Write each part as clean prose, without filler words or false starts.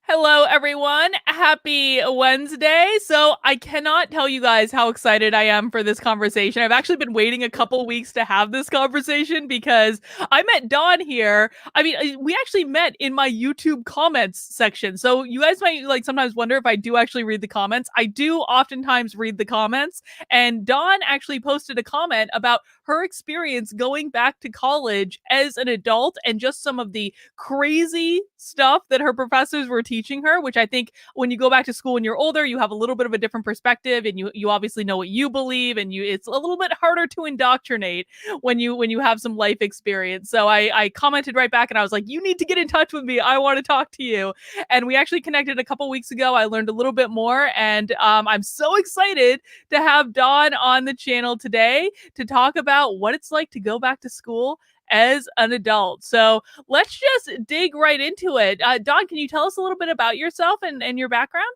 Hello, everyone. Happy Wednesday. So, I cannot tell you guys how excited I am for this conversation. I've actually been waiting a couple weeks to have this conversation because I met Dawn here. We actually met in my YouTube comments section. So, you guys might sometimes wonder if I do actually read the comments. I do oftentimes read the comments. And Dawn actually posted a comment about her experience going back to college as an adult and just some of the crazy stuff that her professors were teaching her, which I think when you go back to school when you're older, you have a little bit of a different perspective, and you obviously know what you believe, and it's a little bit harder to indoctrinate when you have some life experience. So I commented right back and I was like, you need to get in touch with me. I want to talk to you. And we actually connected a couple weeks ago. I learned a little bit more, and I'm so excited to have Dawn on the channel today to talk about what it's like to go back to school as an adult. So let's just dig right into it. Dawn, can you tell us a little bit about yourself and your background?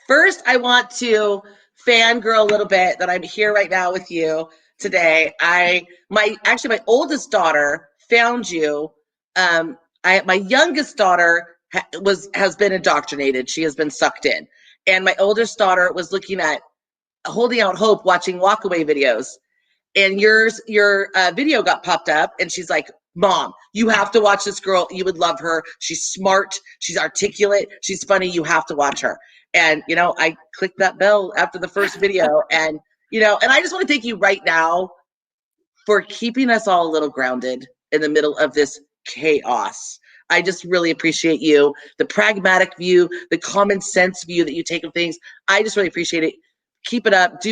First, I want to fangirl a little bit that I'm here right now with you today. My oldest daughter found you. My youngest daughter has been indoctrinated. She has been sucked in, and my oldest daughter was looking at holding out hope, watching walkaway videos, and your video got popped up, and she's like, Mom, you have to watch this girl. You would love her. She's smart. She's articulate. She's funny. You have to watch her. And, I clicked that bell after the first video. And I just want to thank you right now for keeping us all a little grounded in the middle of this chaos. I just really appreciate you, the pragmatic view, the common sense view that you take of things. I just really appreciate it. Keep it up.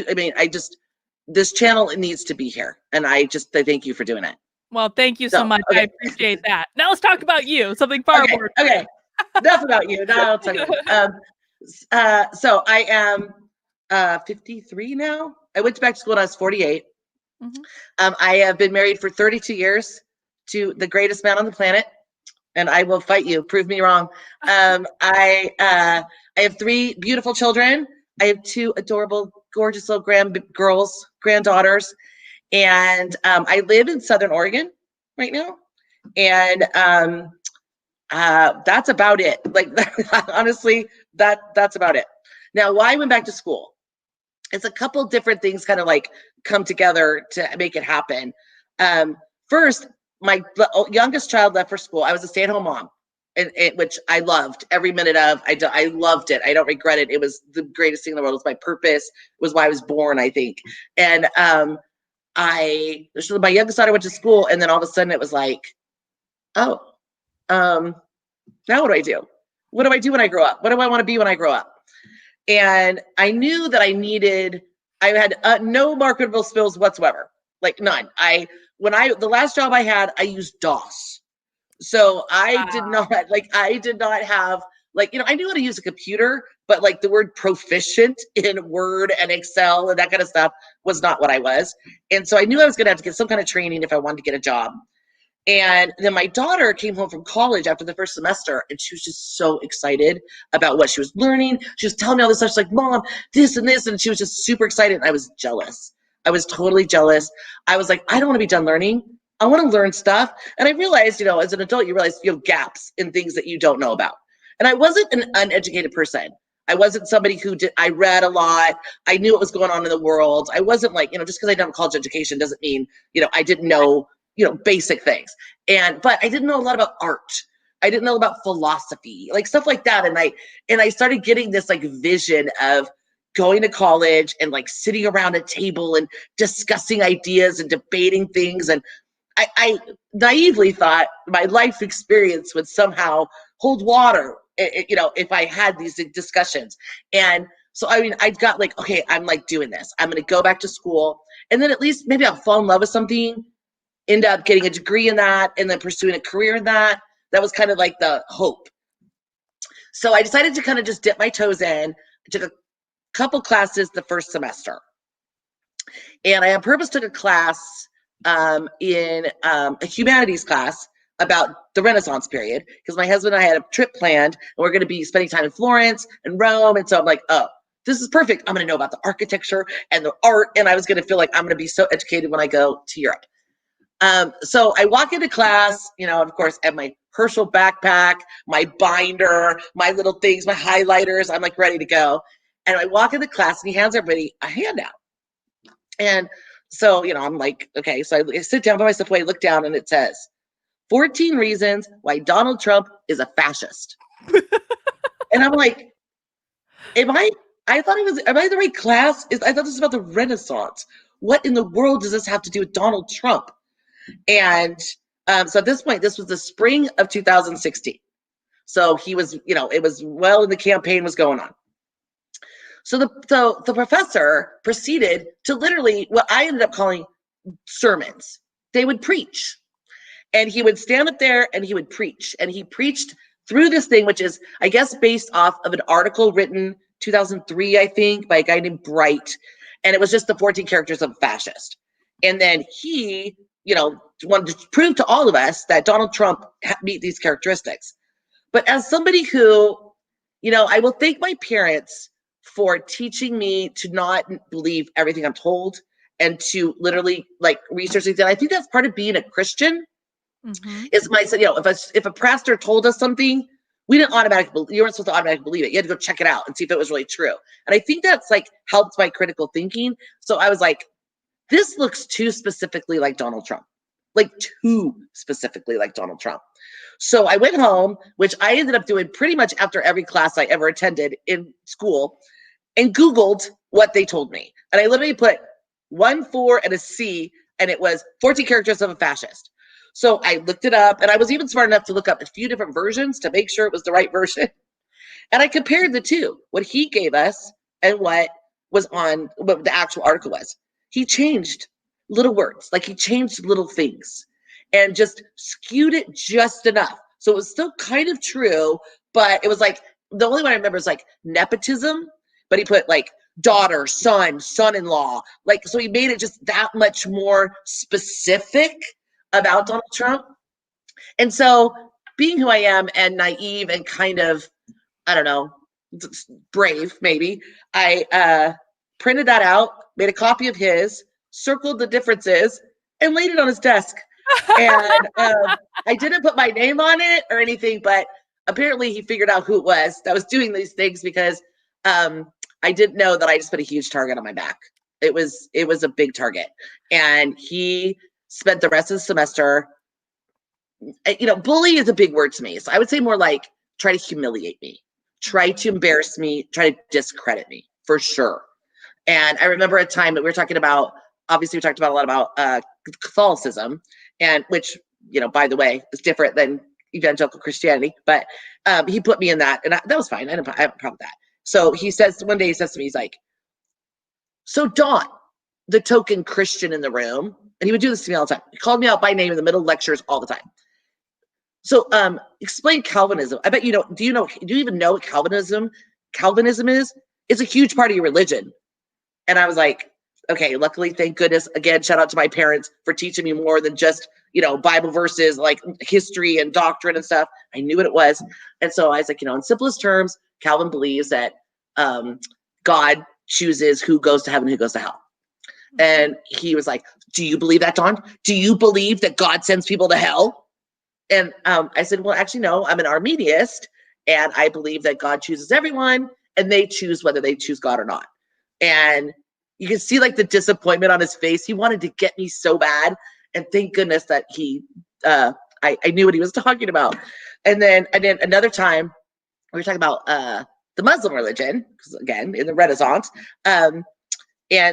This channel needs to be here. And I thank you for doing it. Well, thank you so much. Okay. I appreciate that. Now let's talk about you, something far more. Okay. Enough about you. Now I'll tell you. So I am 53 now. I went back to school when I was 48. Mm-hmm. I have been married for 32 years to the greatest man on the planet, and I will fight you. Prove me wrong. I have 3 beautiful children. I have 2 adorable, gorgeous little granddaughters, and I live in Southern Oregon right now, and that's about it. Honestly, that's about it. Now, why I went back to school? It's a couple different things kind of come together to make it happen. First, my youngest child left for school. I was a stay-at-home mom, which I loved every minute of. I loved it. I don't regret it. It was the greatest thing in the world. It was my purpose. It was why I was born, I think. And my youngest daughter went to school, and then all of a sudden it was like, oh, now what do I do? What do I do when I grow up? What do I want to be when I grow up? And I knew that I had no marketable skills whatsoever, none. The last job I had, I used DOS. So I did not have, I knew how to use a computer, but the word proficient in Word and Excel and that kind of stuff was not what I was. And so I knew I was going to have to get some kind of training if I wanted to get a job. And then my daughter came home from college after the first semester, and she was just so excited about what she was learning. She was telling me all this stuff. She's like, Mom, this and this. And she was just super excited. And I was jealous. I was totally jealous. I was like, I don't want to be done learning. I want to learn stuff. And I realized, as an adult, you realize you have gaps in things that you don't know about. And I wasn't an uneducated person. I wasn't somebody I read a lot. I knew what was going on in the world. I wasn't just because I didn't have a college education doesn't mean, I didn't know, basic things. But I didn't know a lot about art. I didn't know about philosophy, stuff like that. And I started getting this vision of going to college and sitting around a table and discussing ideas and debating things. And I naively thought my life experience would somehow hold water, if I had these discussions. And so, I got okay, I'm doing this. I'm going to go back to school, and then at least maybe I'll fall in love with something, end up getting a degree in that, and then pursuing a career in that. That was kind of the hope. So I decided to kind of just dip my toes in. I took a couple classes the first semester. And I on purpose took a class in a humanities class about the Renaissance period, because my husband and I had a trip planned, and we're going to be spending time in Florence and Rome. And so I'm like, oh, this is perfect. I'm going to know about the architecture and the art, and I was going to feel like I'm going to be so educated when I go to Europe. So I walk into class, of course, I have my Herschel backpack, my binder, my little things, my highlighters. I'm like ready to go. And I walk into class and he hands everybody a handout. And so, I'm like, okay. So I sit down by myself, I look down and it says, 14 reasons why Donald Trump is a fascist. And I'm like, am I the right class? I thought this was about the Renaissance. What in the world does this have to do with Donald Trump? And so at this point, this was the spring of 2016. So he was, it was the campaign was going on. So the professor proceeded to literally what I ended up calling sermons. They would preach. And he would stand up there and he would preach. And he preached through this thing, which is, I guess, based off of an article written 2003, I think, by a guy named Bright. And it was just the 14 characters of a fascist. And then he, wanted to prove to all of us that Donald Trump meet these characteristics. But as somebody who, I will thank my parents for teaching me to not believe everything I'm told and to literally research things. And I think that's part of being a Christian. Mm-hmm. Is if a pastor told us something, we didn't you weren't supposed to automatically believe it. You had to go check it out and see if it was really true. And I think that's helped my critical thinking. So I was like, this looks too specifically like Donald Trump, too specifically like Donald Trump. So I went home, which I ended up doing pretty much after every class I ever attended in school, and Googled what they told me. And I literally put 1, 4, and a C, and it was 14 characters of a fascist. So I looked it up, and I was even smart enough to look up a few different versions to make sure it was the right version. And I compared the two, what he gave us and what the actual article was. He changed little words, he changed little things and just skewed it just enough. So it was still kind of true, but it was the only one I remember is nepotism, but he put daughter, son, son-in-law. So he made it just that much more specific about Donald Trump. And so being who I am and naive and kind of, I don't know, brave maybe, I printed that out, made a copy of his, circled the differences, and laid it on his desk. And I didn't put my name on it or anything, but apparently he figured out who it was that was doing these things because I didn't know that I just put a huge target on my back. It was a big target. And he spent the rest of the semester, bully is a big word to me. So I would say more try to humiliate me, try to embarrass me, try to discredit me for sure. And I remember a time that we talked about a lot about Catholicism, and which, by the way, is different than evangelical Christianity, but he put me in that, and that was fine. I have a problem with that. So one day he says to me, he's like, so Dawn, the token Christian in the room, and he would do this to me all the time. He called me out by name in the middle of lectures all the time. So explain Calvinism. I bet you don't. Do you even know what Calvinism is? It's a huge part of your religion. And I was like, okay, luckily, thank goodness. Again, shout out to my parents for teaching me more than just, Bible verses, history and doctrine and stuff. I knew what it was. And so I was like, in simplest terms, Calvin believes that God chooses who goes to heaven, who goes to hell. And he was like, do you believe that, Dawn? Do you believe that God sends people to hell? And I said, well, actually, no, I'm an Arminianist, and I believe that God chooses everyone, and they choose whether they choose God or not. And you can see the disappointment on his face. He wanted to get me so bad, and thank goodness that I knew what he was talking about. And then another time, we were talking about the Muslim religion, because again, in the Renaissance. And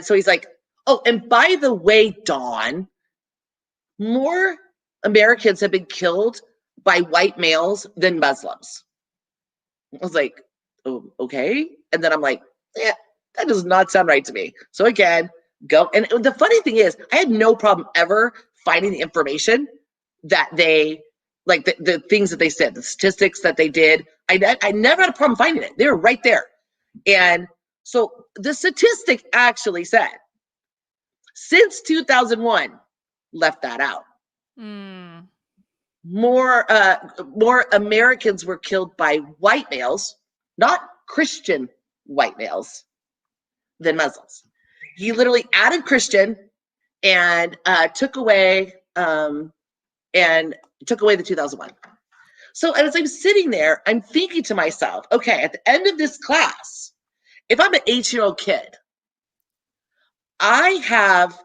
so he's like, oh, and by the way, Dawn, more Americans have been killed by white males than Muslims. I was like, oh, okay. And then I'm like, yeah, that does not sound right to me. So again, go. And the funny thing is, I had no problem ever finding the information that they, the things that they said, the statistics that they did. I never had a problem finding it. They were right there. And so the statistic actually said, since 2001, left that out. More Americans were killed by white males, not Christian white males, than Muslims. He literally added Christian and took away the 2001. So as I'm sitting there, I'm thinking to myself, okay, at the end of this class, if I'm an 18-year-old kid, I have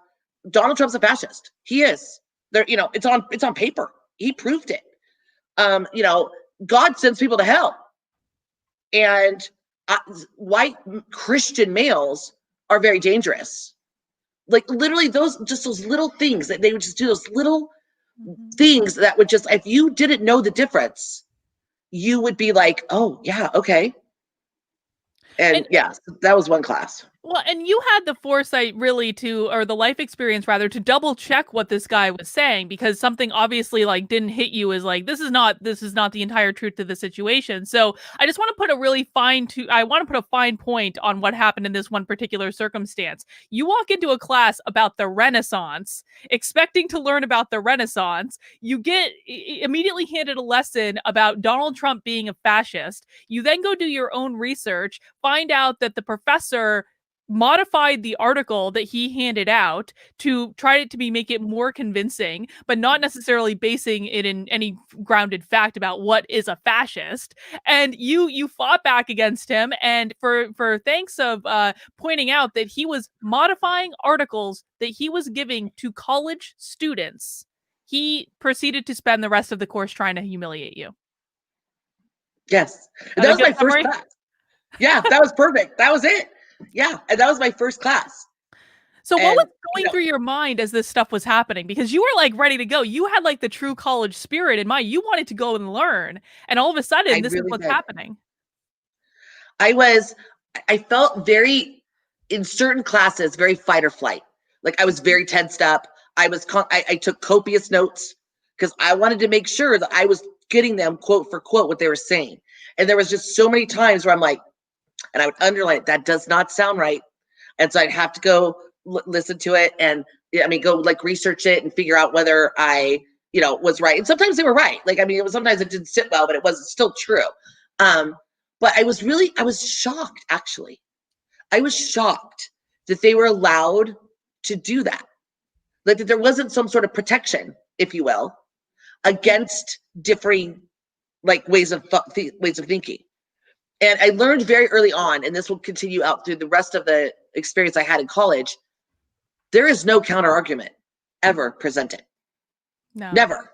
Donald Trump's a fascist. He is. There, it's on paper. He proved it. God sends people to hell. And white Christian males are very dangerous. Like literally those little things that they would just do, those little things that would just, if you didn't know the difference, you would be like, oh yeah, okay. And yeah, that was one class. Well, and you had the foresight really or the life experience rather, to double check what this guy was saying, because something obviously like didn't hit you as like, this is not the entire truth to the situation. So I just want to put a fine point on what happened in this one particular circumstance. You walk into a class about the Renaissance, expecting to learn about the Renaissance. You get immediately handed a lesson about Donald Trump being a fascist. You then go do your own research, find out that the professor modified the article that he handed out to try to make it more convincing, but not necessarily basing it in any grounded fact about what is a fascist. And you fought back against him, and for thanks of pointing out that he was modifying articles that he was giving to college students, he proceeded to spend the rest of the course trying to humiliate you. Yes, that was my first class. Yeah, that was perfect. That was it. Yeah, and that was my first class. So what was going through your mind as this stuff was happening? Because you were like ready to go. You had like the true college spirit in mind. You wanted to go and learn. And all of a sudden, this is what's happening. I felt very, in certain classes, very fight or flight. Like I was very tensed up. I took copious notes because I wanted to make sure that I was getting them quote for quote what they were saying. And there was just so many times where I'm like, and I would underline it, that does not sound right. And so I'd have to go listen to it and go like research it and figure out whether I, was right. And sometimes they were right. Like, sometimes it didn't sit well, but it was still true. But I was shocked, actually. I was shocked that they were allowed to do that. Like that there wasn't some sort of protection, if you will, against differing like ways of thinking. And I learned very early on, and this will continue out through the rest of the experience I had in college, there is no counter argument ever presented. No. Never.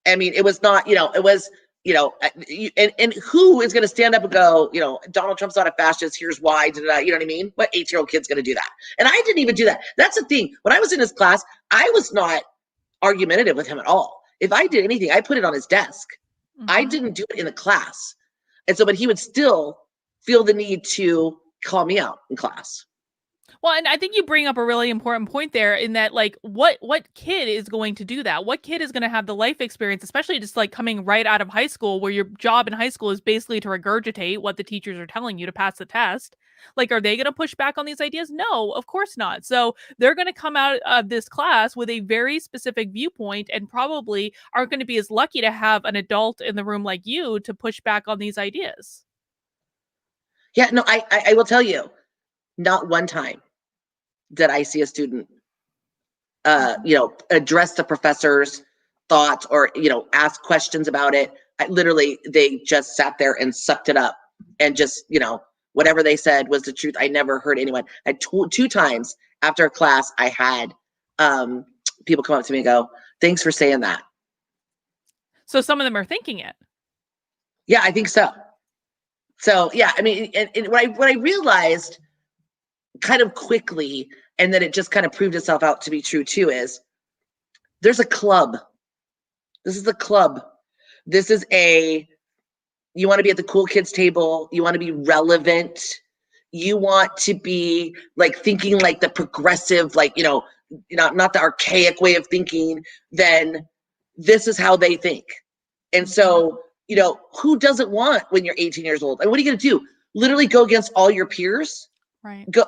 It was not, it was, and who is going to stand up and go, Donald Trump's not a fascist, here's why, you know what I mean? What 8-year-old kid's going to do that? And I didn't even do that. That's the thing. When I was in his class, I was not argumentative with him at all. If I did anything, I put it on his desk. I didn't do it in the class. And so, but he would still feel the need to call me out in class. Well, and I think you bring up a really important point there in that, like, what kid is going to do that? What kid is going to have the life experience, especially just like coming right out of high school, where your job in high school is basically to regurgitate what the teachers are telling you to pass the test? Like, are they going to push back on these ideas? No, of course not. So they're going to come out of this class with a very specific viewpoint and probably aren't going to be as lucky to have an adult in the room like you to push back on these ideas. Yeah, no, I will tell you, not one time did I see a student, address the professor's thoughts or, ask questions about it. They just sat there and sucked it up and just, whatever they said was the truth. I never heard anyone. I had two times after a class, I had people come up to me and go, thanks for saying that. So some of them are thinking it. Yeah, I think so. So yeah, and what I realized kind of quickly, and then it just kind of proved itself out to be true too, is there's a club. This is a club. This is you want to be at the cool kids table. You want to be relevant. You want to be like thinking like the progressive, like, not the archaic way of thinking. Then this is how they think. And so, who doesn't want, when you're 18 years old? And what are you going to do? Literally go against all your peers? Right. Go,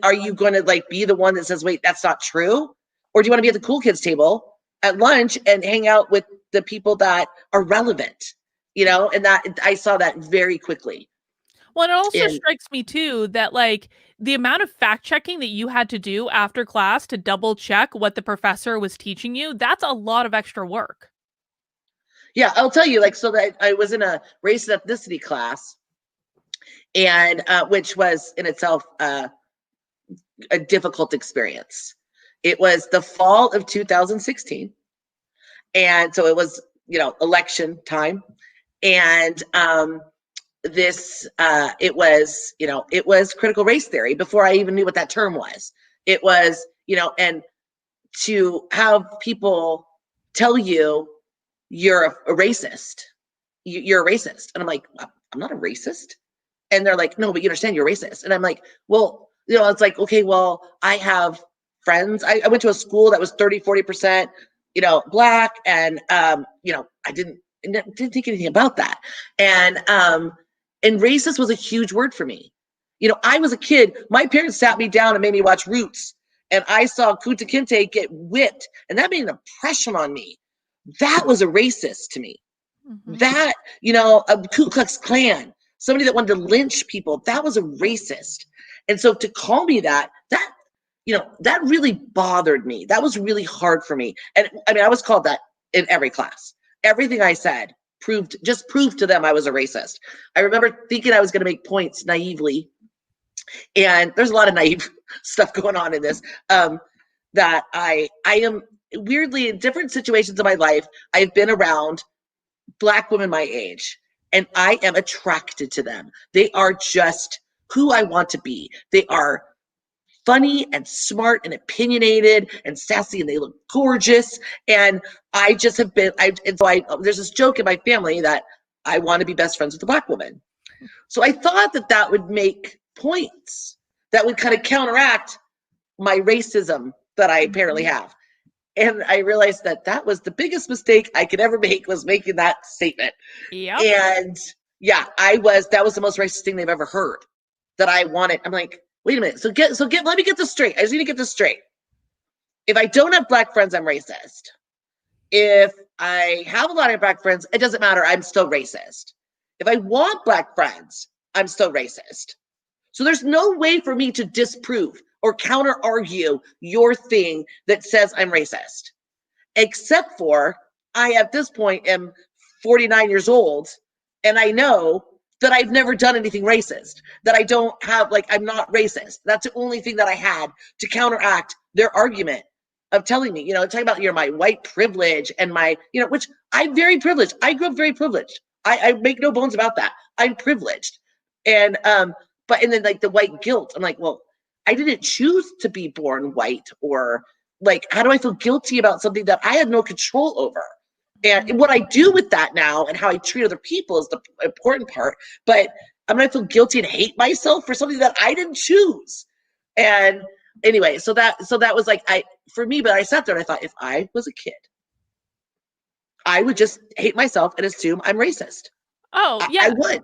are you going to like be the one that says, wait, that's not true? Or do you want to be at the cool kids table at lunch and hang out with the people that are relevant? And that I saw that very quickly. Well, and it also strikes me too that like the amount of fact checking that you had to do after class to double check what the professor was teaching you, that's a lot of extra work. Yeah, I'll tell you, like, so that I was in a race and ethnicity class, and which was in itself a difficult experience. It was the fall of 2016, and so it was, election time, and this it was critical race theory before I even knew what that term was. It was, and to have people tell you you're a racist, you're a racist, and I'm like, I'm not a racist. And they're like, no, but you understand you're racist. And I'm like, well, it's like, okay, well, I have friends. I went to a school that was 30-40%, Black, and I didn't think anything about that. And racist was a huge word for me. I was a kid. My parents sat me down and made me watch Roots, and I saw Kunta Kinte get whipped, and that made an impression on me. That was a racist to me. Mm-hmm. That, a Ku Klux Klan, somebody that wanted to lynch people, that was a racist. And so to call me that really bothered me. That was really hard for me. And I mean, I was called that in every class. Everything I said proved to them I was a racist. I remember thinking I was going to make points naively. And there's a lot of naive stuff going on in this, that I am weirdly, in different situations of my life, I've been around Black women my age, and I am attracted to them. They are just who I want to be. They are funny and smart and opinionated and sassy, and they look gorgeous. And I just have been, there's this joke in my family that I want to be best friends with a Black woman. So I thought that would make points that would kind of counteract my racism that I apparently have. And I realized that was the biggest mistake I could ever make, was making that statement. Yep. And yeah, that was the most racist thing they've ever heard, that I wanted. I'm like, wait a minute. Let me get this straight. I just need to get this straight. If I don't have Black friends, I'm racist. If I have a lot of Black friends, it doesn't matter. I'm still racist. If I want Black friends, I'm still racist. So there's no way for me to disprove or counter argue your thing that says I'm racist, except for I, at this point, am 49 years old, and I know that I've never done anything racist, that I don't have, I'm not racist. That's the only thing that I had to counteract their argument of telling me, talking about, my white privilege and my, which I'm very privileged. I grew up very privileged. I make no bones about that. I'm privileged. And, and then the white guilt, I'm like, well, I didn't choose to be born white, or how do I feel guilty about something that I had no control over? And what I do with that now and how I treat other people is the important part. But I'm going to feel guilty and hate myself for something that I didn't choose. And anyway, so that was for me, but I sat there and I thought, if I was a kid, I would just hate myself and assume I'm racist. Oh, yeah. I would.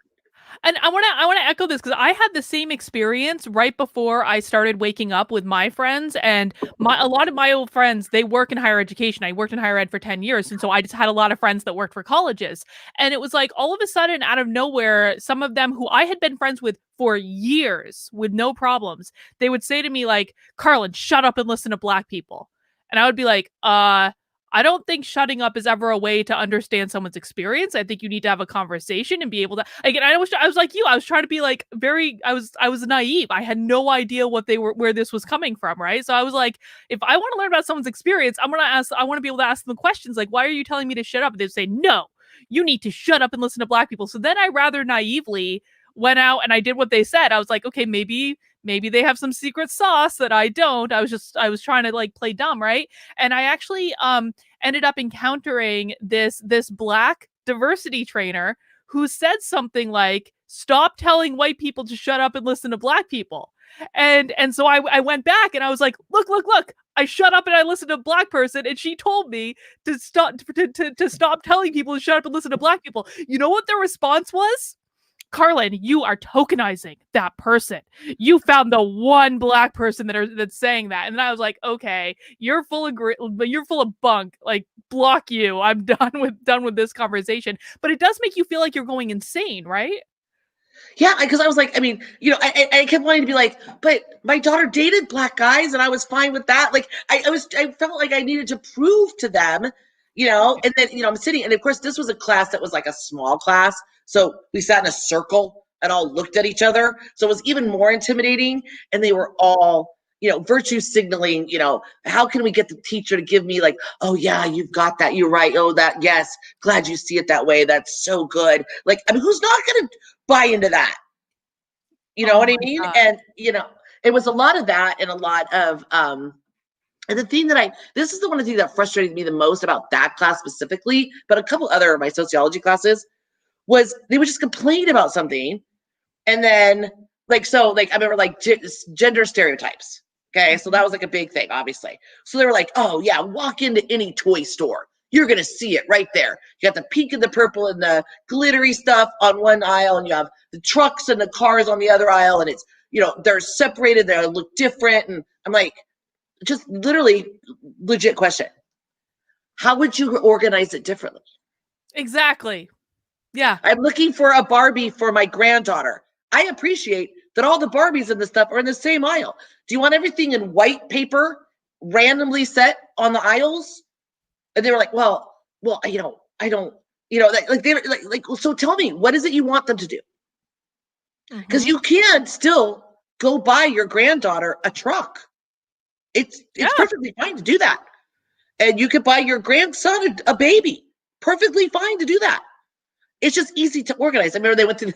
And I want to echo this, because I had the same experience right before I started waking up with my friends. And a lot of my old friends, they work in higher education. I worked in higher ed for 10 years. And so I just had a lot of friends that worked for colleges. And it was like, all of a sudden, out of nowhere, some of them who I had been friends with for years with no problems, they would say to me, like, Carlin, shut up and listen to Black people. And I would be like, I don't think shutting up is ever a way to understand someone's experience. I think you need to have a conversation and be able to, again, I was like you, I was trying to be I was naive. I had no idea where this was coming from. Right. So I was like, if I want to learn about someone's experience, I want to be able to ask them questions like, why are you telling me to shut up? And they'd say, no, you need to shut up and listen to Black people. So then I rather naively went out and I did what they said. I was like, okay, maybe they have some secret sauce that I don't. I was trying to play dumb, right? And I actually ended up encountering this Black diversity trainer who said something like, stop telling white people to shut up and listen to Black people. And so I went back and I was like, look, I shut up and I listened to a Black person, and she told me to stop telling people to shut up and listen to Black people. You know what their response was? Carlin, you are tokenizing that person. You found the one Black person that's saying that. And then I was like, okay, you're full of bunk. Block you. I'm done with this conversation. But it does make you feel like you're going insane, right? Yeah, because I was like, I mean, I kept wanting to be like, but my daughter dated Black guys and I was fine with that. I felt like I needed to prove to them, you know, and then, you know, I'm sitting, and of course, this was a class that was like a small class. So we sat in a circle and all looked at each other. So it was even more intimidating. And they were all, you know, virtue signaling, you know, how can we get the teacher to give me like, oh yeah, you've got that. You're right. Oh, that, yes. Glad you see it that way. That's so good. Like, I mean, who's not going to buy into that? You know Oh what I my mean? God. And, you know, it was a lot of that and a lot of, and the thing that this is the one thing that frustrated me the most about that class specifically, but a couple other of my sociology classes was they would just complain about something. And then like I remember like gender stereotypes. Okay. So that was like a big thing, obviously. So they were like, oh yeah, walk into any toy store. You're going to see it right there. You got the pink and the purple and the glittery stuff on one aisle, and you have the trucks and the cars on the other aisle. And it's, you know, they're separated. They look different. And I'm like, just literally legit question. How would you organize it differently? Exactly. Yeah. I'm looking for a Barbie for my granddaughter. I appreciate that all the Barbies and the stuff are in the same aisle. Do you want everything in white paper randomly set on the aisles? And they were like, well, you know, I don't, you know, like they were like, so tell me, what is it you want them to do? Because you can still go buy your granddaughter a truck. It's perfectly fine to do that. And you could buy your grandson a baby. Perfectly fine to do that. It's just easy to organize. I remember they went to,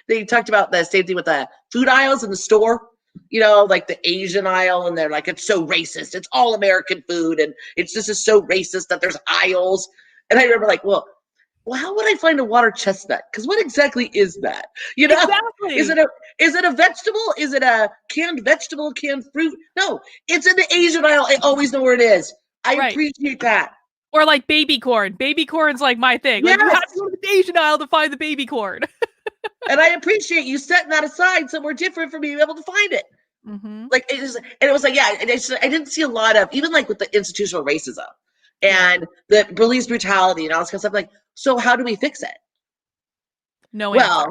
they talked about the same thing with the food aisles in the store, you know, like the Asian aisle. And they're like, it's so racist. It's all American food. And it's just is so racist that there's aisles. And I remember like, well, how would I find a water chestnut? Because what exactly is that? You know, Exactly. is it a vegetable? Is it a canned vegetable, canned fruit? No, it's in the Asian aisle. I always know where it is. I appreciate that. Or like baby corn. Baby corn's like my thing. Yes. Like you have to go to the Asian aisle to find the baby corn. And I appreciate you setting that aside somewhere different for me to be able to find it. Like it is, and it was like, yeah, I didn't see a lot of, even like with the institutional racism and the police brutality and all this kind of stuff. Like, so how do we fix it? No answer.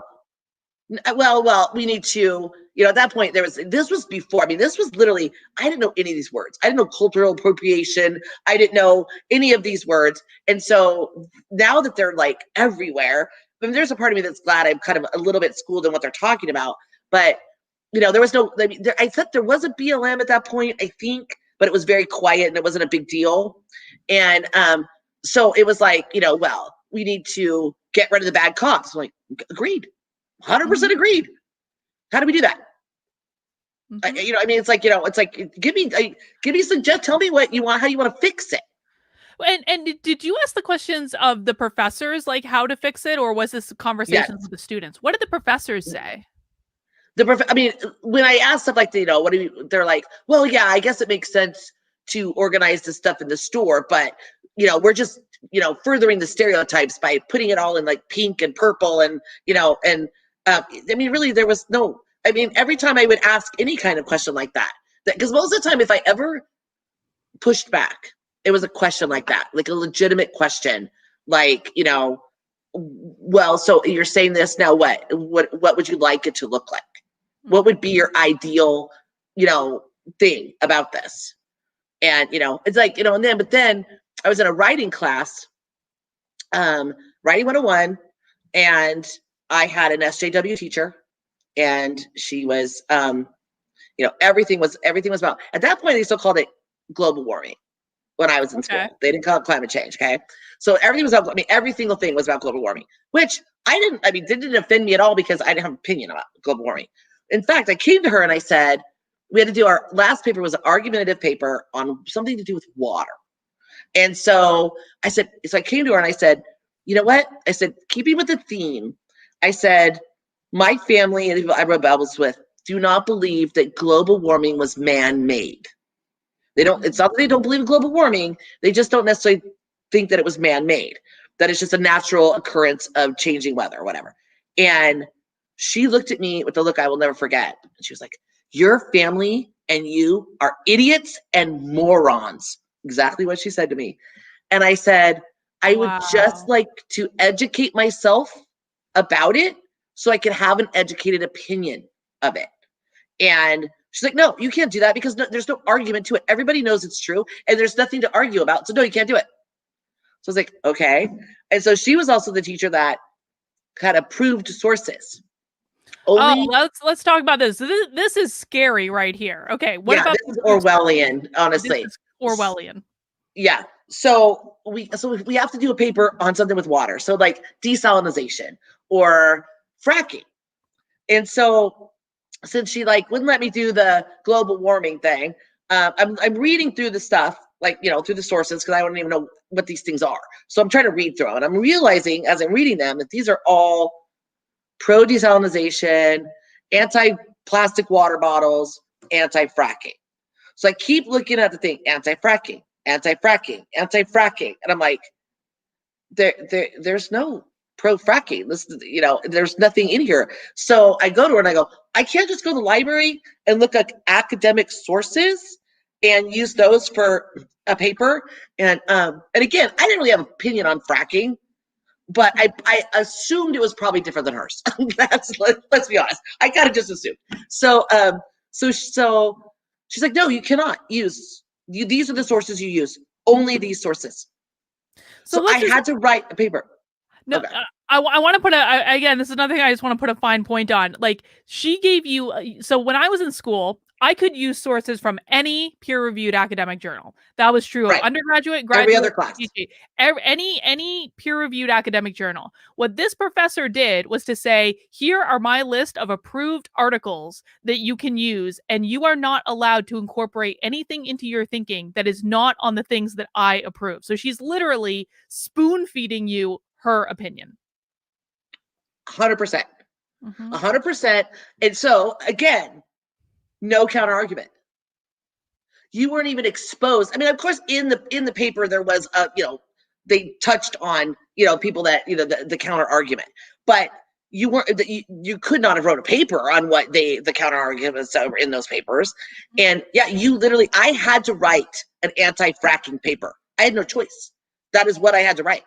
Well, we need to, you know, at that point this was before, I mean, this was literally, I didn't know any of these words. I didn't know cultural appropriation. I didn't know any of these words. And so now that they're like everywhere, I mean, there's a part of me that's glad I'm kind of a little bit schooled in what they're talking about, but you know, there was no, I said there was a BLM at that point, I think, but it was very quiet and it wasn't a big deal. And so it was like, you know, well, we need to get rid of the bad cops. I'm like, agreed. 100% agreed. How do we do that? You know, I mean, it's like, you know, it's like, give me suggest, tell me what you want, how you want to fix it. And did you ask the questions of the professors, like how to fix it, or was this conversations with the students? What did the professors say? I mean, when I asked stuff like, you know, they're like, well, yeah, I guess it makes sense to organize the stuff in the store, but you know, we're just, you know, furthering the stereotypes by putting it all in like pink and purple and, you know, and I mean, really, there was no, I mean, every time I would ask any kind of question like that, because most of the time, if I ever pushed back, it was a question like that, like a legitimate question, like, you know, well, so you're saying this now, what would you like it to look like? What would be your ideal, you know, thing about this? And, you know, it's like, you know, but then I was in a writing class, writing 101, and I had an SJW teacher, and she was, you know, everything was about, at that point, they still called it global warming when I was in school. They didn't call it climate change, okay? So everything was about, I mean, every single thing was about global warming, which didn't offend me at all because I didn't have an opinion about global warming. In fact, I came to her and I said, we had to do our last paper was an argumentative paper on something to do with water. And so I came to her and I said, you know what? I said, keeping with the theme, I said, my family and the people I wrote Bibles with do not believe that global warming was man-made. It's not that they don't believe in global warming. They just don't necessarily think that it was man-made, that it's just a natural occurrence of changing weather or whatever. And she looked at me with a look I will never forget. And she was like, your family and you are idiots and morons. Exactly what she said to me. And I said, I would just like to educate myself about it so I could have an educated opinion of it. And she's like, no, you can't do that because there's no argument to it. Everybody knows it's true and there's nothing to argue about. So no, you can't do it. So I was like, okay. And so she was also the teacher that had approved sources. Only, let's talk about this. This is scary right here. Okay, what yeah, about this is Orwellian, this honestly. is Orwellian. Yeah. So we have to do a paper on something with water. So like desalinization or fracking. And so since she like wouldn't let me do the global warming thing, I'm reading through the stuff, like, you know, through the sources, because I don't even know what these things are. So I'm trying to read through them, and I'm realizing as I'm reading them that these are all pro desalinization, anti plastic water bottles, anti fracking. So I keep looking at the thing, anti fracking, anti fracking, anti fracking, and I'm like, there's no pro fracking. This, you know, there's nothing in here. So I go to her and I go, I can't just go to the library and look at academic sources and use those for a paper. And again, I didn't really have an opinion on fracking, but I assumed it was probably different than hers. Let's be honest. I kind of just assumed. So so she's like, no, you cannot use these are the sources you use. Only these sources. So I had to write a paper. No, okay. I want to put again, this is another thing I just want to put a fine point on. Like, she gave you, so when I was in school, I could use sources from any peer-reviewed academic journal. That was true of undergraduate, graduate, every other class. PhD, any peer-reviewed academic journal. What this professor did was to say, here are my list of approved articles that you can use, and you are not allowed to incorporate anything into your thinking that is not on the things that I approve. So she's literally spoon-feeding you her opinion. 100%. 100%. And so again, no counter argument. You weren't even exposed. I mean, of course, in the paper there was you know, they touched on, you know, people that, you know, the counter argument, but you weren't, you could not have wrote a paper on what the counter arguments that were in those papers. And yeah, you literally, I had to write an anti-fracking paper. I had no choice. That is what I had to write.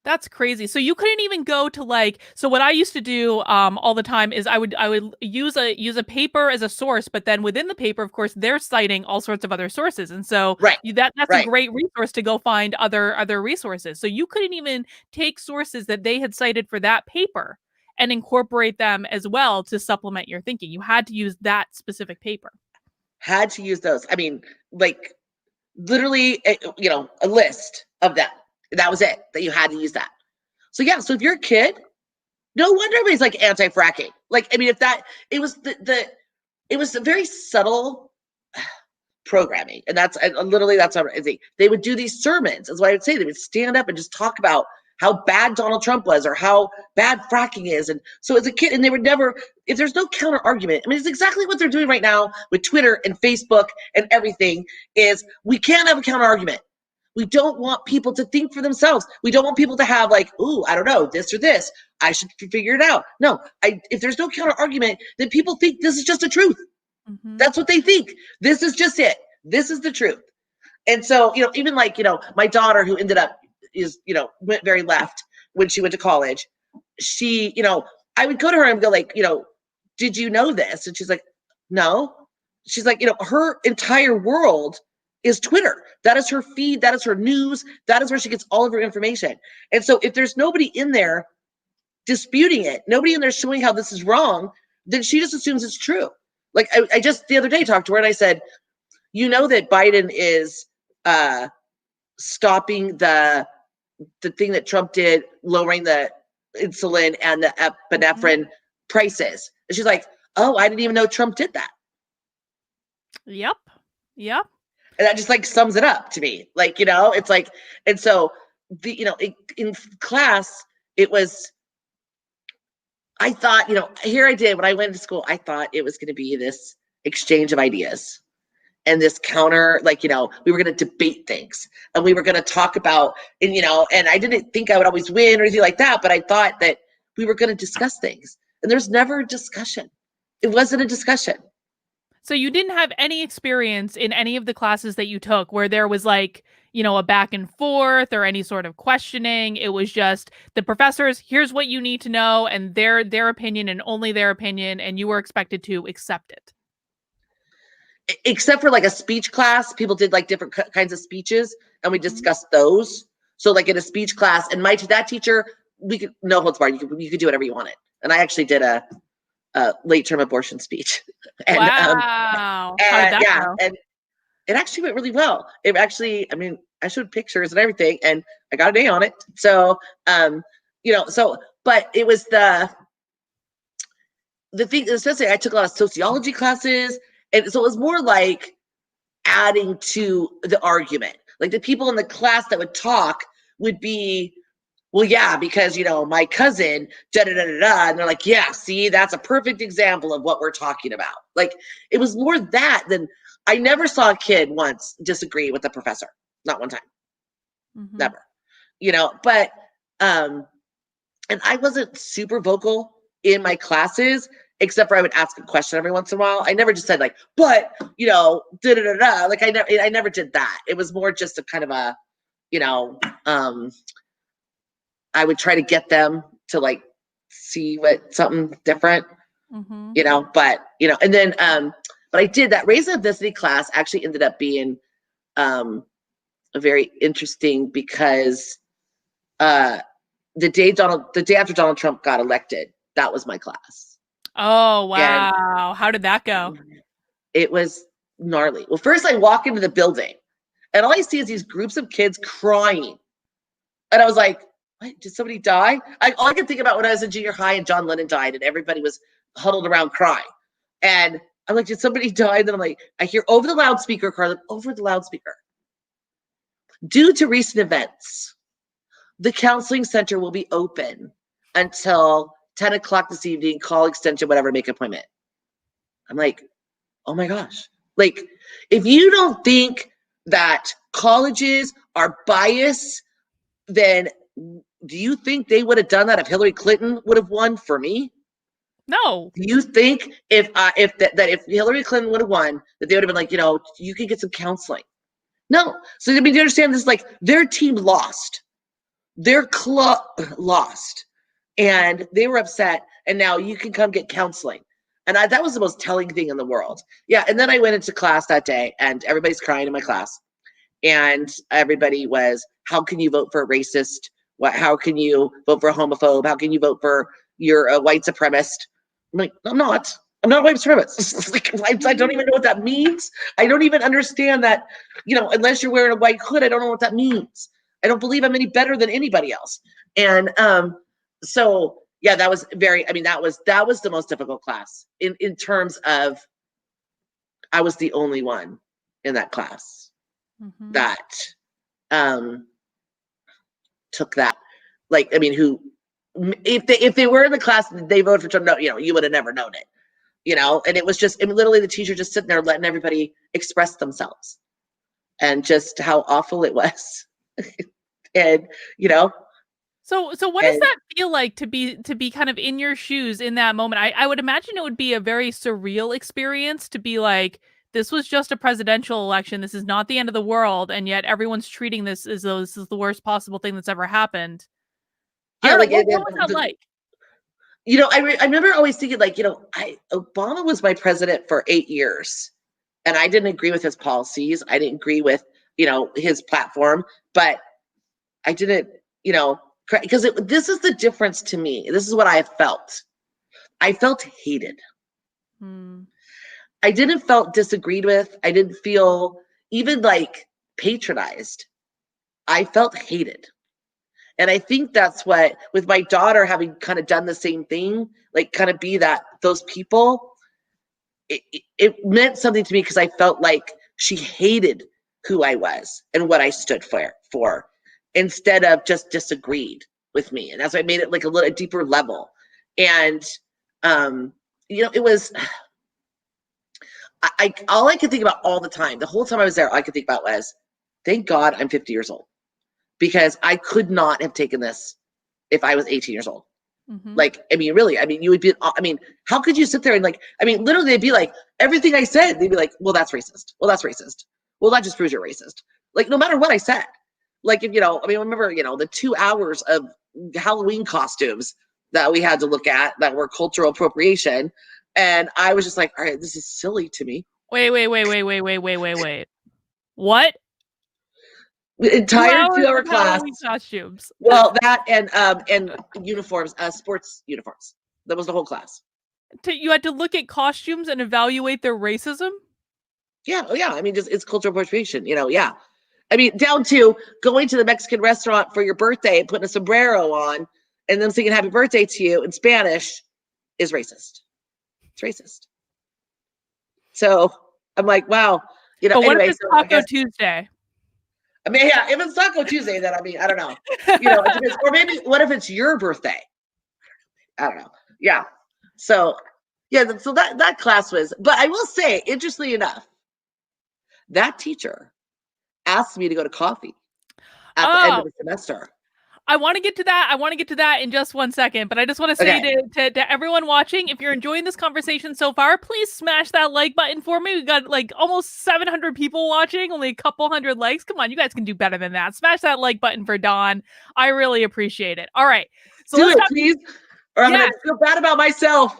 That's crazy. So you couldn't even go to like, so what I used to do all the time is I would use a paper as a source, but then within the paper, of course, they're citing all sorts of other sources. And so that's a great resource to go find other resources. So you couldn't even take sources that they had cited for that paper and incorporate them as well to supplement your thinking. You had to use that specific paper. Had to use those. I mean, like literally, you know, a list of them. That was it, that you had to use that. So yeah, so if you're a kid, no wonder everybody's like anti-fracking. Like, I mean, if that, it was it was a very subtle programming. And that's literally, that's what I think. They would do these sermons, is what I would say. They would stand up and just talk about how bad Donald Trump was or how bad fracking is. And so as a kid, and they would never, if there's no counter argument, I mean, it's exactly what they're doing right now with Twitter and Facebook and everything, is we can't have a counter argument. We don't want people to think for themselves. We don't want people to have like, ooh, I don't know, this or this. I should figure it out. No, if there's no counter argument, then people think this is just the truth. That's what they think. This is just it. This is the truth. And so, you know, even like, you know, my daughter who ended up went very left when she went to college. She, you know, I would go to her and go like, you know, did you know this? And she's like, no. She's like, you know, her entire world is Twitter. That is her feed. That is her news. That is where she gets all of her information. And so if there's nobody in there disputing it, nobody in there showing how this is wrong, then she just assumes it's true. Like I just the other day talked to her and I said, you know that Biden is stopping the thing that Trump did, lowering the insulin and the epinephrine prices. And she's like, oh, I didn't even know Trump did that. Yep. And that just like sums it up to me. Like, you know, it's like, and so the, you know, in class, it was, I thought, you know, here I did, when I went to school, I thought it was going to be this exchange of ideas and this counter, like, you know, we were going to debate things and we were going to talk about, and, you know, and I didn't think I would always win or anything like that, but I thought that we were going to discuss things, and there's never a discussion. It wasn't a discussion. So you didn't have any experience in any of the classes that you took where there was like, you know, a back and forth or any sort of questioning. It was just the professors, here's what you need to know, and their opinion and only their opinion, and you were expected to accept it. Except for like a speech class, people did like different kinds of speeches and we discussed those. So like in a speech class, and that teacher, we could no holds barred. You could do whatever you wanted. And I actually did a late term abortion speech. And wow. How did that go? and it actually went really well. It actually, I mean, I showed pictures and everything, and I got an A on it. So but it was the thing, especially I took a lot of sociology classes, and so it was more like adding to the argument. Like the people in the class that would talk would be, well, yeah, because my cousin, da da da da da, and they're like, yeah, see, that's a perfect example of what we're talking about. Like it was more that than I never saw a kid once disagree with the professor, not one time, never, But and I wasn't super vocal in my classes, except for I would ask a question every once in a while. I never just said like, but da da da da. Like I never did that. It was more just a kind of a, I would try to get them to like see what something different, but and then but I did that race ethnicity class actually ended up being very interesting because the day after Donald Trump got elected, that was my class. Oh, wow. And how did that go? It was gnarly. Well, first I walk into the building and all I see is these groups of kids crying. And I was like, what? Did somebody die? All I could think about when I was in junior high and John Lennon died and everybody was huddled around crying. And I'm like, did somebody die? And then I'm like, I hear over the loudspeaker, Carla, over the loudspeaker. Due to recent events, the counseling center will be open until 10 o'clock this evening, call extension, whatever, make an appointment. I'm like, oh my gosh. Like, if you don't think that colleges are biased, then do you think they would have done that if Hillary Clinton would have won for me? No. Do you think if Hillary Clinton would have won, that they would have been like, you can get some counseling? No. So I mean, you understand this? Like, their team lost. Their club lost. And they were upset. And now you can come get counseling. And that was the most telling thing in the world. Yeah. And then I went into class that day and everybody's crying in my class. And everybody was, how can you vote for a racist? How can you vote for a homophobe? How can you vote for you're a white supremacist? I'm like, I'm not a white supremacist. Like, I don't even know what that means. I don't even understand that, unless you're wearing a white hood, I don't know what that means. I don't believe I'm any better than anybody else. And so yeah, that was that was the most difficult class in terms of I was the only one in that class that took that. Like, I mean, who if they were in the class they voted for Trump, no, you would have never known it. And it was just literally the teacher just sitting there letting everybody express themselves and just how awful it was. And so what does that feel like to be kind of in your shoes in that moment? I would imagine it would be a very surreal experience to be like, this was just a presidential election, this is not the end of the world, and yet everyone's treating this as though this is the worst possible thing that's ever happened. Yeah, like what was that like? I remember always thinking like, Obama was my president for 8 years and I didn't agree with his policies. I didn't agree with, his platform, but I didn't, because this is the difference to me. This is what I felt. I felt hated. I didn't felt disagreed with. I didn't feel even like patronized. I felt hated. And I think that's what, with my daughter having kind of done the same thing, like kind of be those people, it meant something to me because I felt like she hated who I was and what I stood for instead of just disagreed with me. And that's why I made it like a little deeper level. And, it was, all I could think about all the time, the whole time I was there, all I could think about was, thank God I'm 50 years old. Because I could not have taken this if I was 18 years old. Like, I mean, really, you would be, how could you sit there and like, literally they'd be like, everything I said, they'd be like, well, that's racist. Well, that's racist. Well, that just proves you're racist. Like, no matter what I said, like, if, I remember, the 2 hours of Halloween costumes that we had to look at that were cultural appropriation. And I was just like, all right, this is silly to me. Wait. What? Entire 2 hours 2-hour of class. Halloween costumes. Well, that and uniforms, sports uniforms. That was the whole class. You had to look at costumes and evaluate their racism? Yeah, oh yeah. I mean, just it's cultural appropriation, yeah. I mean, down to going to the Mexican restaurant for your birthday and putting a sombrero on and them singing happy birthday to you in Spanish is racist. It's racist. So I'm like, wow. But what if Anyway, it's so I Taco guess, Tuesday? I mean, yeah, if it's Taco Tuesday, then I mean, I don't know. It depends. Or maybe what if it's your birthday? I don't know. Yeah. So yeah, so that class was, but I will say, interestingly enough, that teacher asked me to go to coffee at the end of Oh, the semester. I want to get to that. I want to get to that in just 1 second, but I just want to say Okay. to everyone watching, if you're enjoying this conversation so far, please smash that like button for me. We've got like almost 700 people watching, only a couple hundred likes. Come on, you guys can do better than that. Smash that like button for Dawn. I really appreciate it. All right. So Do let's it, talk. please, or I'm Yeah. gonna feel bad about myself.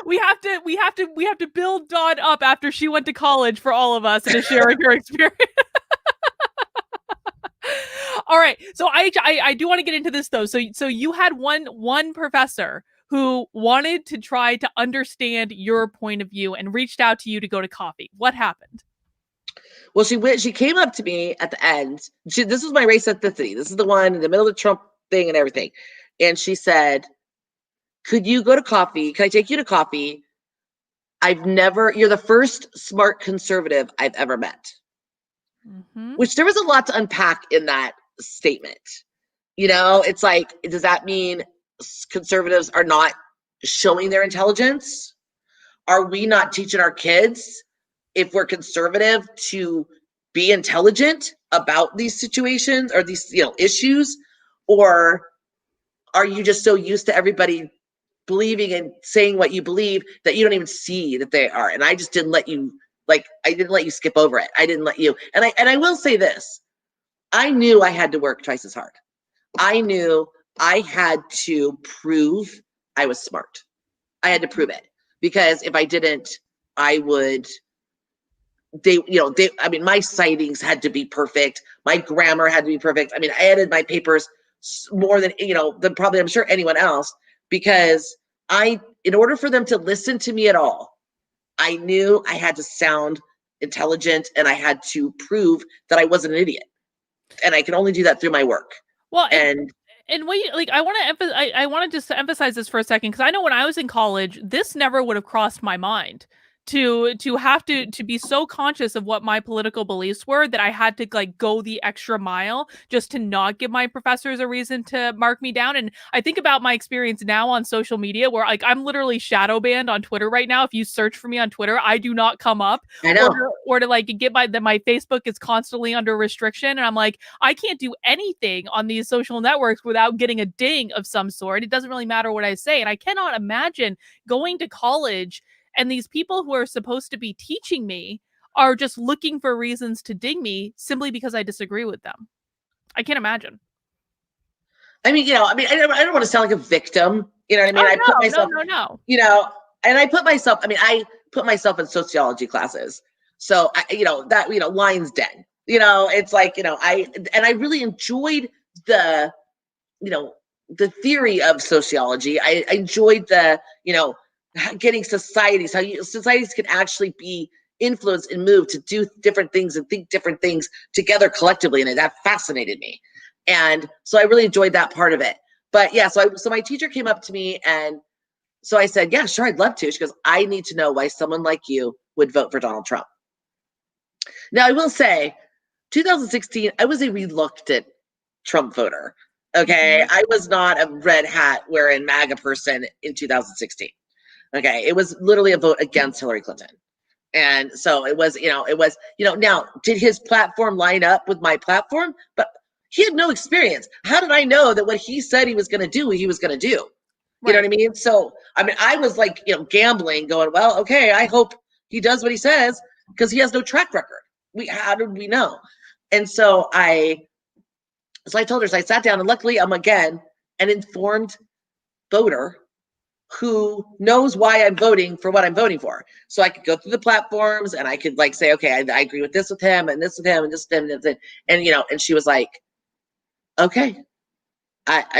we have to build Dawn up after she went to college for all of us and is sharing her experience. All right. So I do want to get into this though. So you had one professor who wanted to try to understand your point of view and reached out to you to go to coffee. What happened? Well, she came up to me at the end. This was my race ethnicity. This is the one in the middle of the Trump thing and everything. And she said, could you go to coffee? Can I take you to coffee? You're the first smart conservative I've ever met. Mm-hmm. Which there was a lot to unpack in that statement. It's like, does that mean conservatives are not showing their intelligence? Are we not teaching our kids, if we're conservative, to be intelligent about these situations or these issues? Or are you just so used to everybody believing and saying what you believe that you don't even see that they are? And I just didn't let you, I didn't let you skip over it. I didn't let you. And I will say this, I knew I had to work twice as hard. I knew I had to prove I was smart. I had to prove it, because if I didn't, I would, I mean, my sightings had to be perfect. My grammar had to be perfect. I mean, I edited my papers more than probably, I'm sure, anyone else, because in order for them to listen to me at all, I knew I had to sound intelligent and I had to prove that I wasn't an idiot. And I can only do that through my work. Well, And what you, like, I want to I want to just emphasize this for a second, because I know when I was in college, this never would have crossed my mind to have to be so conscious of what my political beliefs were that I had to like go the extra mile just to not give my professors a reason to mark me down. And I think about my experience now on social media, where like I'm literally shadow banned on Twitter right now. If you search for me on Twitter, I do not come up. I know. Or to like get my Facebook is constantly under restriction, and I'm like, I can't do anything on these social networks without getting a ding of some sort. It doesn't really matter what I say. And I cannot imagine going to college and these people who are supposed to be teaching me are just looking for reasons to ding me simply because I disagree with them. I can't imagine. I mean, I don't want to sound like a victim. You know what I mean? Oh, I put no, myself, no. and I put myself in sociology classes. So lion's den. It's like, I really enjoyed the, the theory of sociology. I enjoyed the, getting societies, how societies can actually be influenced and moved to do different things and think different things together collectively. And that fascinated me. And so I really enjoyed that part of it. But yeah, so my teacher came up to me, and so I said, yeah, sure, I'd love to. She goes, I need to know why someone like you would vote for Donald Trump. Now, I will say, 2016, I was a reluctant Trump voter. Okay. Mm-hmm. I was not a red hat wearing MAGA person in 2016. Okay. It was literally a vote against Hillary Clinton. And so it was, now, did his platform line up with my platform? But he had no experience. How did I know that what he said he was going to do, he was going to do? You know what I mean? So, I mean, I was like, gambling, going, well, okay, I hope he does what he says, because he has no track record. How did we know? And so I told her, so I sat down, and luckily I'm, again, an informed voter who knows why I'm voting for what I'm voting for. So I could go through the platforms and I could like say, okay, I agree with this with him and this with him and this with him and this, and you know, and she was like, okay.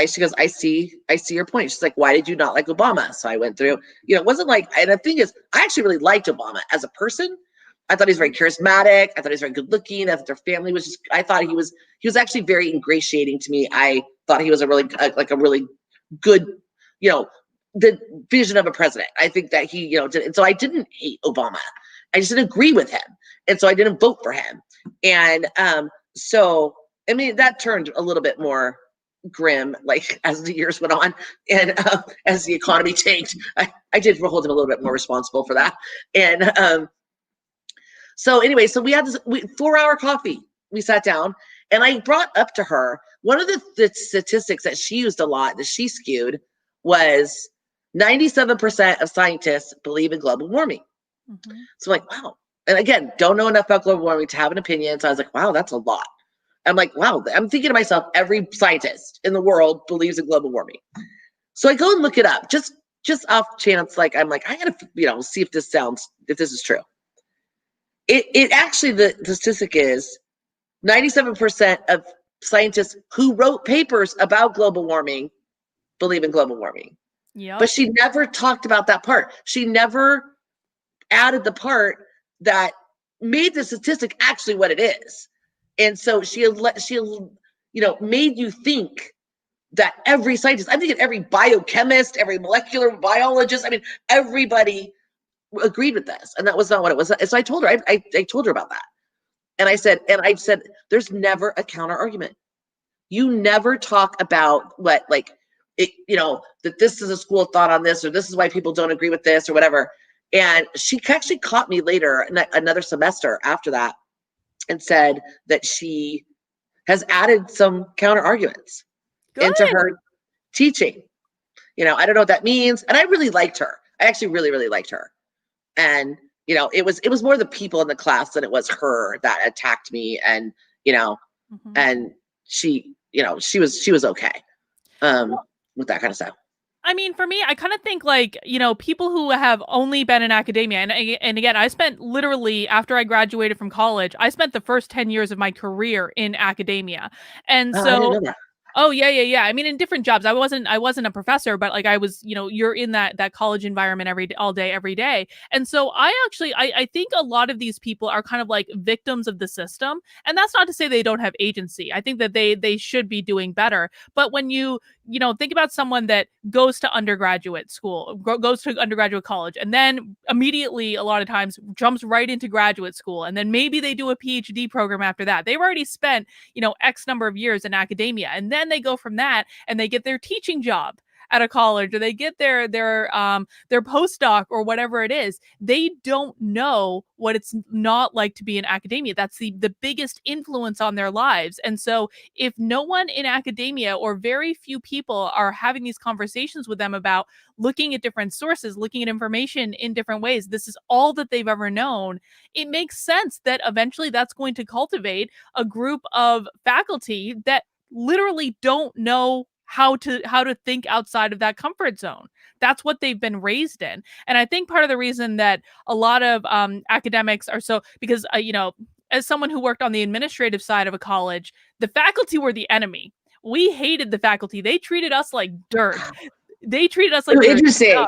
She goes, I see your point. She's like, why did you not like Obama? So I went through, you know, it wasn't like, and the thing is, I actually really liked Obama as a person. I thought he was very charismatic. I thought he was very good looking. I thought their family was just, I thought he was actually very ingratiating to me. I thought he was a really, like a really good, you know, the vision of a president. I think that he, you know, did, and so I didn't hate Obama. I just didn't agree with him. And so I didn't vote for him. And so, I mean, that turned a little bit more grim, like as the years went on and as the economy changed. I did hold him a little bit more responsible for that. And so anyway, so we had this 4-hour coffee. We sat down and I brought up to her, one of the statistics that she used a lot, that she skewed, was 97% of scientists believe in global warming. Mm-hmm. So I'm like, wow. And again, don't know enough about global warming to have an opinion. So I was like, wow, that's a lot. I'm like, wow, I'm thinking to myself, every scientist in the world believes in global warming. So I go and look it up, just off chance, like, I'm like, I gotta, you know, see if this is true. It actually, the statistic is 97% of scientists who wrote papers about global warming believe in global warming. Yep. But she never talked about that part. She never added the part that made the statistic actually what it is. And so she made you think that every scientist, I'm thinking every biochemist, every molecular biologist, I mean, everybody agreed with this. And that was not what it was. And so I told her, I told her about that. And I said, there's never a counter argument. You never talk about what, like, it, you know, that this is a school of thought on this, or this is why people don't agree with this or whatever. And she actually caught me later, another semester after that, and said that she has added some counter arguments into her teaching. You know, I don't know what that means. And I really liked her. I actually really, really liked her. And, you know, it was more the people in the class than it was her that attacked me. And, you know, mm-hmm. and she, you know, she was okay with that kind of stuff. I mean, for me, I kind of think like, you know, people who have only been in academia, and again, I spent literally, after I graduated from college, I spent the first 10 years of my career in academia. And so, I didn't know that. Oh, yeah. I mean, in different jobs. I wasn't a professor, but like I was, you know, you're in that college environment all day, every day. And so I think a lot of these people are kind of like victims of the system. And that's not to say they don't have agency. I think that they should be doing better. But when you know, think about someone that goes to undergraduate school, goes to undergraduate college, and then immediately, a lot of times, jumps right into graduate school. And then maybe they do a PhD program after that. They've already spent, you know, X number of years in academia. And then they go from that and they get their teaching job at a college, or they get their postdoc or whatever it is. They don't know what it's not like to be in academia. That's the biggest influence on their lives. And so if no one in academia, or very few people, are having these conversations with them about looking at different sources, looking at information in different ways, this is all that they've ever known, it makes sense that eventually that's going to cultivate a group of faculty that literally don't know how to think outside of that comfort zone. That's what they've been raised in. And I think part of the reason that a lot of academics are so, because, you know, as someone who worked on the administrative side of a college, the faculty were the enemy. We hated the faculty. They treated us like dirt. They treated us like interesting.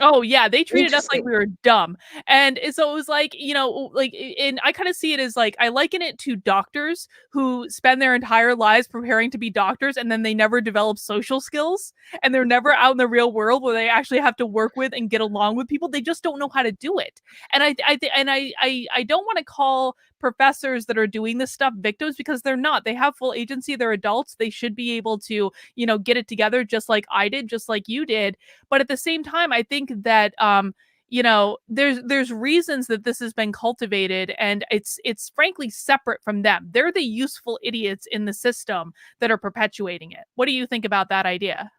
Oh yeah, they treated us like we were dumb. And so it was like, you know, like, and I kind of see it as like, I liken it to doctors who spend their entire lives preparing to be doctors, and then they never develop social skills, and they're never out in the real world where they actually have to work with and get along with people. They just don't know how to do it. And I don't want to call professors that are doing this stuff victims, because they're not. They have full agency. They're adults. They should be able to, you know, get it together, just like I did, just like you did. But at the same time, I think that you know, there's reasons that this has been cultivated, and it's frankly separate from them. They're the useful idiots in the system that are perpetuating it. What do you think about that idea?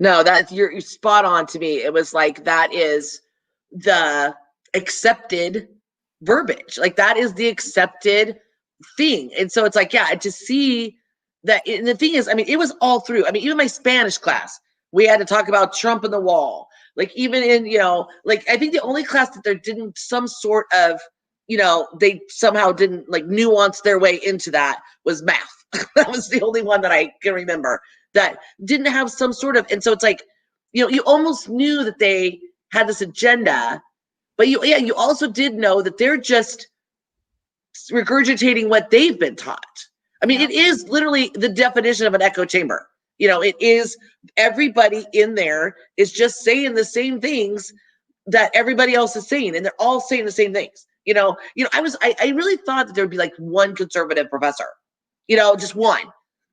No, that you're spot on to me. It was like, that is the accepted verbiage. Like, that is the accepted thing. And so it's like, yeah, to see that. And the thing is, I mean, it was all through. I mean, even my Spanish class, we had to talk about Trump and the wall. Like even in, you know, like I think the only class that there didn't some sort of, you know, they somehow didn't like nuance their way into that was math. That was the only one that I can remember that didn't have some sort of, and so it's like, you know, you almost knew that they had this agenda, but you also did know that they're just regurgitating what they've been taught. I mean, it is literally the definition of an echo chamber. You know, it is everybody in there is just saying the same things that everybody else is saying, and they're all saying the same things. I really thought that there would be like one conservative professor, you know, just one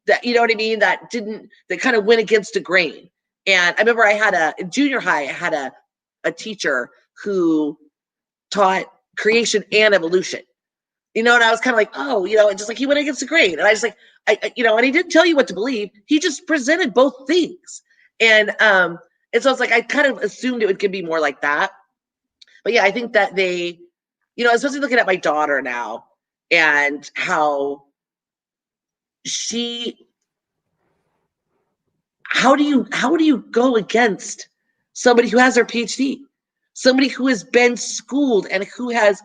that, you know what I mean, that kind of went against the grain. And I remember in junior high, I had a teacher who taught creation and evolution. You know, and I was kind of like, oh, you know, and just like he went against the grain. And I was like, and he didn't tell you what to believe. He just presented both things. And so it's like, I kind of assumed it could be more like that. But yeah, I think that they, you know, especially looking at my daughter now and how how do you go against somebody who has their PhD, somebody who has been schooled and who has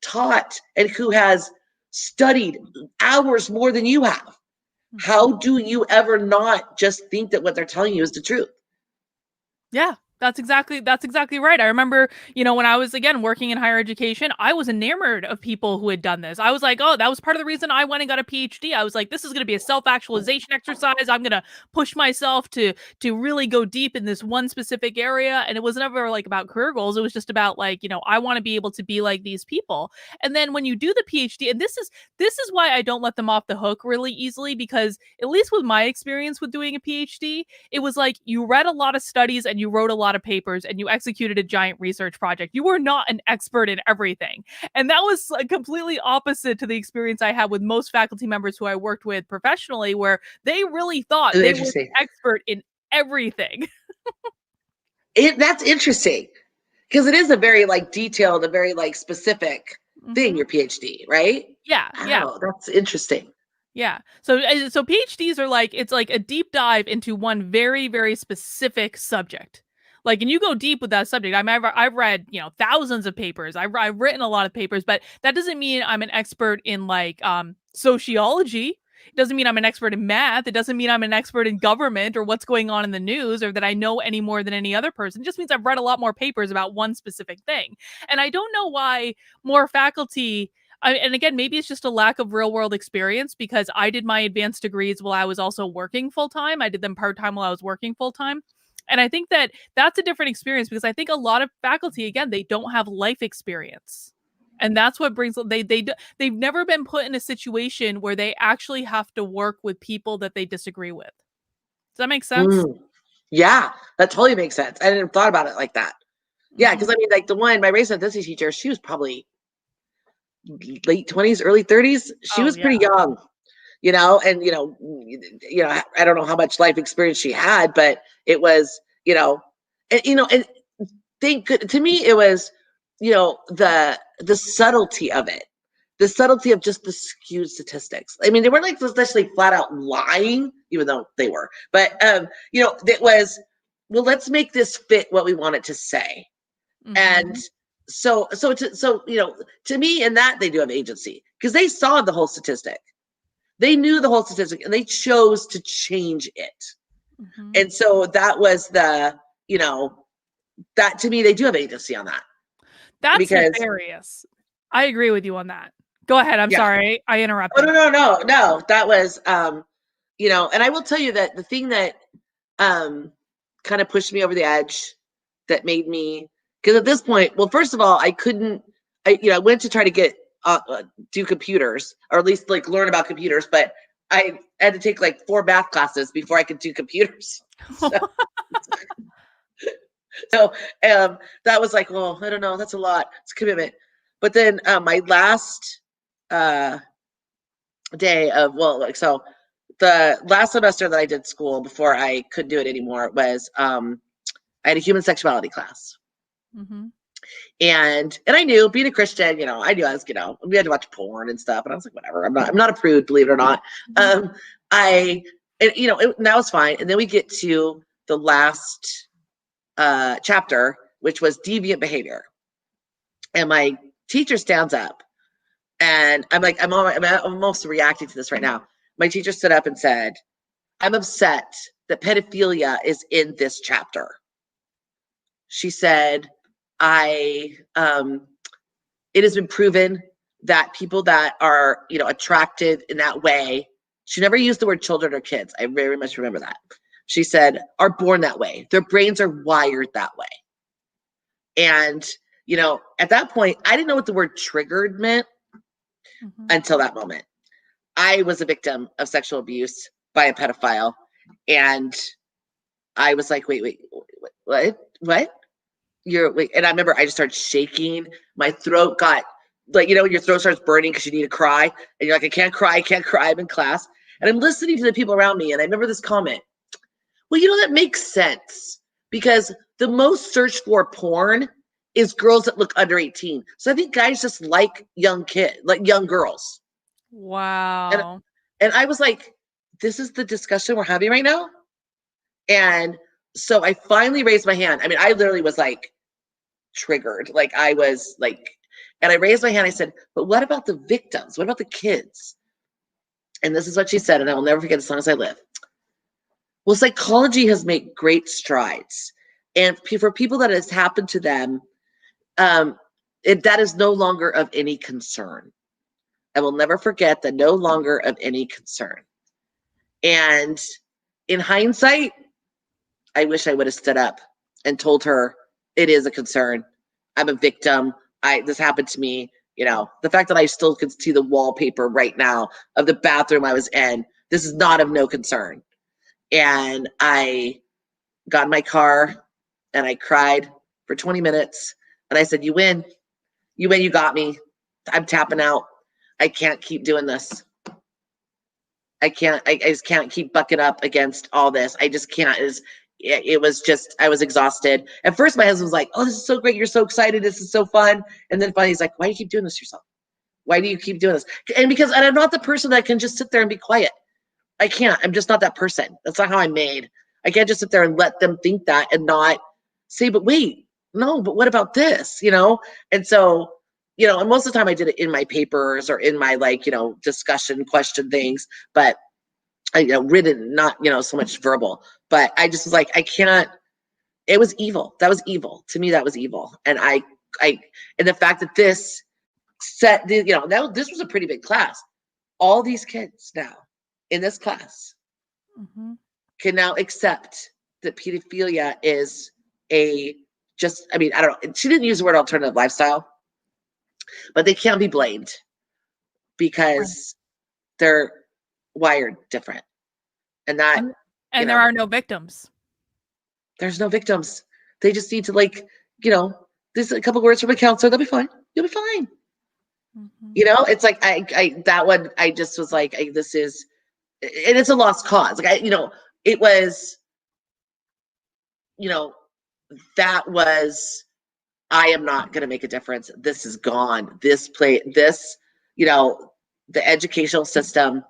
taught and who has studied hours more than you have? How do you ever not just think that what they're telling you is the truth? Yeah, that's exactly right. I remember, you know, when I was again working in higher education, I was enamored of people who had done this. I was like, oh, that was part of the reason I went and got a PhD. I was like, this is going to be a self-actualization exercise. I'm going to push myself to really go deep in this one specific area. And it was never like about career goals. It was just about like, you know, I want to be able to be like these people. And then when you do the PhD, and this is why I don't let them off the hook really easily, because at least with my experience with doing a PhD, it was like you read a lot of studies and you wrote a lot of papers and you executed a giant research project. You were not an expert in everything. And that was completely opposite to the experience I had with most faculty members who I worked with professionally, where they really thought they were an expert in everything. That's interesting, because it is a very like detailed, a very like specific thing, your PhD, right? Yeah. Oh, that's interesting. Yeah. So PhDs are like, it's like a deep dive into one very, very specific subject. Like, and you go deep with that subject. I've read, you know, thousands of papers. I've written a lot of papers, but that doesn't mean I'm an expert in like sociology. It doesn't mean I'm an expert in math. It doesn't mean I'm an expert in government or what's going on in the news, or that I know any more than any other person. It just means I've read a lot more papers about one specific thing. And I don't know why more faculty, and again, maybe it's just a lack of real world experience, because I did my advanced degrees while I was also working full time. I did them part time while I was working full time. And I think that that's a different experience, because I think a lot of faculty, again, they don't have life experience. And that's what brings they've never been put in a situation where they actually have to work with people that they disagree with. Does that make sense? Yeah, that totally makes sense. I didn't thought about it like that. Yeah, because I mean, like my race ethnicity teacher, she was probably late 20s, early 30s. She was pretty young, you know, and you know, I don't know how much life experience she had, but it was, you know, and to me, it was, you know, the subtlety of it, the subtlety of just the skewed statistics. I mean, they weren't like especially flat out lying, even though they were, but you know, it was, well, let's make this fit what we want it to say. And so you know, to me, in that, they do have agency, because they saw the whole statistic, they knew the whole statistic, and they chose to change it. And so that was you know, that to me, they do have agency on that. That's nefarious. I agree with you on that. Go ahead. I'm sorry, I interrupted. Oh, no. That was, you know, and I will tell you that the thing that kind of pushed me over the edge, that made me, because at this point, well, first of all, I went to try to get do computers, or at least like learn about computers, but I had to take like 4 math classes before I could do computers. So that was like, well, I don't know, that's a lot, it's a commitment. But then my last day of, well, like, so the last semester that I did school before I couldn't do it anymore was I had a human sexuality class. And I knew, being a Christian, you know, I knew I was, you know, we had to watch porn and stuff, and I was like, whatever, I'm not a prude, believe it or not. You know, that was fine. And then we get to the last chapter, which was deviant behavior. And my teacher stands up, and I'm like, I'm almost reacting to this right now. My teacher stood up and said, I'm upset that pedophilia is in this chapter. She said, it has been proven that people that are, attracted in that way, she never used the word children or kids. I very much remember that. She said, are born that way. Their brains are wired that way. And, at that point, I didn't know what the word triggered meant until that moment. I was a victim of sexual abuse by a pedophile. And I was like, wait, what? And I remember I just started shaking. My throat got like, when your throat starts burning because you need to cry. And you're like, I can't cry. I'm in class. And I'm listening to the people around me. And I remember this comment. Well, that makes sense because the most searched for porn is girls that look under 18. So I think guys just like young girls. Wow. And I was like, this is the discussion we're having right now? And so I finally raised my hand. I mean, I literally was like triggered. Like I was like, and I raised my hand. I said, but what about the victims? What about the kids? And this is what she said, and I will never forget as long as I live. Well, psychology has made great strides. And for people that has happened to them, that is no longer of any concern. I will never forget that no longer of any concern. And in hindsight, I wish I would have stood up and told her it is a concern. I'm a victim. This happened to me. The fact that I still can see the wallpaper right now of the bathroom I was in, this is not of no concern. And I got in my car and I cried for 20 minutes. And I said, you win. You win. You got me. I'm tapping out. I can't keep doing this. I just can't keep bucking up against all this. I just can't. It was just, I was exhausted. At first, my husband was like, oh, this is so great. You're so excited. This is so fun. And then finally, he's like, why do you keep doing this yourself? Why do you keep doing this? And I'm not the person that can just sit there and be quiet. I can't. I'm just not that person. That's not how I'm made. I can't just sit there and let them think that and not say, but wait, no, but what about this? And so, and most of the time I did it in my papers or in my discussion question things, but I written, not, so much verbal, but I just was like, I can't, it was evil. That was evil. To me, that was evil. And and the fact that this set, this was a pretty big class. All these kids now in this class can now accept that pedophilia is I don't know. She didn't use the word alternative lifestyle, but they can't be blamed because they're wired different. And that, there are no victims. There's no victims. They just need to there's a couple words from a counselor. They'll be fine. You'll be fine. It's like, that one, I just was like, this is, and it's a lost cause. It was, that was, I am not going to make a difference. This is gone. The educational system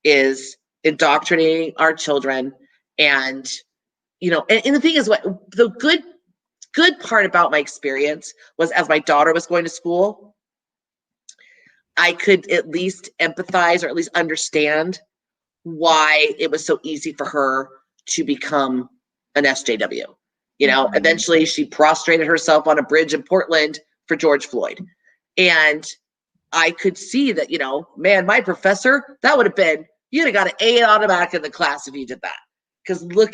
is indoctrinating our children. And, and the thing is, what the good part about my experience was, as my daughter was going to school, I could at least empathize or at least understand why it was so easy for her to become an SJW. Eventually she prostrated herself on a bridge in Portland for George Floyd. And I could see that, man, my professor, that would have been, you'd have got an A automatic in the class if you did that. Because look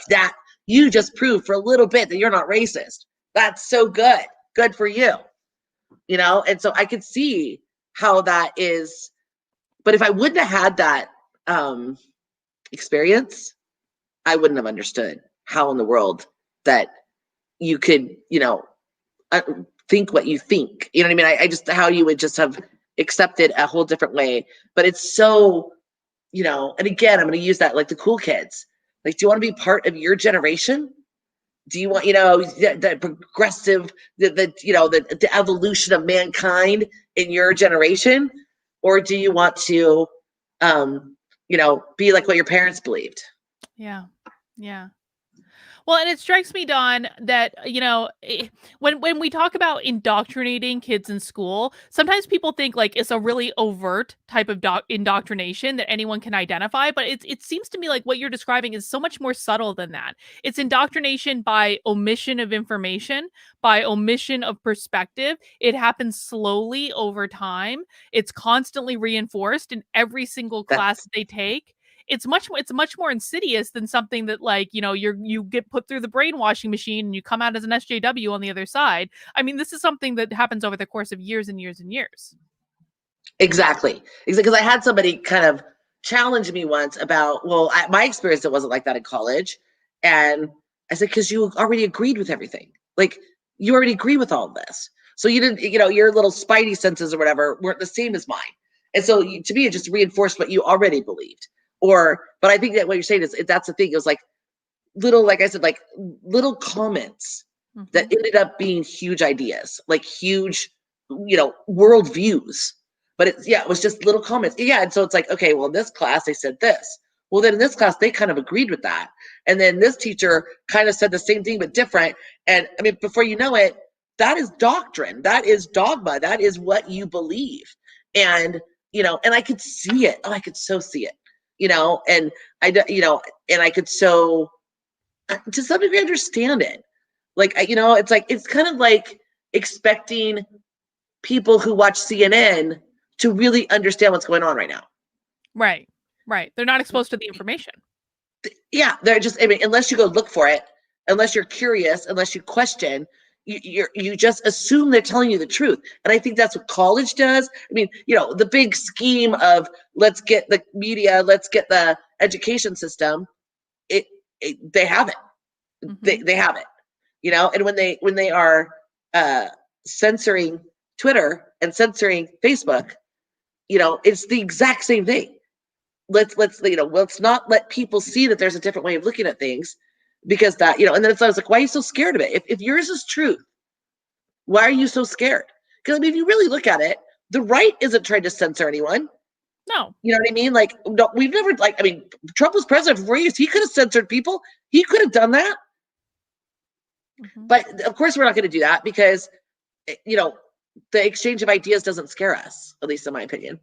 that you just proved for a little bit that you're not racist. That's so good. Good for you. And so I could see how that is. But if I wouldn't have had that experience, I wouldn't have understood how in the world that you could, think what you think. You know what I mean? I just, how you would just have accepted a whole different way. But it's so, and again, I'm going to use that like the cool kids. Like, do you want to be part of your generation? Do you want, the progressive, the evolution of mankind in your generation? Or do you want to, be like what your parents believed? Yeah. Yeah. Well, and it strikes me, Don, that when we talk about indoctrinating kids in school, sometimes people think like it's a really overt type of indoctrination that anyone can identify. But it seems to me like what you're describing is so much more subtle than that. It's indoctrination by omission of information, by omission of perspective. It happens slowly over time. It's constantly reinforced in every single class That's that they take. It's much more insidious than something that, like, you get put through the brainwashing machine and you come out as an SJW on the other side. I mean, this is something that happens over the course of years and years and years. exactly because I had somebody kind of challenge me once about, well, my experience, it wasn't like that in college. And I said, because you already agreed with everything. Like, you already agree with all of this. So you didn't, your little spidey senses or whatever weren't the same as mine. And so to me, it just reinforced what you already believed. But I think that what you're saying is that's the thing. It was like little, like I said, like little comments that ended up being huge ideas, like huge, world views. But it was just little comments. Yeah. And so it's like, okay, well, in this class, they said this. Well, then in this class, they kind of agreed with that. And then this teacher kind of said the same thing, but different. And I mean, before you know it, that is doctrine. That is dogma. That is what you believe. And, and I could see it. Oh, I could so see it, and and I could so, to some degree, understand it. Like, it's like, it's kind of like expecting people who watch CNN to really understand what's going on right now. Right. They're not exposed to the information. Yeah, they're just, I mean, unless you go look for it, unless you're curious, unless you question, you just assume they're telling you the truth. And I think that's what college does. I mean, the big scheme of let's get the media, let's get the education system, they have it. They have it, and when they are censoring Twitter and censoring Facebook, it's the exact same thing. Let's not let people see that there's a different way of looking at things, because that, and then I was like, why are you so scared of it? If yours is truth, why are you so scared? Because I mean, if you really look at it, the right isn't trying to censor anyone. No. You know what I mean? Like, no, we've never, like, I mean, Trump was president for 4 years. He could have censored people. He could have done that. But of course, we're not going to do that because, the exchange of ideas doesn't scare us, at least in my opinion.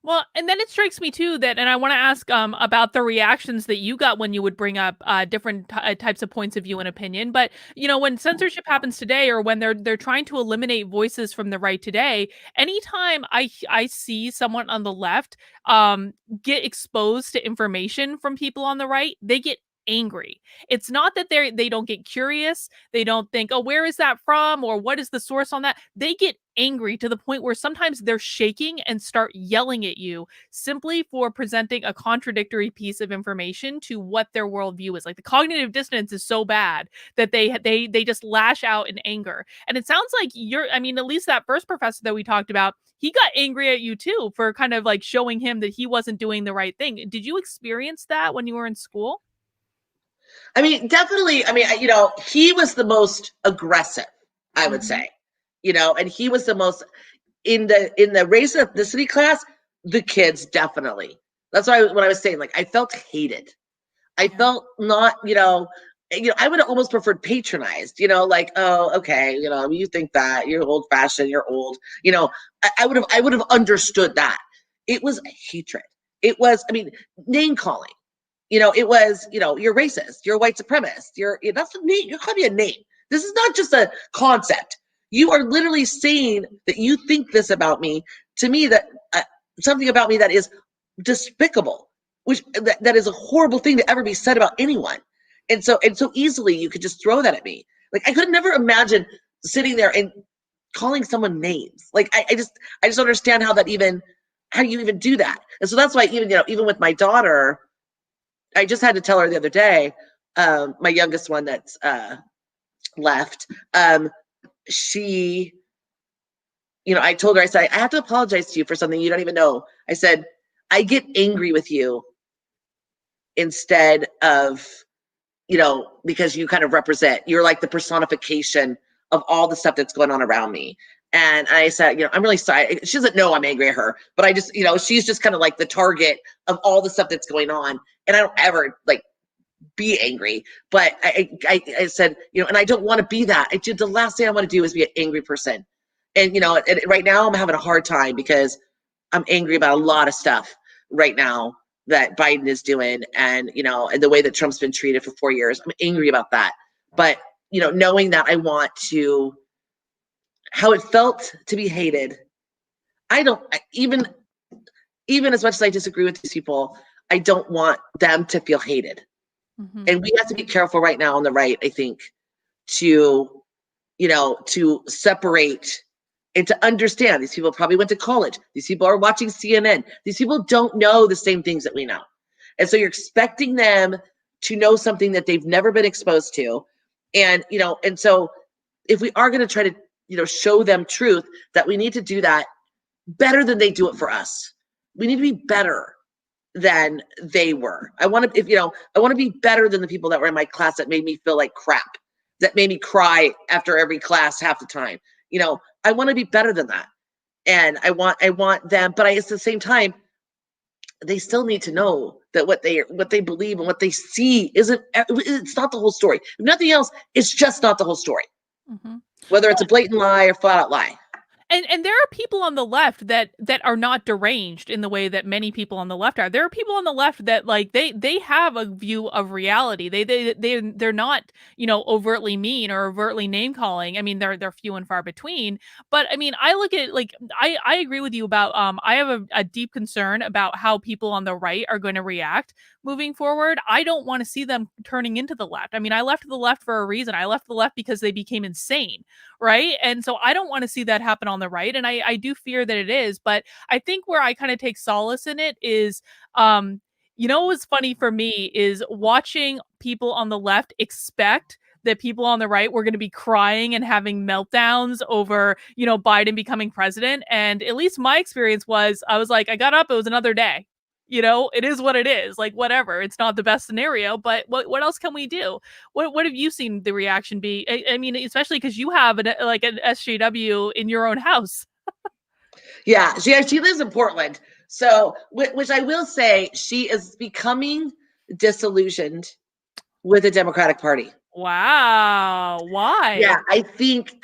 Well, and then it strikes me too that, and I want to ask about the reactions that you got when you would bring up different types of points of view and opinion. But when censorship happens today, or when they're trying to eliminate voices from the right today, anytime I see someone on the left get exposed to information from people on the right, they get angry. It's not that they don't get curious. They don't think, oh, where is that from, or what is the source on that. They get angry to the point where sometimes they're shaking and start yelling at you simply for presenting a contradictory piece of information to what their worldview is. Like, the cognitive dissonance is so bad that they just lash out in anger. And it sounds like at least that first professor that we talked about, he got angry at you too for kind of like showing him that he wasn't doing the right thing. Did you experience that when you were in school? I mean, definitely. I mean, he was the most aggressive, I would say, and he was the most in the race and ethnicity class. The kids definitely. That's why when I was saying, like, I felt hated. I felt not, I would have almost preferred patronized, like, oh, okay, you think that you're old fashioned, you're old, I would have understood that. It was hatred. It was, I mean, name calling. It was, you're racist, you're a white supremacist, that's a name, you're calling me a name. This is not just a concept. You are literally saying that you think this about me, to me, that something about me that is despicable, which that is a horrible thing to ever be said about anyone. And so easily you could just throw that at me. Like, I could never imagine sitting there and calling someone names. Like, I just understand how you even do that. And so that's why even with my daughter, I just had to tell her the other day, my youngest one that's left, she, I told her, I said, I have to apologize to you for something you don't even know. I said, I get angry with you instead of, because you kind of you're like the personification of all the stuff that's going on around me. And I said, I'm really sorry. She doesn't know I'm angry at her, but I just, she's just kind of like the target of all the stuff that's going on. And I don't ever be angry, but I said, you know, and I don't want to be that. The last thing I want to do is be an angry person. And, you know, and right now I'm having a hard time because I'm angry about a lot of stuff right now that Biden is doing, and, you know, and the way that Trump's been treated for 4 years. I'm angry about that. But, you know, knowing that I want to, how it felt to be hated. Even as much as I disagree with these people, I don't want them to feel hated. Mm-hmm. And we have to be careful right now on the right, I think, to, you know, to separate and to understand these people probably went to college. These people are watching CNN. These people don't know the same things that we know. And so you're expecting them to know something that they've never been exposed to. And, you know, and so if we are going to try to, you know, show them truth, that we need to do that better than they do it for us. We need to be better than they were. I want to be better than the people that were in my class that made me feel like crap, that made me cry after every class half the time. You know, I want to be better than that. And I want them, but at the same time, they still need to know that what they believe and what they see it's not the whole story. If nothing else, it's just not the whole story. Mm-hmm. Whether it's a blatant lie or flat out lie. And there are people on the left that are not deranged in the way that many people on the left are. There are people on the left that, like, they have a view of reality. They're not, you know, overtly mean or overtly name calling. I mean, they're few and far between. But I mean, I look at, like, I agree with you about I have a deep concern about how people on the right are going to react moving forward. I don't want to see them turning into the left. I mean, I left the left for a reason. I left the left because they became insane, right? And so I don't want to see that happen on the right. And I do fear that it is. But I think where I kind of take solace in it is, you know, what's funny for me is watching people on the left expect that people on the right were going to be crying and having meltdowns over, you know, Biden becoming president. And at least my experience was, I was like, I got up, it was another day. You know, it is what it is. Like, whatever. It's not the best scenario, but what else can we do? What have you seen the reaction be? I mean, especially because you have an SJW in your own house. Yeah, she lives in Portland. So, which I will say, she is becoming disillusioned with the Democratic Party. Wow. Why? Yeah, I think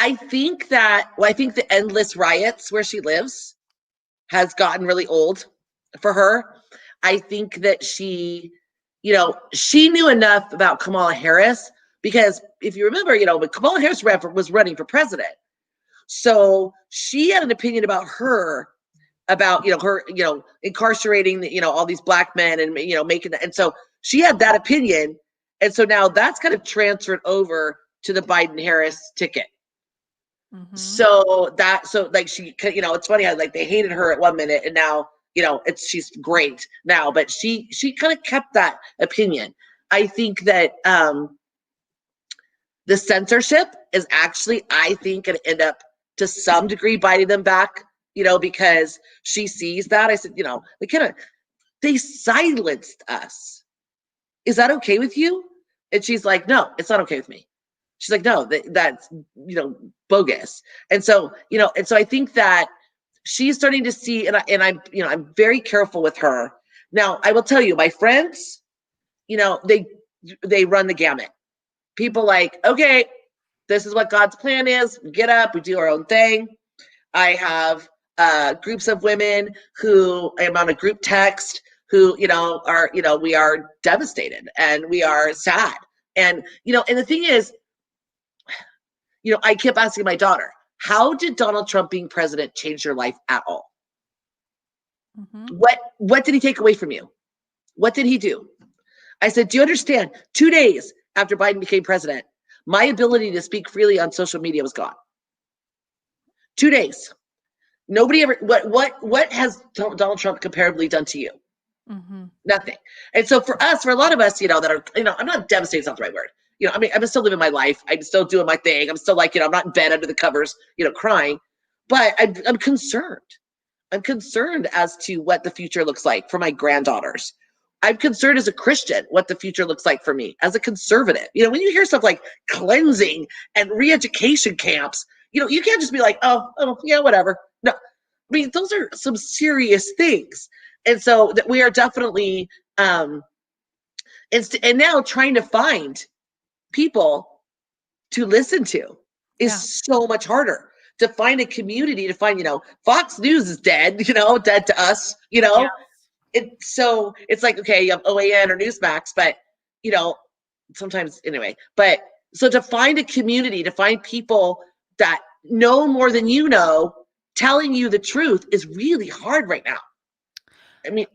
the endless riots where she lives has gotten really old for her. I think that she knew enough about Kamala Harris, because if you remember, you know, when Kamala Harris was running for president, so she had an opinion about her, about, you know, her, you know, incarcerating, you know, all these black men and, you know, making that. And so she had that opinion. And so now that's kind of transferred over to the Biden Harris ticket. Mm-hmm. So like she, you know, it's funny how, like, they hated her at one minute and now, you know, she's great now, but she kind of kept that opinion. I think that the censorship is actually, I think, going to end up to some degree biting them back, you know, because she sees that. I said, you know, they silenced us. Is that okay with you? And she's like, no, it's not okay with me. She's like, no, that's, you know, bogus. And so, you know, and so I think that she's starting to see, and I'm, you know, I'm very careful with her. Now, I will tell you, my friends, you know, they run the gamut. People like, okay, this is what God's plan is. We get up, we do our own thing. I have groups of women who I'm on a group text who, you know, are, you know, we are devastated and we are sad. And, you know, and the thing is, you know, I kept asking my daughter, how did Donald Trump being president change your life at all? Mm-hmm. What did he take away from you? What did he do? I said, do you understand? 2 days after Biden became president, my ability to speak freely on social media was gone. 2 days. Nobody ever, what has Donald Trump comparably done to you? Mm-hmm. Nothing. And so for a lot of us, you know, that are, you know, I'm not devastated, it's not the right word. You know, I mean, I'm still living my life. I'm still doing my thing. I'm still, like, you know, I'm not in bed under the covers, you know, crying, but I'm concerned. I'm concerned as to what the future looks like for my granddaughters. I'm concerned as a Christian what the future looks like for me as a conservative. You know, when you hear stuff like cleansing and re-education camps, you know, you can't just be like, oh yeah, whatever. No, I mean, those are some serious things. And so that we are definitely And now trying to find people to listen to is so much harder. To find a community, to find, Fox News is dead, dead to us, It's like, okay, you have OAN or Newsmax, but, sometimes anyway. But so to find a community, to find people that know more than you know, telling you the truth is really hard right now. I mean,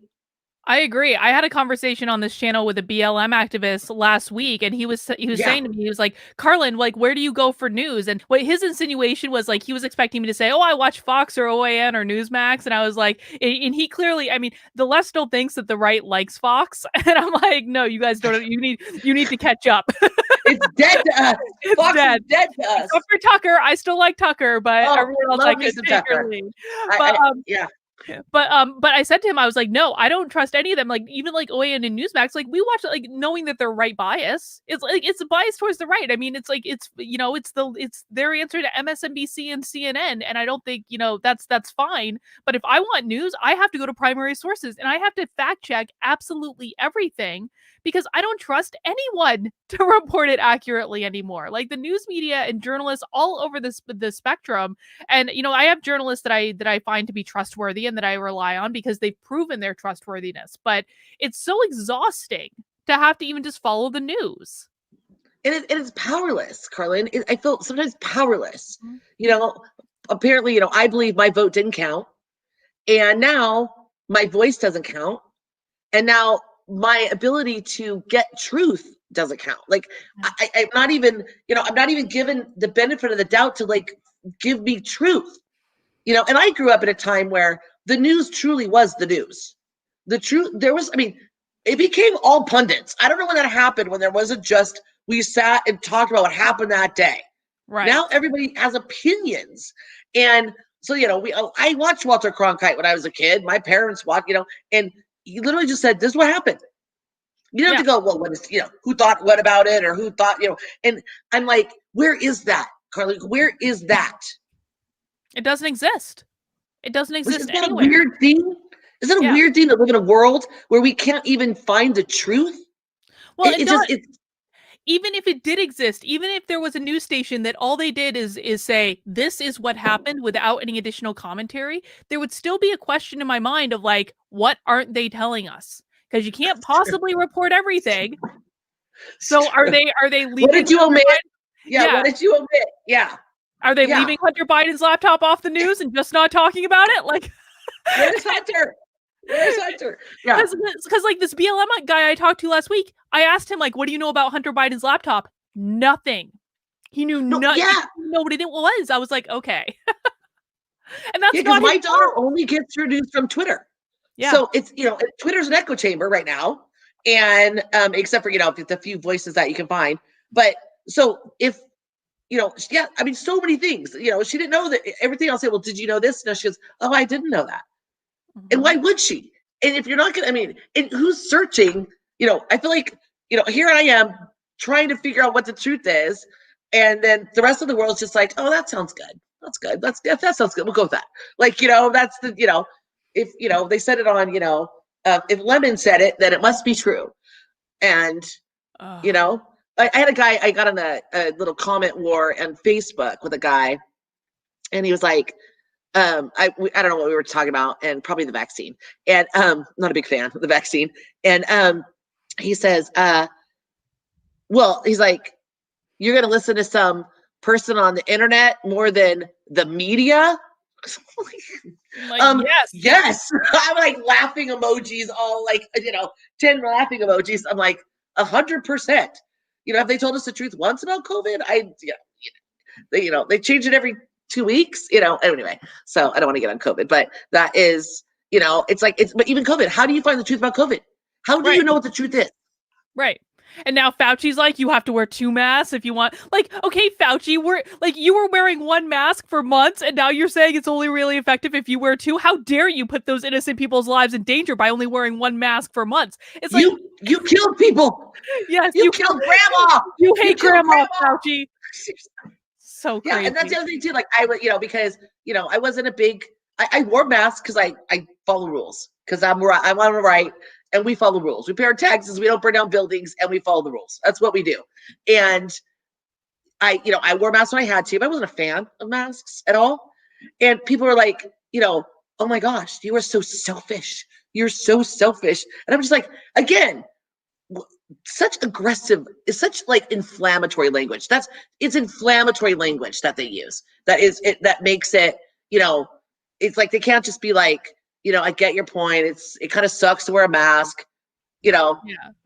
I agree. I had a conversation on this channel with a BLM activist last week, and he was saying to me, he was like, "Carlin, like, where do you go for news?" And what his insinuation was, like, he was expecting me to say, "Oh, I watch Fox or OAN or Newsmax," and I was like, and he clearly, I mean, the left still thinks that the right likes Fox, and I'm like, no, you guys don't. You need to catch up. It's dead to us. It's Fox dead. is dead to us. Except for Tucker, I still like Tucker, but everyone else I could take your lead. But I said to him, I was like, no, I don't trust any of them. Like, even like OAN and Newsmax, like we watch it, like knowing that they're right bias. It's like it's a bias towards the right. I mean, it's like it's their answer to MSNBC and CNN, and I don't think that's fine. But if I want news, I have to go to primary sources and I have to fact check absolutely everything because I don't trust anyone to report it accurately anymore. Like the news media and journalists all over the spectrum. And I have journalists that I find to be trustworthy and that I rely on because they've proven their trustworthiness. But it's so exhausting to have to even just follow the news. And it's powerless, Carlin. I feel sometimes powerless. Mm-hmm. Apparently, I believe my vote didn't count. And now my voice doesn't count. And now my ability to get truth doesn't count. Like I'm not even given the benefit of the doubt to like give me truth. And I grew up in a time where the news truly was the news. The truth, it became all pundits. I don't know when that happened, when there wasn't just, we sat and talked about what happened that day. Right. Now everybody has opinions. And so, I watched Walter Cronkite when I was a kid. My parents watched, and he literally just said, this is what happened. You don't have to go, well, what is, who thought what about it or who thought, and I'm like, where is that, Carly? Where is that? It doesn't exist. It doesn't exist anywhere. Is that a weird thing? Is that a weird thing to live in a world where we can't even find the truth? Well, even if it did exist, even if there was a news station that all they did is say, this is what happened without any additional commentary, there would still be a question in my mind of like, what aren't they telling us? Because you can't possibly report everything. So are they leaving? What did you omit? What did you omit? Yeah. Are they leaving Hunter Biden's laptop off the news and just not talking about it? Like, where's Hunter? Where's Hunter? Yeah. Because like this BLM guy I talked to last week, I asked him, like, what do you know about Hunter Biden's laptop? Nothing. He knew nothing. Yeah. He didn't know what it was. I was like, okay. And that's not my daughter only gets her news from Twitter. Yeah. So it's, Twitter's an echo chamber right now. And except for, the few voices that you can find. But so if, so many things, she didn't know that everything. I'll say, well, did you know this? No, she goes, oh, I didn't know that. Mm-hmm. And why would she? And if you're not going to, and who's searching, I feel like, here I am trying to figure out what the truth is. And then the rest of the world's just like, oh, that sounds good. That's good. That sounds good. We'll go with that. Like, that's the, if, they said it on, if Lemon said it, then it must be true. And, I had a guy, I got on a little comment war on Facebook with a guy, and he was like, I don't know what we were talking about, and probably the vaccine. And not a big fan of the vaccine. And he says, well, he's like, you're going to listen to some person on the internet more than the media? Yes. I'm like laughing emojis, all like, 10 laughing emojis. I'm like, 100%. Have they told us the truth once about COVID? They change it every 2 weeks, anyway. So I don't want to get on COVID, but that is, but even COVID, how do you find the truth about COVID? How do you know what the truth is? Right. And now Fauci's like, you have to wear 2 masks if you want. Like, okay, Fauci, you were wearing 1 mask for months, and now you're saying it's only really effective if you wear 2. How dare you put those innocent people's lives in danger by only wearing 1 mask for months? It's like you killed people. Yes, you killed grandma. You hate grandma, Fauci. So crazy. Yeah, and that's the other thing too. Like I would, because I wasn't a big. I wore masks because I follow rules because I'm on the right, and we follow rules. We pay our taxes, we don't burn down buildings, and we follow the rules. That's what we do. And I wore masks when I had to, but I wasn't a fan of masks at all. And people were like, oh my gosh, you are so selfish. You're so selfish. And I'm just like, again, such aggressive, it's such like inflammatory language. It's inflammatory language that they use. That makes it, it's like they can't just be like, I get your point. It kind of sucks to wear a mask, Yeah.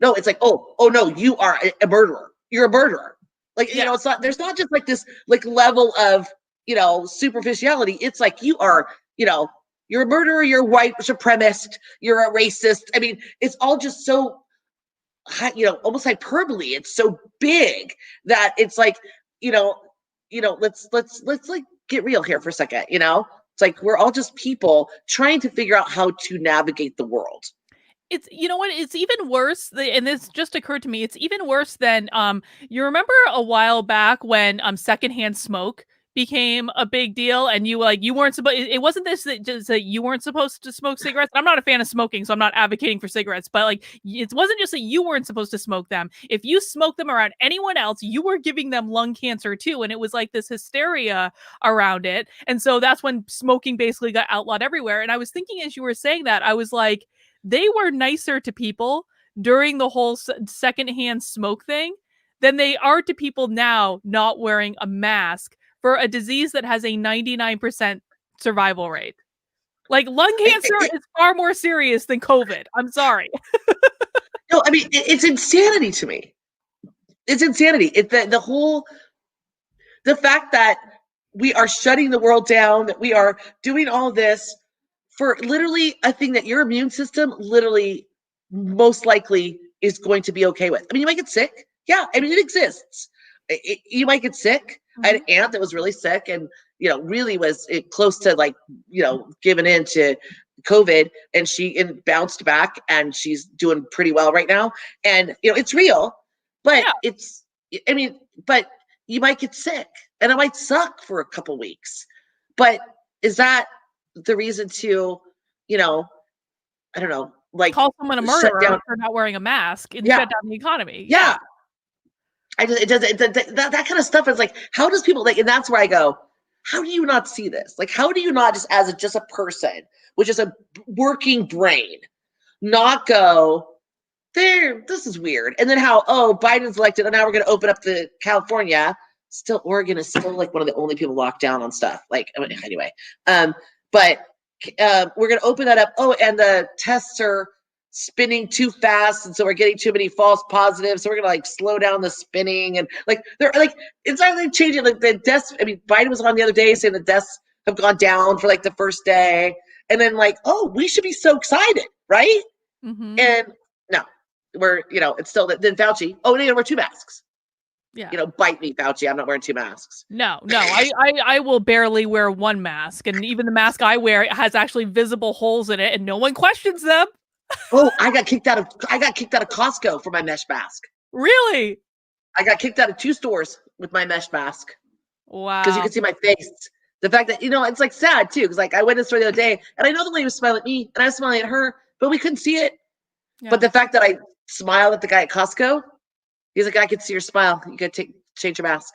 No, it's like, oh no, you are a murderer. You're a murderer. Like, it's not, there's not just like this like level of, superficiality. It's like you are, you're a murderer, you're a white supremacist, you're a racist. I mean, it's all just so, almost hyperbole. It's so big that it's like, let's like get real here for a second. It's like we're all just people trying to figure out how to navigate the world. It's, you know what, it's even worse, and this just occurred to me, it's even worse than, you remember a while back when secondhand smoke became a big deal, and you weren't supposed, it wasn't this that just that you weren't supposed to smoke cigarettes. I'm not a fan of smoking, so I'm not advocating for cigarettes, but like, it wasn't just that you weren't supposed to smoke them. If you smoked them around anyone else, you were giving them lung cancer too, and it was like this hysteria around it. And so that's when smoking basically got outlawed everywhere. And I was thinking, as you were saying that, I was like, they were nicer to people during the whole secondhand smoke thing than they are to people now not wearing a mask for a disease that has a 99% survival rate. Like, lung cancer is far more serious than COVID. I'm sorry. No, I mean, it's insanity to me. It's insanity. It's the fact that we are shutting the world down, that we are doing all this for literally a thing that your immune system literally most likely is going to be okay with. I mean, you might get sick. Yeah, I mean, it exists. You might get sick. I had an aunt that was really sick and, really was close to like, giving in to COVID, and she bounced back and she's doing pretty well right now. And, it's real, but but you might get sick and it might suck for a couple weeks. But is that the reason to, I don't know, like call someone a murderer for not wearing a mask and shut down the economy? Yeah. That kind of stuff is like, how does people like, and that's where I go, how do you not see this? Like, how do you not just as just a person, which is a working brain, not go, this is weird. And then Biden's elected and now we're going to open up the California. Still, Oregon is still like one of the only people locked down on stuff. Like, anyway, but we're going to open that up. Oh, and the tests are spinning too fast, and so we're getting too many false positives. So we're going to like slow down the spinning, and like they're like it's not like changing. Like the deaths. I mean, Biden was on the other day saying the deaths have gone down for like the first day, and then like, oh, we should be so excited, right? Mm-hmm. And no, we're it's still then Fauci. Oh, and we're 2 masks. Yeah. Bite me, Fauci. I'm not wearing 2 masks. No. I will barely wear 1 mask. And even the mask I wear has actually visible holes in it and no one questions them. Oh, I got kicked out of Costco for my mesh mask. Really? I got kicked out of 2 stores with my mesh mask. Wow. Because you can see my face. The fact that, it's like sad too. Because like I went to the store the other day and I know the lady was smiling at me and I was smiling at her, but we couldn't see it. Yeah. But the fact that I smiled at the guy at Costco, he's like, I can see your smile. You gotta change your mask.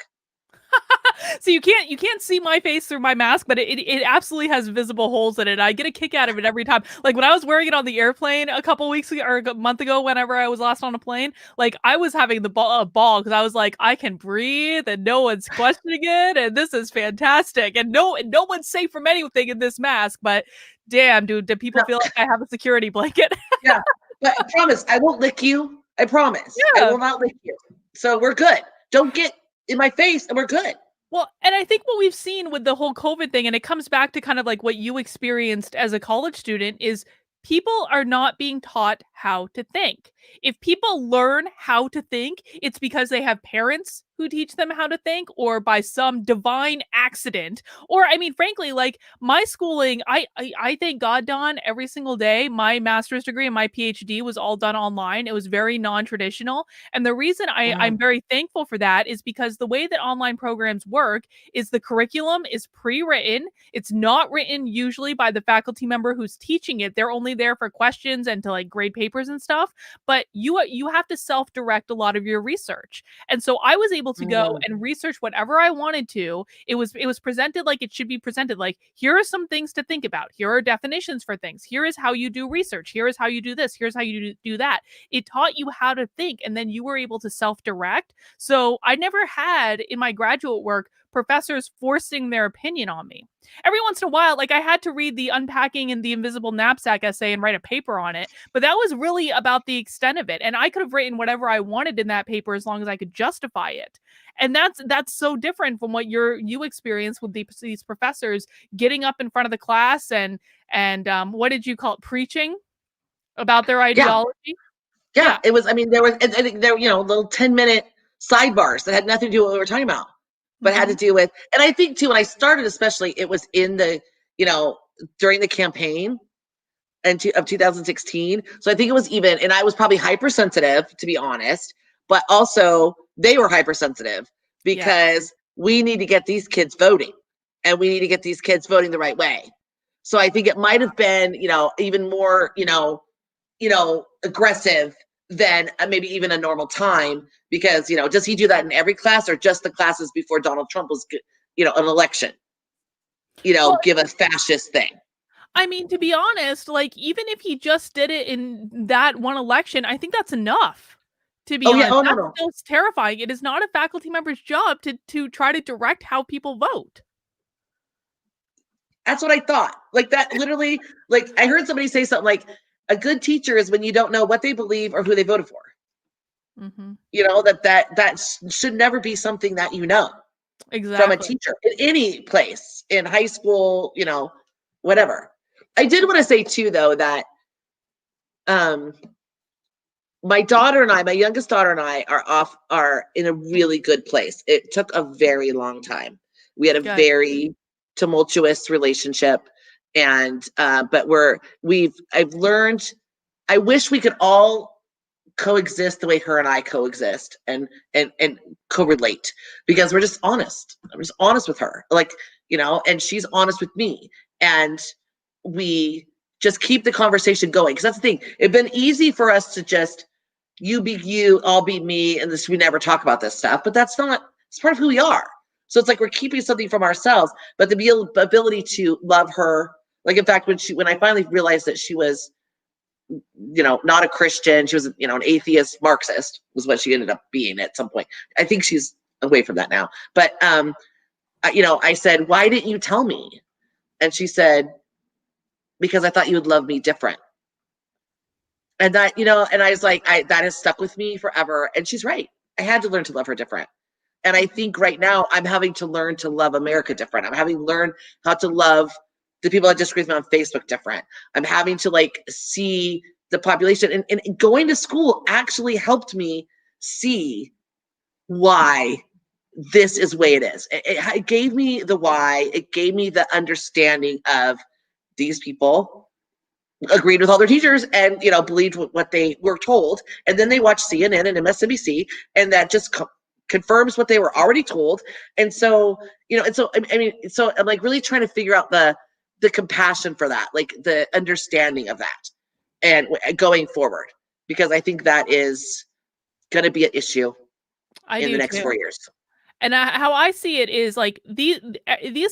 So you can't see my face through my mask, but it absolutely has visible holes in it. I get a kick out of it every time. Like when I was wearing it on the airplane a couple weeks ago or a month ago, whenever I was last on a plane, like I was having the ball because I was like, I can breathe and no one's questioning it, and this is fantastic, and no one's safe from anything in this mask. But damn, dude, do people feel like I have a security blanket? Yeah, but I promise I won't lick you. I promise. Yeah. I will not lick you. So we're good. Don't get in my face, and we're good. Well, and I think what we've seen with the whole COVID thing, and it comes back to kind of like what you experienced as a college student, is people are not being taught how to think. If people learn how to think, it's because they have parents who teach them how to think, or by some divine accident. Or I mean, frankly, like my schooling, I thank God, Don, every single day. My master's degree and my PhD was all done online. It was very non-traditional. And the reason I'm very thankful for that is because the way that online programs work is the curriculum is pre-written. It's not written usually by the faculty member who's teaching it. They're only there for questions and to like grade papers and stuff. But you have to self-direct a lot of your research. And so I was able to go and research whatever I wanted to. It was presented like it should be presented. Like, here are some things to think about. Here are definitions for things. Here is how you do research. Here is how you do this. Here's how you do that. It taught you how to think, and then you were able to self-direct. So I never had in my graduate work professors forcing their opinion on me. Every once in a while, like I had to read the Unpacking and the Invisible Knapsack essay and write a paper on it, but that was really about the extent of it. And I could have written whatever I wanted in that paper as long as I could justify it. And that's so different from what you experienced with these professors getting up in front of the class and what did you call it, preaching about their ideology. Yeah, it was. I mean, there was, and there, little 10-minute sidebars that had nothing to do with what we were talking about, but had to do with. And I think too, when I started, especially, it was in the, during the campaign of 2016. So I think it was even, and I was probably hypersensitive, to be honest, but also they were hypersensitive because we need to get these kids voting, and we need to get these kids voting the right way. So I think it might have been, even more, aggressive than maybe even a normal time, because, does he do that in every class or just the classes before Donald Trump was, an election, give a fascist thing? I mean, to be honest, like, even if he just did it in that one election, I think that's enough, to be honest. That's No. still terrifying. It is not a faculty member's job to try to direct how people vote. That's what I thought. Like, that literally, like, I heard somebody say something like, a good teacher is when you don't know what they believe or who they voted for. That should never be something that from a teacher in any place, in high school, whatever. I did want to say too, though, that my youngest daughter and I are in a really good place. It took a very long time. We had a very tumultuous relationship, and but I've learned, I wish we could all coexist the way her and I coexist and correlate, because we're just honest. I'm just honest with her, like, and she's honest with me, and we just keep the conversation going. Because that's the thing. It'd been easy for us to just, you be you, I'll be me, and we never talk about this stuff. But it's part of who we are. So it's like we're keeping something from ourselves, but the ability to love her. Like, in fact, when I finally realized that she was, not a Christian, she was, an atheist Marxist, was what she ended up being at some point. I think she's away from that now. But, I said, why didn't you tell me? And she said, because I thought you would love me different. And that, and I was like, that has stuck with me forever. And she's right. I had to learn to love her different. And I think right now I'm having to learn to love America different. I'm having to learn how to love the people that disagree with me on Facebook different. I'm having to see the population, and going to school actually helped me see why this is the way it is. It gave me the why. It gave me the understanding of these people agreed with all their teachers and, believed what they were told. And then they watched CNN and MSNBC, and that just confirms what they were already told. And so, so I'm like really trying to figure out the compassion for that, like the understanding of that, and going forward, because I think that is going to be an issue in the next 4 years. And how I see it is like these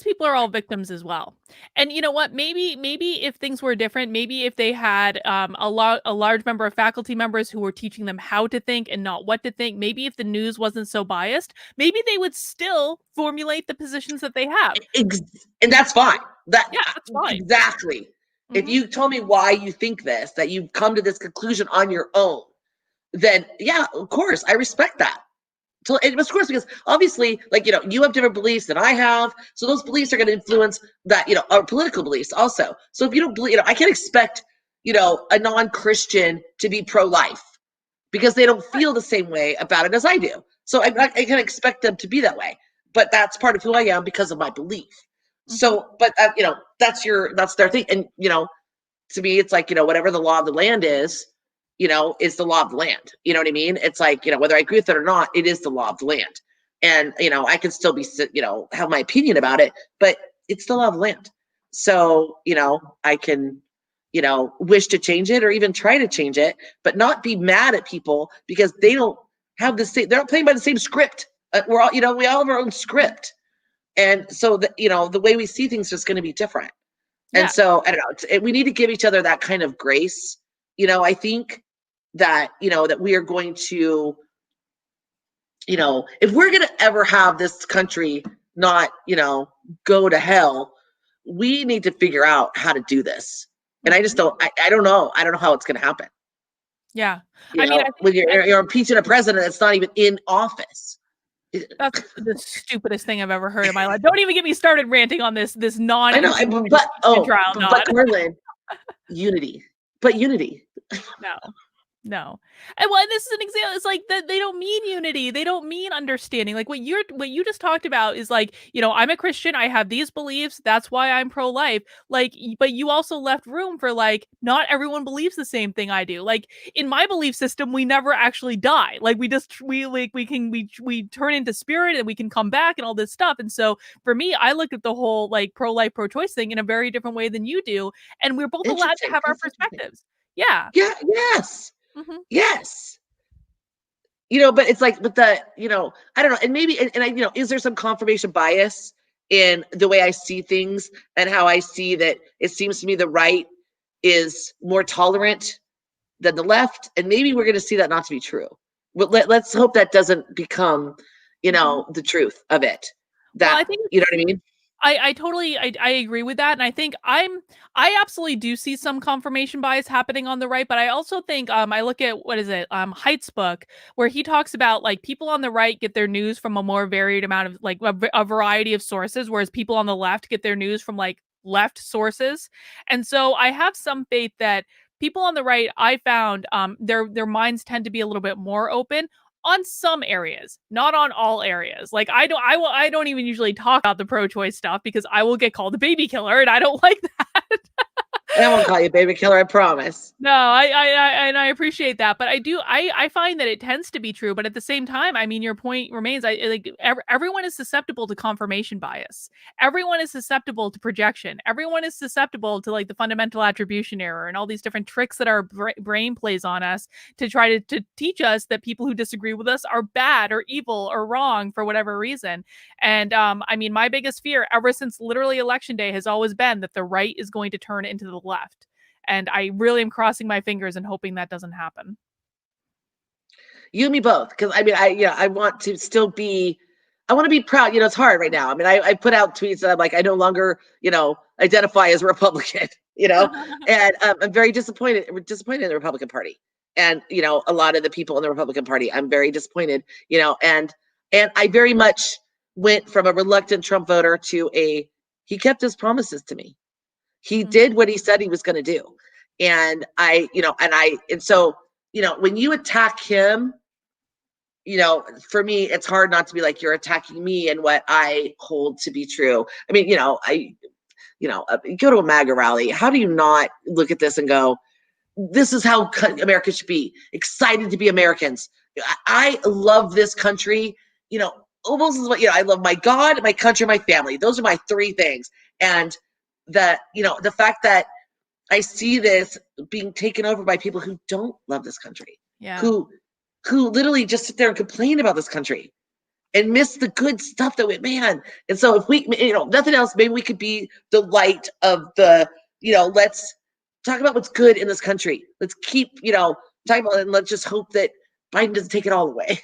people are all victims as well. And you know what? Maybe if things were different, maybe if they had a large number of faculty members who were teaching them how to think and not what to think, maybe if the news wasn't so biased, maybe they would still formulate the positions that they have. And that's fine. That's fine. Exactly. If you told me why you think this, that you've come to this conclusion on your own, then yeah, of course, I respect that. So, and of course, because obviously, you have different beliefs than I have. So those beliefs are going to influence that, our political beliefs also. So if you don't believe, I can't expect, a non-Christian to be pro-life, because they don't feel the same way about it as I do. So I can expect them to be that way, but that's part of who I am because of my belief. So, but that's their thing. And, to me, it's like, whatever the law of the land is the law of the land. You know what I mean? It's like, whether I agree with it or not, it is the law of the land. And, I can still be, have my opinion about it, but it's the law of the land. So, I can, wish to change it or even try to change it, but not be mad at people because they don't have the same, they're not playing by the same script. We're all, we all have our own script. And so, the way we see things is going to be different. Yeah. And so, I don't know, we need to give each other that kind of grace. I think that, that we are going to, if we're going to ever have this country not, go to hell, we need to figure out how to do this. And I just don't, I don't know. I don't know how it's going to happen. Yeah. I think when you're impeaching a president that's not even in office. That's the stupidest thing I've ever heard in my life. Don't even get me started ranting on this non. I know, but Carlin, unity. No. And this is an example. It's like that they don't mean unity. They don't mean understanding. Like what you just talked about is like, I'm a Christian. I have these beliefs. That's why I'm pro-life. Like, but you also left room for like, not everyone believes the same thing I do. Like in my belief system, we never actually die. Like we turn into spirit and we can come back and all this stuff. And so for me, I look at the whole like pro-life, pro-choice thing in a very different way than you do. And we're both allowed to have our perspectives. Yeah. Yeah. Yes. Mm-hmm. Yes. But it's like, I don't know. And maybe, and I, is there some confirmation bias in the way I see things and how I see that it seems to me the right is more tolerant than the left? And maybe we're going to see that not to be true. But let's hope that doesn't become, the truth of it. That, I think, you know what I mean? I totally agree with that. And I think I absolutely do see some confirmation bias happening on the right, but I also think I look at Haidt's book where he talks about like people on the right get their news from a more varied amount of like a variety of sources, whereas people on the left get their news from like left sources. And so I have some faith that people on the right, I found their minds tend to be a little bit more open on some areas, not on all areas. Like I don't even usually talk about the pro-choice stuff because I will get called a baby killer and I don't like that. I won't call you baby killer, I promise. No, I appreciate that, but I find that it tends to be true. But at the same time, I mean, your point remains. Everyone is susceptible to confirmation bias. Everyone is susceptible to projection. Everyone is susceptible to like the fundamental attribution error and all these different tricks that our brain plays on us to try to teach us that people who disagree with us are bad or evil or wrong for whatever reason. And I mean, my biggest fear ever since literally election day has always been that the right is going to turn into the left. And I really am crossing my fingers and hoping that doesn't happen. You and me both. Because I mean, I want to still be, I want to be proud. It's hard right now. I mean, I put out tweets that I'm like, I no longer, identify as a Republican, and I'm very disappointed in the Republican Party. And, a lot of the people in the Republican Party, I'm very disappointed, and I very much went from a reluctant Trump voter to he kept his promises to me. He did what he said he was going to do. And so, when you attack him, for me, it's hard not to be like, you're attacking me and what I hold to be true. I mean, go to a MAGA rally. How do you not look at this and go, this is how America should be, excited to be Americans. I love this country, almost as what, I love my God, my country, my family. Those are my three things. And that, the fact that I see this being taken over by people who don't love this country, who literally just sit there and complain about this country and miss the good stuff that man. And so if we, nothing else, maybe we could be the light of the, let's talk about what's good in this country. Let's keep, talking about it, and let's just hope that Biden doesn't take it all away.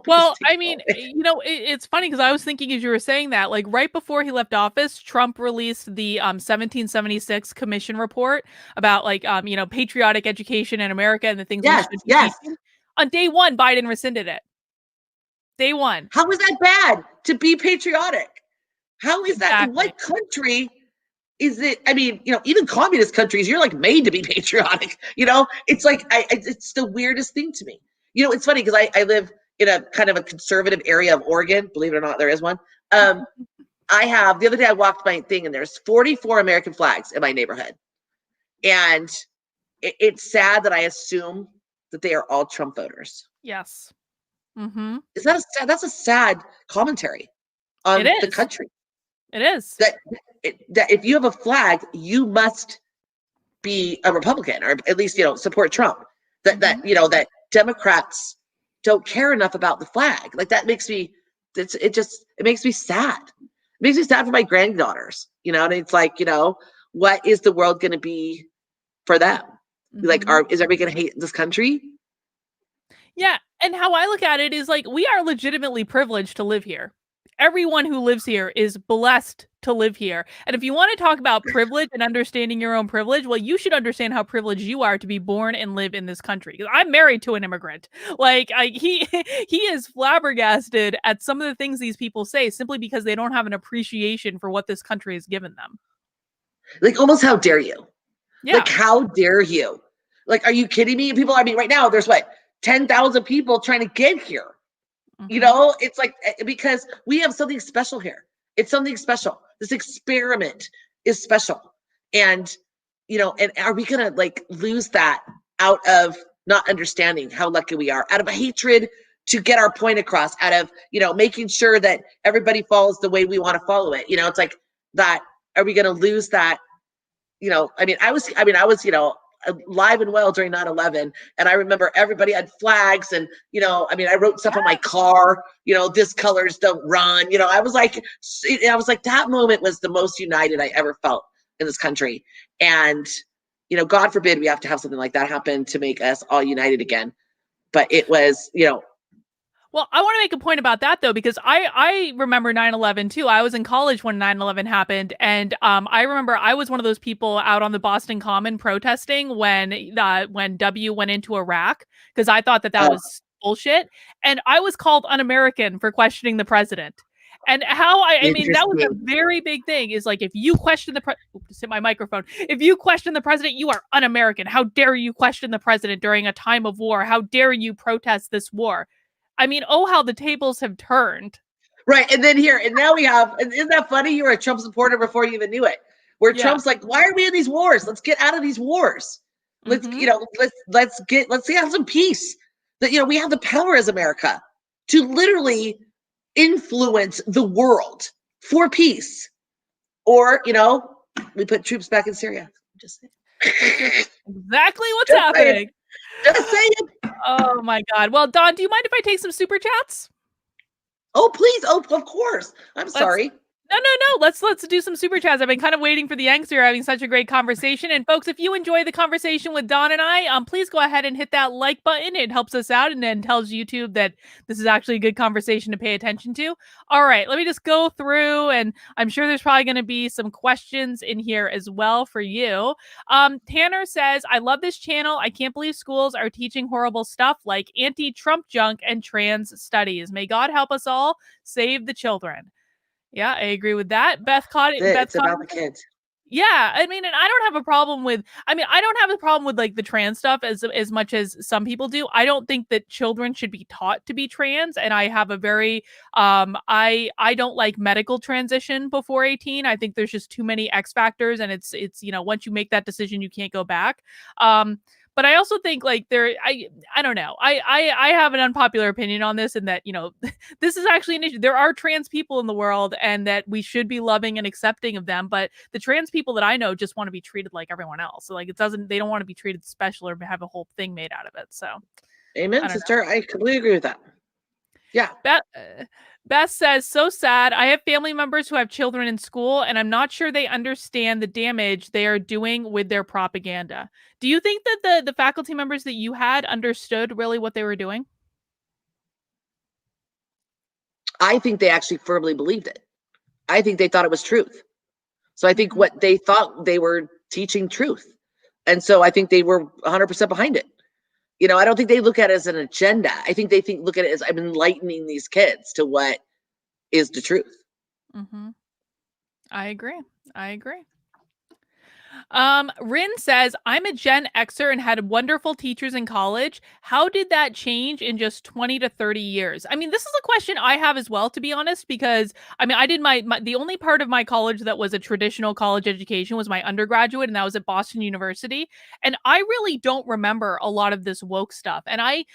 Well, I mean, it's funny because I was thinking as you were saying that, like right before he left office, Trump released the 1776 Commission report about like, patriotic education in America and the things. Yes. On day one, Biden rescinded it. Day one. How is that bad to be patriotic? How is that? In what country is it? I mean, even communist countries, you're like made to be patriotic. It's like, it's the weirdest thing to me. It's funny because I live, in a kind of a conservative area of Oregon. Believe it or not, there is one. I have, the other day I walked my thing and there's 44 American flags in my neighborhood. And it's sad that I assume that they are all Trump voters. Yes. Mm-hmm. Is that that's a sad commentary on the country. It is. That if you have a flag, you must be a Republican, or at least, support Trump. That Democrats don't care enough about the flag. Like, that makes me, it makes me sad. It makes me sad for my granddaughters, and it's like, what is the world going to be for them? Like, is everybody going to hate this country? Yeah. And how I look at it is like, we are legitimately privileged to live here. Everyone who lives here is blessed to live here. And if you want to talk about privilege and understanding your own privilege, well, you should understand how privileged you are to be born and live in this country. I'm married to an immigrant. Like, he is flabbergasted at some of the things these people say simply because they don't have an appreciation for what this country has given them. Like, almost, how dare you? Yeah. Like, how dare you? Like, are you kidding me? People, right now there's 10,000 people trying to get here. It's like, because we have something special here. It's something special. This experiment is special. And, and are we going to lose that out of not understanding how lucky we are, out of a hatred to get our point across, out of, making sure that everybody follows the way we want to follow it? It's like that. Are we going to lose that? I was alive and well during 9/11, and I remember everybody had flags, and I wrote stuff on my car, this colors don't run. I was like, that moment was the most united I ever felt in this country. And God forbid we have to have something like that happen to make us all united again. But it was, Well, I want to make a point about that, though, because I remember 9/11 too. I was in college when 9/11 happened. And I remember I was one of those people out on the Boston Common protesting when W went into Iraq, because I thought that was bullshit. And I was called un-American for questioning the president. And how I mean, that was a very big thing, is like, if you question the just hit my microphone. If you question the president, you are un-American. How dare you question the president during a time of war? How dare you protest this war? I mean, oh, how the tables have turned. Right. And then here, and now we have, isn't that funny? You were a Trump supporter before you even knew it. Where Trump's like, why are we in these wars? Let's get out of these wars. Let's, let's have some peace. That, we have the power as America to literally influence the world for peace. Or, we put troops back in Syria. Just saying. Exactly what's happening. Just saying. Oh my God. Well, Dawn, do you mind if I take some super chats? Oh, please. Oh, of course. I'm sorry. No. Let's do some super chats. I've been kind of waiting for the Yanks. We're having such a great conversation. And folks, if you enjoy the conversation with Dawn and I, please go ahead and hit that like button. It helps us out and then tells YouTube that this is actually a good conversation to pay attention to. All right, let me just go through, and I'm sure there's probably going to be some questions in here as well for you. Tanner says, I love this channel. I can't believe schools are teaching horrible stuff like anti-Trump junk and trans studies. May God help us all save the children. Yeah, I agree with that. Beth caught it. It's about the kids. Yeah, I mean, and I don't have a problem with, like the trans stuff as much as some people do. I don't think that children should be taught to be trans. And I have a very, I don't like medical transition before 18. I think there's just too many X factors, and it's, once you make that decision, you can't go back. But I also think I don't know. I have an unpopular opinion on this, and that, this is actually an issue. There are trans people in the world, and that we should be loving and accepting of them. But the trans people that I know just want to be treated like everyone else. So they don't want to be treated special or have a whole thing made out of it. So, amen, sister. I completely agree with that. Yeah. Beth says, so sad. I have family members who have children in school, and I'm not sure they understand the damage they are doing with their propaganda. Do you think that the faculty members that you had understood really what they were doing? I think they actually firmly believed it. I think they thought it was truth. So I think what they thought, they were teaching truth. And so I think they were 100% behind it. I don't think they look at it as an agenda. I think they look at it as, I'm enlightening these kids to what is the truth. I agree. Rin says, I'm a Gen Xer and had wonderful teachers in college. How did that change in just 20 to 30 years? I mean, this is a question I have as well, to be honest, because I mean, I did the only part of my college that was a traditional college education was my undergraduate, and that was at Boston University. And I really don't remember a lot of this woke stuff. And I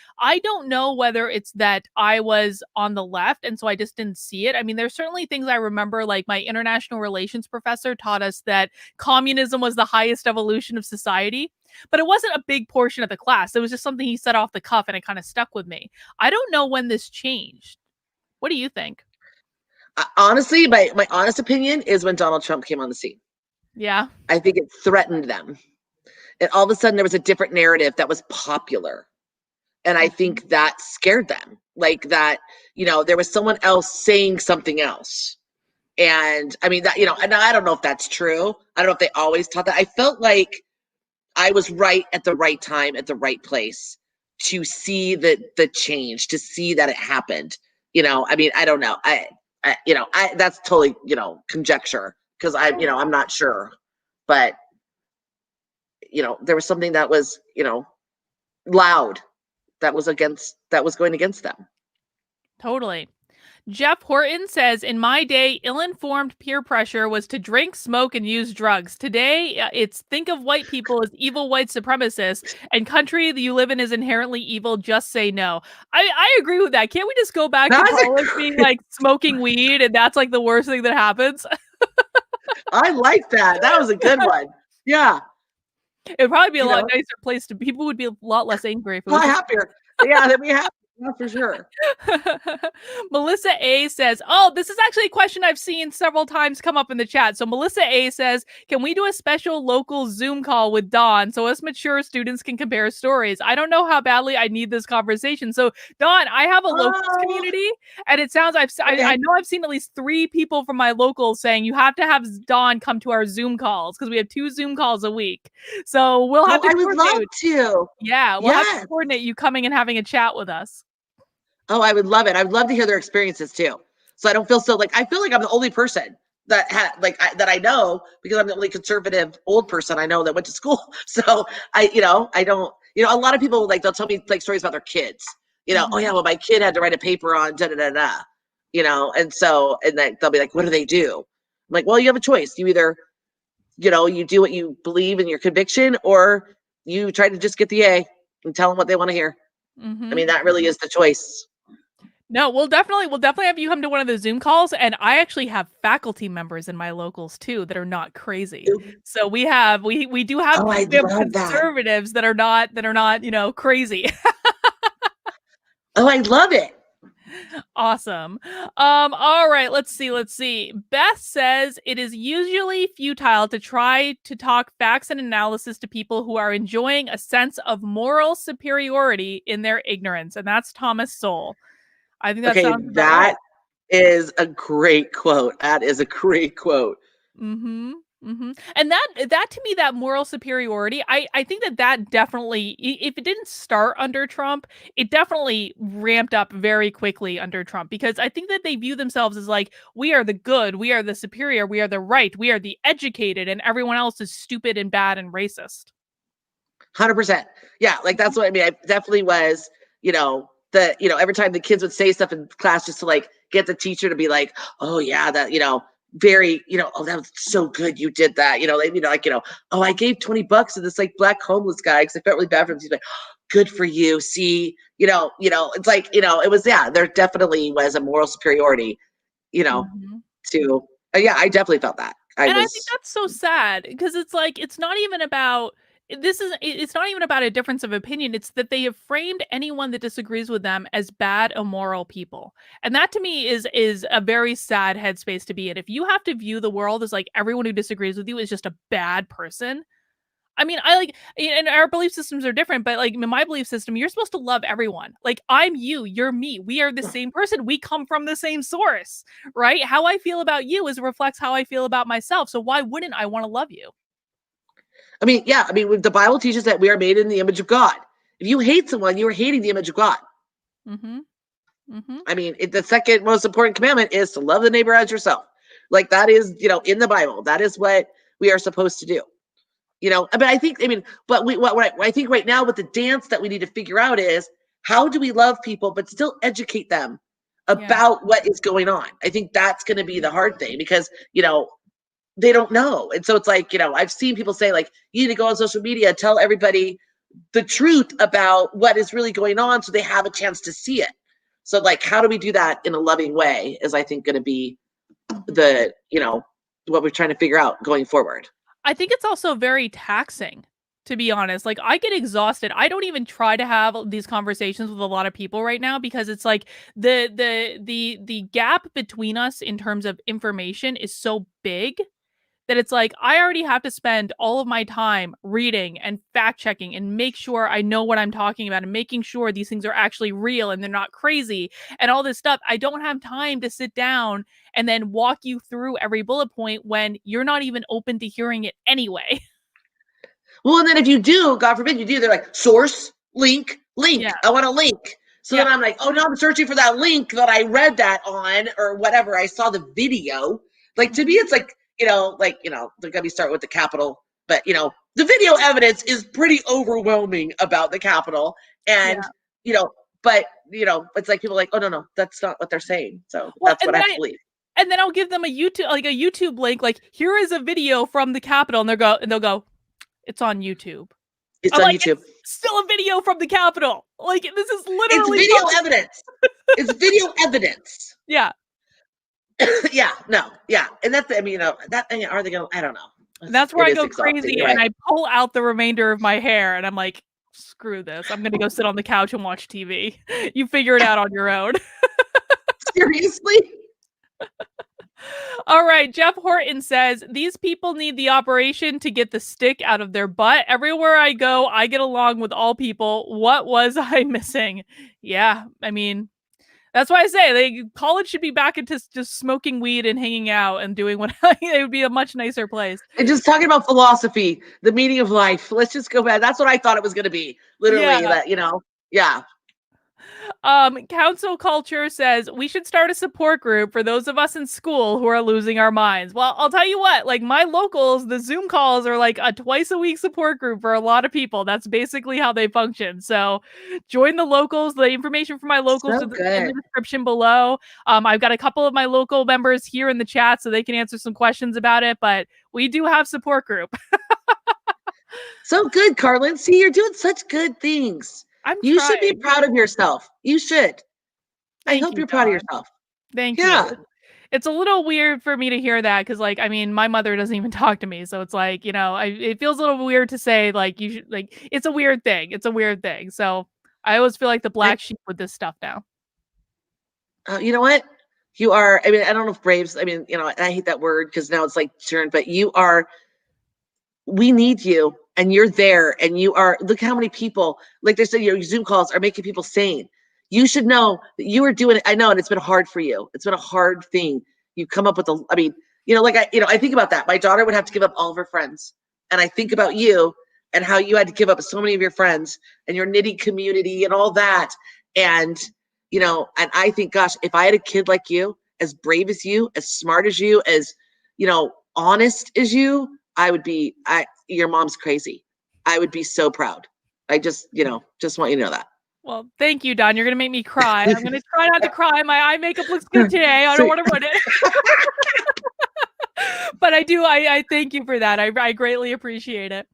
don't know whether it's that I was on the left and so I just didn't see it. I mean, there's certainly things I remember, like my international relations professor taught us that communism was the highest evolution of society. But it wasn't a big portion of the class. It was just something he said off the cuff and it kind of stuck with me. I don't know when this changed. What do you think? Honestly, my honest opinion is when Donald Trump came on the scene. Yeah. I think it threatened them. And all of a sudden there was a different narrative that was popular. And I think that scared them. Like that, there was someone else saying something else. And I mean that, and I don't know if that's true. I don't know if they always taught that. I felt like I was right at the right time, at the right place to see the change, to see that it happened. I mean, I don't know. I that's totally, conjecture because I'm not sure, but there was something that was, loud that was going against them. Totally. Jeff Horton says, in my day, ill-informed peer pressure was to drink, smoke, and use drugs. Today, it's think of white people as evil white supremacists, and country that you live in is inherently evil. Just say no. I agree with that. Can't we just go back to college being like smoking weed, and that's like the worst thing that happens? I like that. That was a good one. Yeah. It'd probably be a lot nicer place to. People would be a lot less angry if it was happier. Yeah, they'd be happy. Yeah, for sure. Melissa A says, oh, this is actually a question I've seen several times come up in the chat. So Melissa A says, can we do a special local Zoom call with Dawn so us mature students can compare stories? I don't know how badly I need this conversation. So Dawn, I have a locals community, and it sounds I know I've seen at least 3 people from my locals saying you have to have Dawn come to our Zoom calls because we have 2 Zoom calls a week. So we'll have to I would love to. Yeah, we'll have to coordinate you coming and having a chat with us. Oh, I would love it. I would love to hear their experiences too. So I don't feel so like, I feel like I'm the only person that had that I know, because I'm the only conservative old person I know that went to school. So I don't, a lot of people they'll tell me like stories about their kids, oh yeah, well my kid had to write a paper on da da da da, and so, and then they'll be like, what do they do? I'm like, well, you have a choice. You either, you do what you believe in your conviction, or you try to just get the A and tell them what they want to hear. I mean, that really is the choice. No, we'll definitely have you come to one of the Zoom calls, and I actually have faculty members in my locals too that are not crazy. So we do have conservatives that are not crazy. Oh, I love it. Awesome. All right, let's see. Beth says it is usually futile to try to talk facts and analysis to people who are enjoying a sense of moral superiority in their ignorance, and that's Thomas Sowell. I think that is a great quote. That is a great quote. And that to me, that moral superiority, I think that definitely, if it didn't start under Trump, it definitely ramped up very quickly under Trump, because I think that they view themselves as like, we are the good, we are the superior, we are the right, we are the educated, and everyone else is stupid and bad and racist. 100%. Yeah, like that's what I mean. I definitely was, every time the kids would say stuff in class just to like get the teacher to be like, oh yeah, that, very, oh, that was so good. You did that, oh, I gave $20 to this like black homeless guy because I felt really bad for him. He's like, oh, good for you. See, it's like, it was, there definitely was a moral superiority, to, I definitely felt that. I think that's so sad, because it's like, it's not even about a difference of opinion. It's that they have framed anyone that disagrees with them as bad, immoral people. And that to me is a very sad headspace to be in. If you have to view the world as like everyone who disagrees with you is just a bad person. I mean, and our belief systems are different, but like in my belief system, you're supposed to love everyone. Like, I'm you, you're me. We are the same person. We come from the same source, right? How I feel about you reflects how I feel about myself. So why wouldn't I want to love you? I mean, the Bible teaches that we are made in the image of God. If you hate someone, you are hating the image of God. I mean, the second most important commandment is to love the neighbor as yourself. Like that is, in the Bible. That is what we are supposed to do. I mean, but what I think right now with the dance that we need to figure out is, how do we love people but still educate them about what is going on? I think that's going to be the hard thing, because, they don't know. And so it's like, I've seen people say, like, you need to go on social media, tell everybody the truth about what is really going on so they have a chance to see it. So, like, how do we do that in a loving way is, I think, going to be the, what we're trying to figure out going forward. I think it's also very taxing, to be honest. Like, I get exhausted. I don't even try to have these conversations with a lot of people right now, because it's like the gap between us in terms of information is so big that it's like I already have to spend all of my time reading and fact checking and make sure I know what I'm talking about and making sure these things are actually real and they're not crazy and all this stuff. I don't have time to sit down and then walk you through every bullet point when you're not even open to hearing it anyway. Well, and then if you do, God forbid you do, they're like, source, link. Yeah. I want a link. So then I'm like, oh no, I'm searching for that link that I read that on, or whatever. I saw the video. Like, to me, it's like, they're gonna be starting with the Capitol, but the video evidence is pretty overwhelming about the Capitol. And but it's like, people are like, oh no, that's not what they're saying. So that's what I have to believe. And then I'll give them a YouTube link, like, here is a video from the Capitol, and they'll go, it's on YouTube. It's on YouTube. It's still a video from the Capitol. Like, this is literally video evidence. It's video evidence. Yeah. Yeah, no, yeah. And that's, are they going to, I don't know. That's where I go crazy, and I pull out the remainder of my hair, and I'm like, screw this. I'm going to go sit on the couch and watch TV. You figure it out on your own. Seriously? All right, Jeff Horton says, these people need the operation to get the stick out of their butt. Everywhere I go, I get along with all people. What was I missing? Yeah, I mean, that's why I say college should be back into just smoking weed and hanging out and doing what it would be a much nicer place. And just talking about philosophy, the meaning of life. Let's just go back. That's what I thought it was going to be. Literally, that, yeah. Council Culture says we should start a support group for those of us in school who are losing our minds. Well, I'll tell you what, like, my locals, the Zoom calls are like a twice a week support group for a lot of people. That's basically how they function. So join the locals. The information for my locals is in the description below. I've got a couple of my local members here in the chat so they can answer some questions about it, but we do have support group. So good, Carlin. See, you're doing such good things. You should be proud of yourself. You should. I hope you're proud of yourself. Thank you. It's a little weird for me to hear that, because, like, I mean, my mother doesn't even talk to me, so it's like, it feels a little weird to say, like, you should, like, it's a weird thing. It's a weird thing. So I always feel like the black sheep with this stuff now. You know what? You are. I mean, I don't know if braves. I mean, I hate that word because now it's like turned, but you are. We need you. And you're there, and you are, look how many people, like they said, your Zoom calls are making people sane. You should know that you are doing it. I know, and it's been hard for you. It's been a hard thing. You come up with I think about that. My daughter would have to give up all of her friends. And I think about you and how you had to give up so many of your friends and your knitting community and all that. And, and I think, gosh, if I had a kid like you, as brave as you, as smart as you, as, honest as you, I would be, your mom's crazy. I would be so proud. I just want you to know that. Well, thank you, Don. You're going to make me cry. I'm going to try not to cry. My eye makeup looks good today. I don't want to ruin it. But I do. I thank you for that. I greatly appreciate it.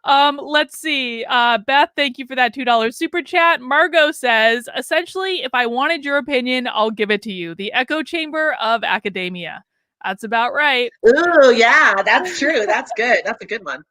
Let's see. Beth, thank you for that $2 super chat. Margot says, essentially, if I wanted your opinion, I'll give it to you. The echo chamber of academia. That's about right. Oh, yeah, that's true. That's good. That's a good one.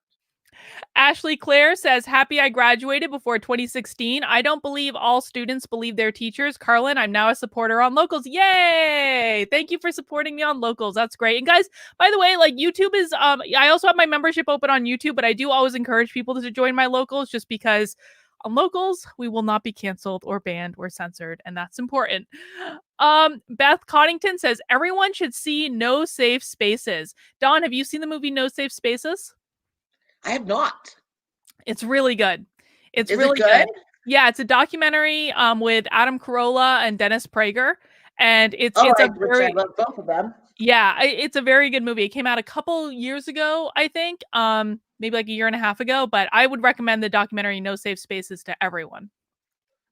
Ashley Clare says, happy I graduated before 2016. I don't believe all students believe their teachers. Carlin, I'm now a supporter on Locals. Yay! Thank you for supporting me on Locals. That's great. And guys, by the way, like, YouTube is, I also have my membership open on YouTube, but I do always encourage people to join my Locals, just because on Locals, we will not be canceled or banned or censored, and that's important. Beth Coddington says, everyone should see No Safe Spaces. Dawn, have you seen the movie No Safe Spaces? I have not. It's really good. It's really good. Yeah, it's a documentary with Adam Carolla and Dennis Prager, and it's I love both of them. Yeah, it's a very good movie. It came out a couple years ago, I think, maybe like a year and a half ago. But I would recommend the documentary "No Safe Spaces" to everyone.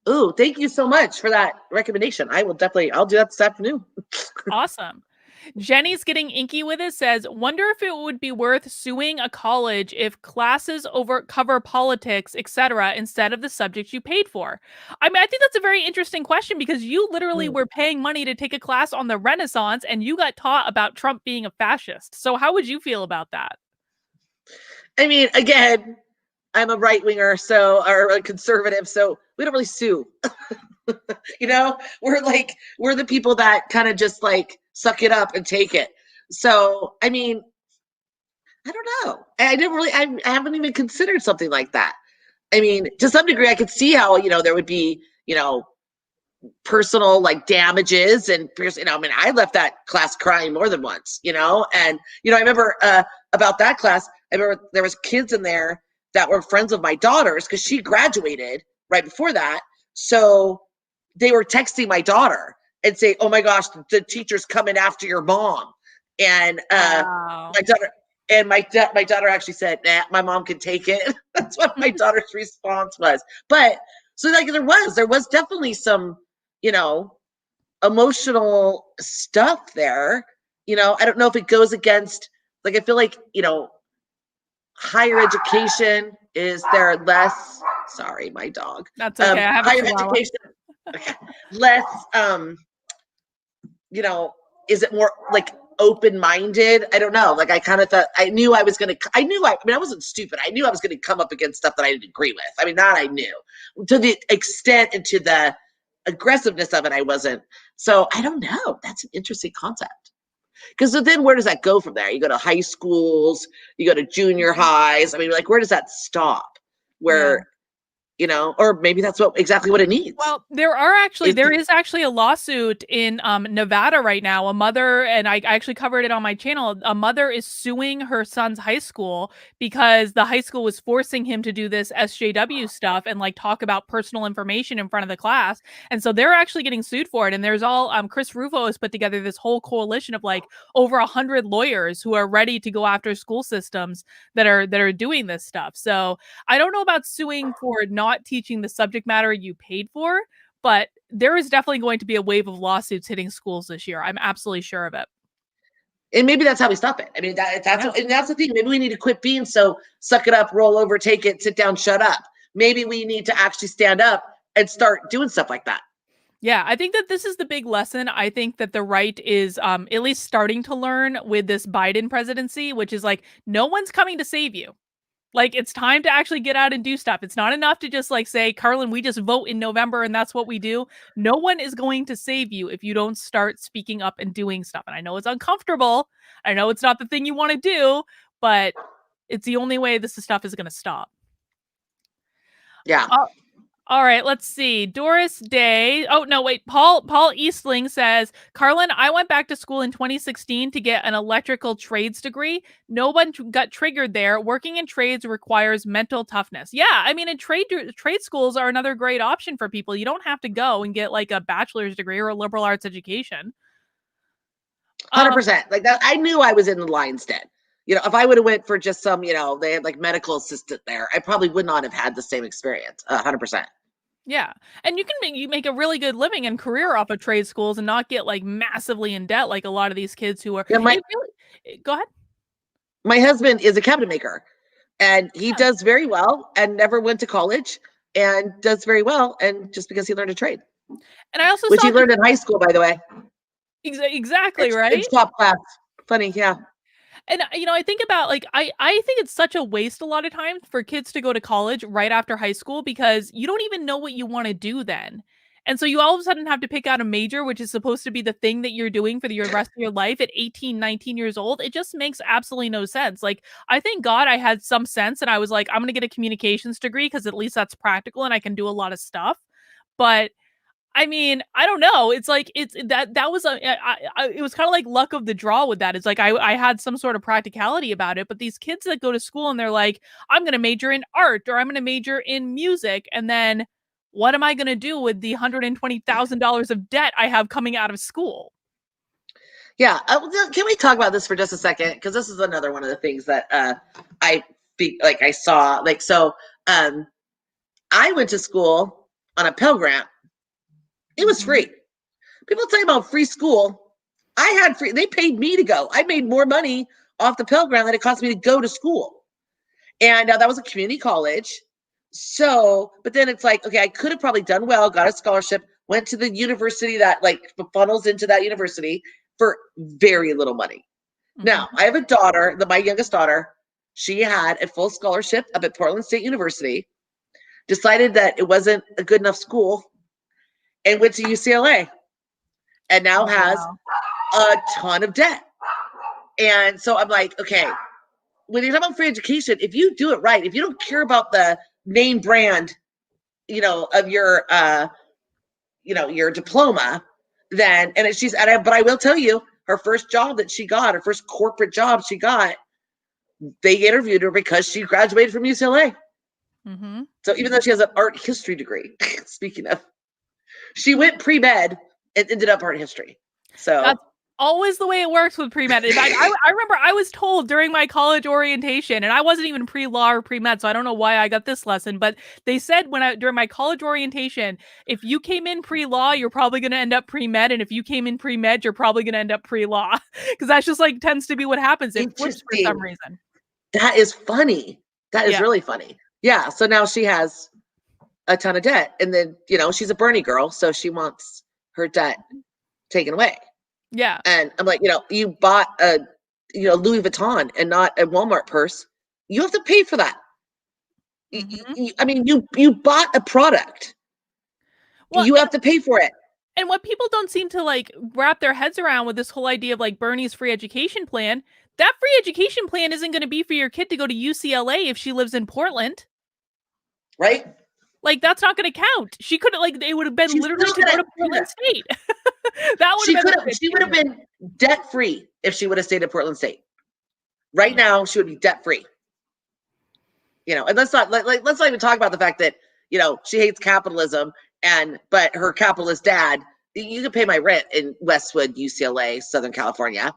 Ooh, thank you so much for that recommendation. I'll do that this afternoon. Awesome. Jenny's getting inky with it, says, wonder if it would be worth suing a college if classes over cover politics, etc., instead of the subject you paid for. I mean, I think that's a very interesting question because you literally were paying money to take a class on the Renaissance and you got taught about Trump being a fascist. So how would you feel about that? I mean, again, I'm a right winger, or a conservative, so we don't really sue. We're the people that kind of just like suck it up and take it. So, I mean, I don't know. I haven't even considered something like that. I mean, to some degree, I could see how, there would be, personal like damages and, I mean, I left that class crying more than once, and, I remember about that class, I remember there was kids in there that were friends of my daughter's because she graduated right before that. So they were texting my daughter and say, "Oh my gosh, the teacher's coming after your mom." And Wow. my daughter actually said, "Nah, my mom can take it." That's what my daughter's response was. But so like there was definitely some, emotional stuff there. I don't know if it goes against, like, I feel like, higher education is there less, sorry, my dog. That's okay. I have a Higher chihuahua. education, less, you know, is it more like open-minded? I don't know. Like, I kind of thought, I mean, I wasn't stupid. I knew I was going to come up against stuff that I didn't agree with. I mean, that I knew. To the extent and to the aggressiveness of it, I wasn't. So I don't know. That's an interesting concept. Because so then where does that go from there? You go to high schools, you go to junior highs. I mean, like, where does that stop? Yeah. Where, or maybe that's exactly what it needs. Well, there is actually a lawsuit in Nevada right now. A mother, and I actually covered it on my channel. A mother is suing her son's high school because the high school was forcing him to do this SJW stuff and like talk about personal information in front of the class. And so they're actually getting sued for it. And there's all Chris Rufo has put together this whole coalition of like over 100 lawyers who are ready to go after school systems that are doing this stuff. So I don't know about suing for not teaching the subject matter you paid for, but there is definitely going to be a wave of lawsuits hitting schools this year. I'm absolutely sure of it. And maybe that's how we stop it. I mean, that's the thing. Maybe we need to quit being so suck it up, roll over, take it, sit down, shut up. Maybe we need to actually stand up and start doing stuff like that. Yeah, I think that this is the big lesson. I think that the right is at least starting to learn with this Biden presidency, which is like, no one's coming to save you. Like, it's time to actually get out and do stuff. It's not enough to just like say, Carlin, we just vote in November and that's what we do. No one is going to save you if you don't start speaking up and doing stuff. And I know it's uncomfortable. I know it's not the thing you want to do, but it's the only way this stuff is going to stop. Yeah. All right, let's see. Doris Day. Oh, no, wait. Paul Eastling says, Carlin, I went back to school in 2016 to get an electrical trades degree. No one got triggered there. Working in trades requires mental toughness. Yeah, I mean, and trade schools are another great option for people. You don't have to go and get like a bachelor's degree or a liberal arts education. 100%. Like that, I knew I was in the lion's den. If I would have went for just some, they had like medical assistant there, I probably would not have had the same experience. 100%. Yeah. And you make a really good living and career off of trade schools and not get like massively in debt like a lot of these kids who are. Yeah, Go ahead. My husband is a cabinet maker and he does very well and never went to college and does very well. And just because he learned a trade. And I also which saw he learned in high school, by the way. Exactly, right? It's top class. Funny, yeah. And I think about like I think it's such a waste a lot of times for kids to go to college right after high school because you don't even know what you want to do then. And so you all of a sudden have to pick out a major, which is supposed to be the thing that you're doing for the rest of your life at 18, 19 years old. It just makes absolutely no sense. Like, I thank God I had some sense and I was like, I'm going to get a communications degree because at least that's practical and I can do a lot of stuff. But I mean, I don't know. It's like that was it was kind of like luck of the draw with that. It's like I had some sort of practicality about it, but these kids that go to school and they're like, I'm going to major in art or I'm going to major in music, and then what am I going to do with the $120,000 of debt I have coming out of school? Yeah. Can we talk about this for just a second? Because this is another one of the things that I saw. I went to school on a Pell Grant. It was free. People talking about free school. I had free. They paid me to go. I made more money off the Pell Grant than it cost me to go to school. And that was a community college. So, but then it's like, okay, I could have probably done well, got a scholarship, went to the university that like funnels into that university for very little money. Now, I have a daughter, my youngest daughter. She had a full scholarship up at Portland State University, decided that it wasn't a good enough school, and went to UCLA, and now has a ton of debt. And so I'm like, okay, when you're talking about free education, if you do it right, if you don't care about the name brand, of your, your diploma, then, but I will tell you, her first job that she got, her first corporate job she got, they interviewed her because she graduated from UCLA. So even though she has an art history degree, speaking of, she went pre-med and ended up art history. So that's always the way it works with pre-med. I remember I was told during my college orientation, and I wasn't even pre-law or pre-med, so I don't know why I got this lesson, but they said during my college orientation, if you came in pre-law, you're probably going to end up pre-med, and if you came in pre-med, you're probably going to end up pre-law, because that's just like tends to be what happens. It flips for some reason. That is funny. That is really funny. Yeah. So now she has a ton of debt, and then she's a Bernie girl, so she wants her debt taken away. Yeah. And I'm like, you bought a Louis Vuitton and not a Walmart purse. You have to pay for that. I mean, you bought a product. Well, you have to pay for it. And what people don't seem to like wrap their heads around with this whole idea of like Bernie's free education plan, that free education plan isn't going to be for your kid to go to UCLA if she lives in Portland. Right? Like, that's not going to count. She could have, like, it would have been literally to go to Portland State. She would have been debt free if she would have stayed at Portland State. Right now, she would be debt free. And let's not even talk about the fact that she hates capitalism, but her capitalist dad. You can pay my rent in Westwood, UCLA, Southern California,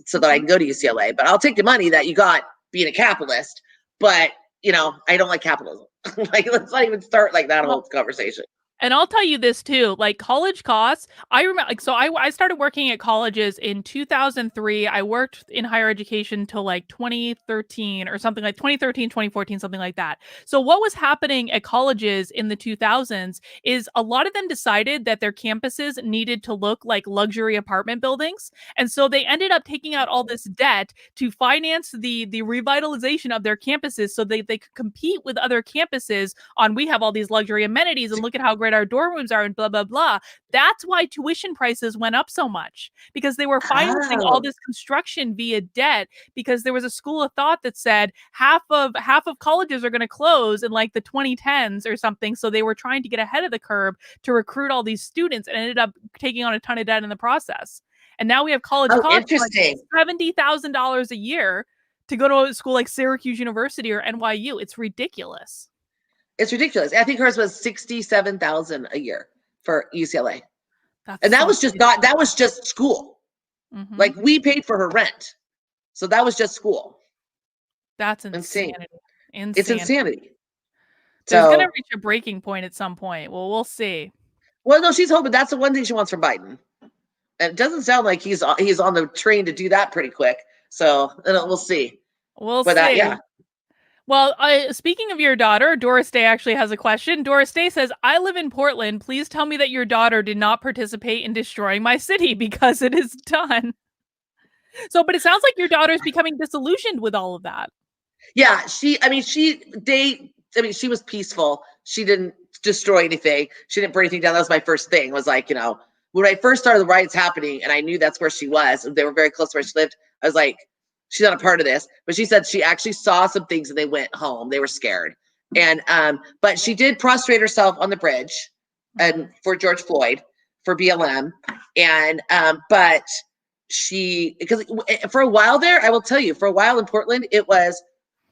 so that I can go to UCLA. But I'll take the money that you got being a capitalist. But I don't like capitalism. Like, let's not even start like that whole conversation. And I'll tell you this too, like college costs, I remember, like, so I started working at colleges in 2003. I worked in higher education till like 2013 or something, like 2013, 2014, something like that. So what was happening at colleges in the 2000s is a lot of them decided that their campuses needed to look like luxury apartment buildings. And so they ended up taking out all this debt to finance the revitalization of their campuses so they could compete with other campuses on, we have all these luxury amenities and look at how great our dorm rooms are and blah, blah, blah. That's why tuition prices went up so much, because they were financing all this construction via debt, because there was a school of thought that said half of colleges are going to close in like the 2010s or something. So they were trying to get ahead of the curve to recruit all these students and ended up taking on a ton of debt in the process. And now we have college costs like $70,000 a year to go to a school like Syracuse University or NYU. It's ridiculous. It's ridiculous. I think hers was $67,000 a year for UCLA. That was just school. Like, we paid for her rent. So that was just school. That's insanity. It's insanity. There's going to reach a breaking point at some point. Well, we'll see. Well, no, she's hoping that's the one thing she wants from Biden. And it doesn't sound like he's on the train to do that pretty quick. So we'll see. We'll see. Well, speaking of your daughter, Doris Day actually has a question. Doris Day says, I live in Portland. Please tell me that your daughter did not participate in destroying my city, because it is done. So, but it sounds like your daughter's becoming disillusioned with all of that. Yeah, she was peaceful. She didn't destroy anything. She didn't burn anything down. That was my first thing, was like, when I first started the riots happening and I knew that's where she was, they were very close to where she lived, I was like, she's not a part of this. But she said she actually saw some things and they went home. They were scared. And but she did prostrate herself on the bridge and for George Floyd, for BLM. And but because for a while there, I will tell you, for a while in Portland, it was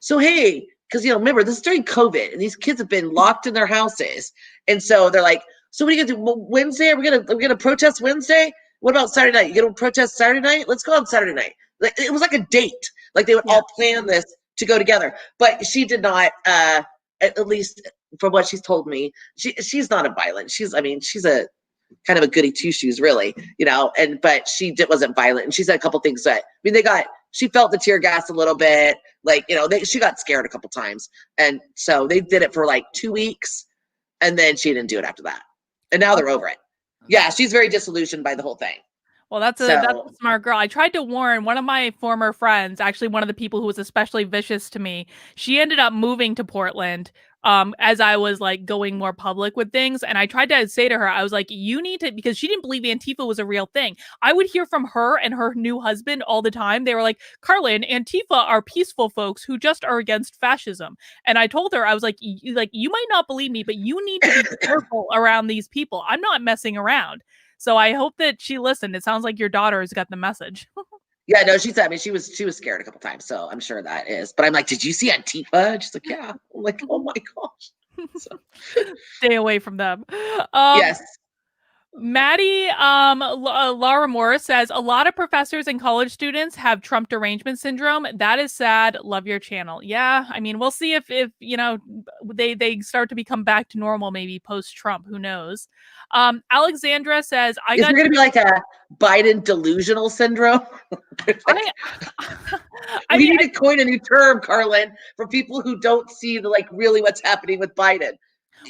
so, hey, because remember, this is during COVID and these kids have been locked in their houses. And so they're like, so what are you gonna do Wednesday? Are we gonna protest Wednesday? what about Saturday night? You going to protest Saturday night? Let's go on Saturday night. Like, it was like a date. Like they would all plan this to go together. But she did not, at least from what she's told me, she's not a violent. She's a kind of a goody two shoes, really, but wasn't violent. And she said a couple things that, she felt the tear gas a little bit, like, she got scared a couple times. And so they did it for like 2 weeks, and then she didn't do it after that. And now they're over it. Yeah, she's very disillusioned by the whole thing. Well, that's a smart girl. I tried to warn one of my former friends, actually one of the people who was especially vicious to me. She ended up moving to Portland as I was like going more public with things. And I tried to say to her, I was like, you need to, because she didn't believe Antifa was a real thing. I would hear from her and her new husband all the time. They were like, Carlin, Antifa are peaceful folks who just are against fascism. And I told her, I was like, you might not believe me, but you need to be careful around these people. I'm not messing around. So I hope that she listened. It sounds like your daughter has got the message. Yeah, no, she was scared a couple times, so I'm sure that is. But I'm like, did you see Antifa? She's like, yeah. I'm like, oh my gosh. So. Stay away from them. Yes. Maddie, Laura Morris says, a lot of professors and college students have Trump derangement syndrome. That is sad. Love your channel. Yeah, I mean, we'll see if they start to become back to normal, maybe post-Trump. Who knows? Alexandra says, is there going to be like a Biden delusional syndrome? We need to coin a new term, Carlin, for people who don't see really what's happening with Biden.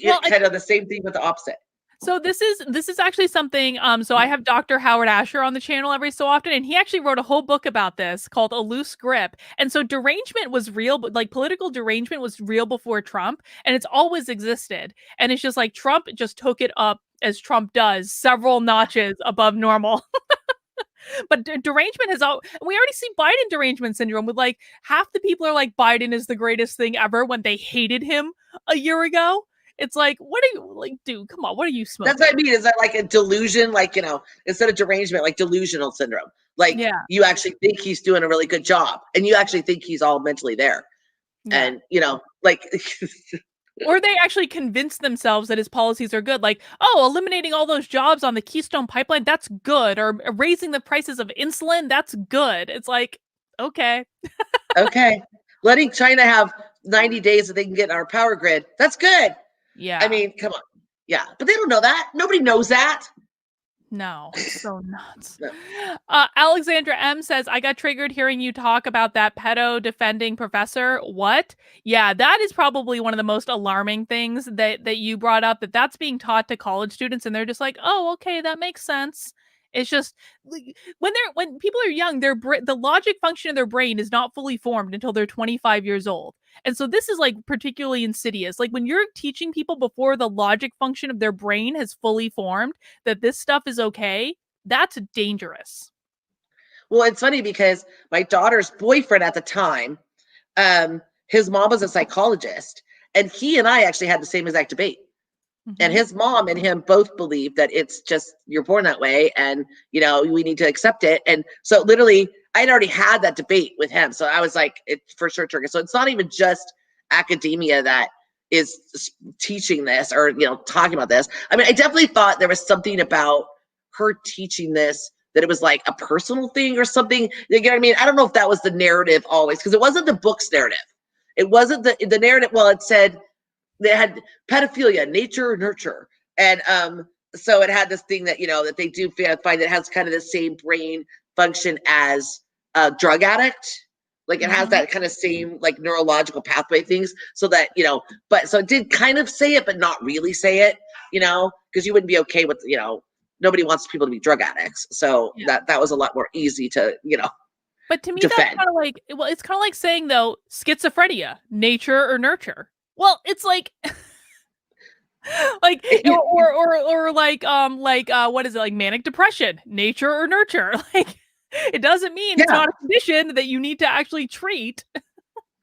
Well, kind of the same thing with the opposite. So this is actually something, so I have Dr. Howard Asher on the channel every so often, and he actually wrote a whole book about this called A Loose Grip. And so derangement was real, but like political derangement was real before Trump, and it's always existed. And it's just like Trump just took it up, as Trump does, several notches above normal. But derangement we already see Biden derangement syndrome with like half the people are like, Biden is the greatest thing ever when they hated him a year ago. It's like, what are you like, dude? Come on, what are you smoking? That's what I mean. Is that like a delusion? Like, instead of derangement, like delusional syndrome. Like, you actually think he's doing a really good job, and you actually think he's all mentally there, and like. Or they actually convince themselves that his policies are good. Like, oh, eliminating all those jobs on the Keystone Pipeline, that's good. Or raising the prices of insulin, that's good. It's like, okay. Okay. Letting China have 90 days that they can get our power grid, that's good. Yeah. I mean, come on. Yeah. But they don't know that. Nobody knows that. No, it's so nuts. No. Alexandra M says, I got triggered hearing you talk about that pedo defending professor. What? Yeah, that is probably one of the most alarming things that you brought up, that's being taught to college students, and they're just like, oh, okay, that makes sense. It's just when people are young, the logic function of their brain is not fully formed until they're 25 years old. And so this is like particularly insidious. Like when you're teaching people before the logic function of their brain has fully formed that this stuff is okay, that's dangerous. Well, it's funny because my daughter's boyfriend at the time, his mom was a psychologist, and he and I actually had the same exact debate. Mm-hmm. And his mom and him both believe that it's just, you're born that way, and we need to accept it. And so literally I'd already had that debate with him. So I was like, it for sure trigger. So it's not even just academia that is teaching this or, talking about this. I mean, I definitely thought there was something about her teaching this, that it was like a personal thing or something. You know what I mean? I don't know if that was the narrative always, because it wasn't the book's narrative. It wasn't the narrative. Well, it said they had pedophilia, nature, nurture. And so it had this thing that, that they do find that has kind of the same brain function as a drug addict. Like it has that kind of same like neurological pathway things, so that, but so it did kind of say it, but not really say it, because you wouldn't be okay with, nobody wants people to be drug addicts. So that was a lot more easy to, But to me, defend. That's kind of like, it's kind of like saying though, schizophrenia, nature or nurture. Well, it's like, like, or like, what is it? Like manic depression, nature or nurture? Like, it doesn't mean it's not a condition that you need to actually treat.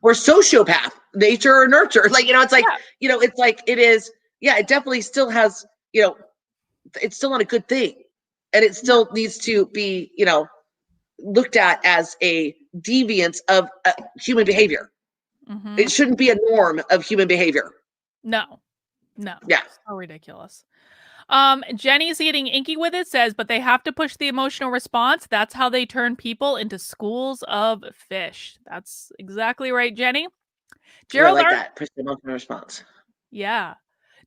Or sociopath, nature or nurture. Like, it's like, it's like, it is. Yeah, it definitely still has, it's still not a good thing. And it still needs to be, looked at as a deviance of human behavior. Mm-hmm. It shouldn't be a norm of human behavior. No. Yeah. So ridiculous. Jenny's getting inky with it, says, but they have to push the emotional response. That's how they turn people into schools of fish. That's exactly right, Jenny. Ooh, I Gerald like Ar- that. Push the emotional response. yeah.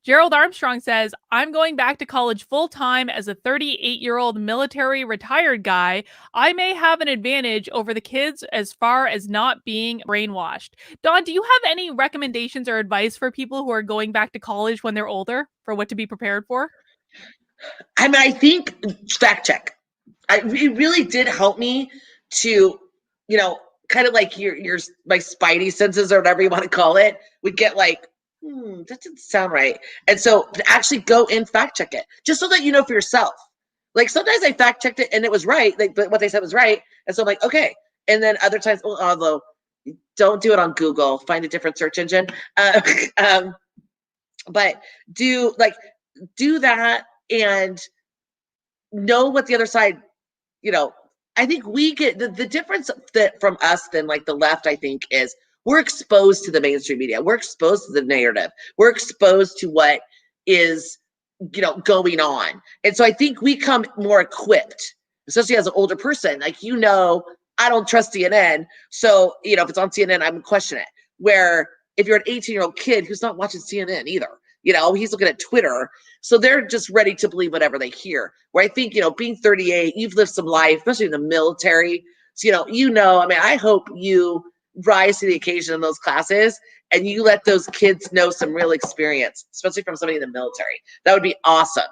Gerald Armstrong says, I'm going back to college full time as a 38-year-old military retired guy. I may have an advantage over the kids as far as not being brainwashed. Dawn, do you have any recommendations or advice for people who are going back to college when they're older for what to be prepared for? I mean, I think fact check. It really did help me to, you know, kind of like your my spidey senses or whatever you want to call it would get like, that didn't sound right. And so to actually go and fact check it, just so that you know for yourself. Like sometimes I fact checked it and it was right, like what they said was right, and so I'm like, okay. And then other times, although don't do it on Google, find a different search engine. Um, but do like do that and know what the other side, you know, I think we get the difference that from us than like the left, I think, is we're exposed to the mainstream media. We're exposed to the narrative. We're exposed to what is, going on. And so I think we come more equipped, especially as an older person. Like, I don't trust CNN. So, if it's on CNN, I'm gonna question it. Where if you're an 18-year-old kid who's not watching CNN either, he's looking at Twitter. So they're just ready to believe whatever they hear. Where I think, being 38, you've lived some life, especially in the military. So, I mean, I hope you rise to the occasion in those classes and you let those kids know some real experience, especially from somebody in the military. That would be awesome.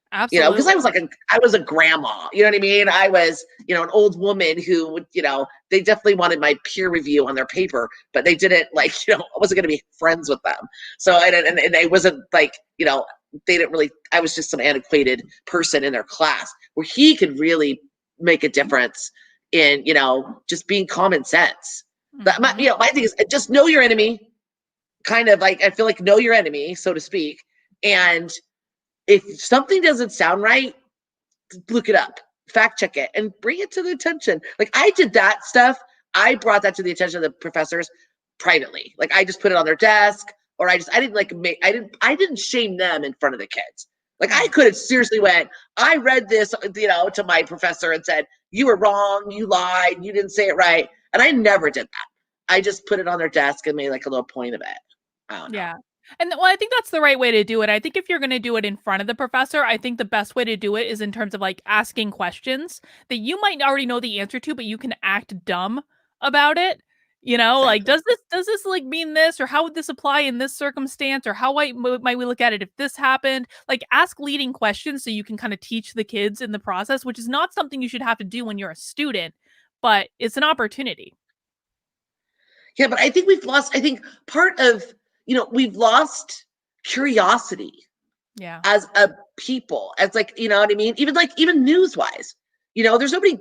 Because Absolutely. I was a grandma, you know what I mean? I was, an old woman who would, they definitely wanted my peer review on their paper, but they didn't like, I wasn't going to be friends with them. So, and I wasn't like, they didn't really, I was just some antiquated person in their class where he could really make a difference in, just being common sense. But my thing is just know your enemy, kind of like, I feel like know your enemy, so to speak. And if something doesn't sound right, look it up, fact check it, and bring it to the attention. Like I did that stuff. I brought that to the attention of the professors privately. Like I just put it on their desk, or I didn't like make, I didn't shame them in front of the kids. Like I could have seriously went, I read this, to my professor and said, you were wrong, you lied, you didn't say it right. And I never did that. I just put it on their desk and made like a little point of it. I don't know. Yeah. And well, I think that's the right way to do it. I think if you're going to do it in front of the professor, I think the best way to do it is in terms of like asking questions that you might already know the answer to, but you can act dumb about it. Like Exactly. does this like mean this, or how would this apply in this circumstance, or how might we look at it if this happened? Like ask leading questions so you can kind of teach the kids in the process, which is not something you should have to do when you're a student, but it's an opportunity. Yeah, but I think I think part of, we've lost curiosity Yeah. as a people, as like, you know what I mean? Even news wise, there's nobody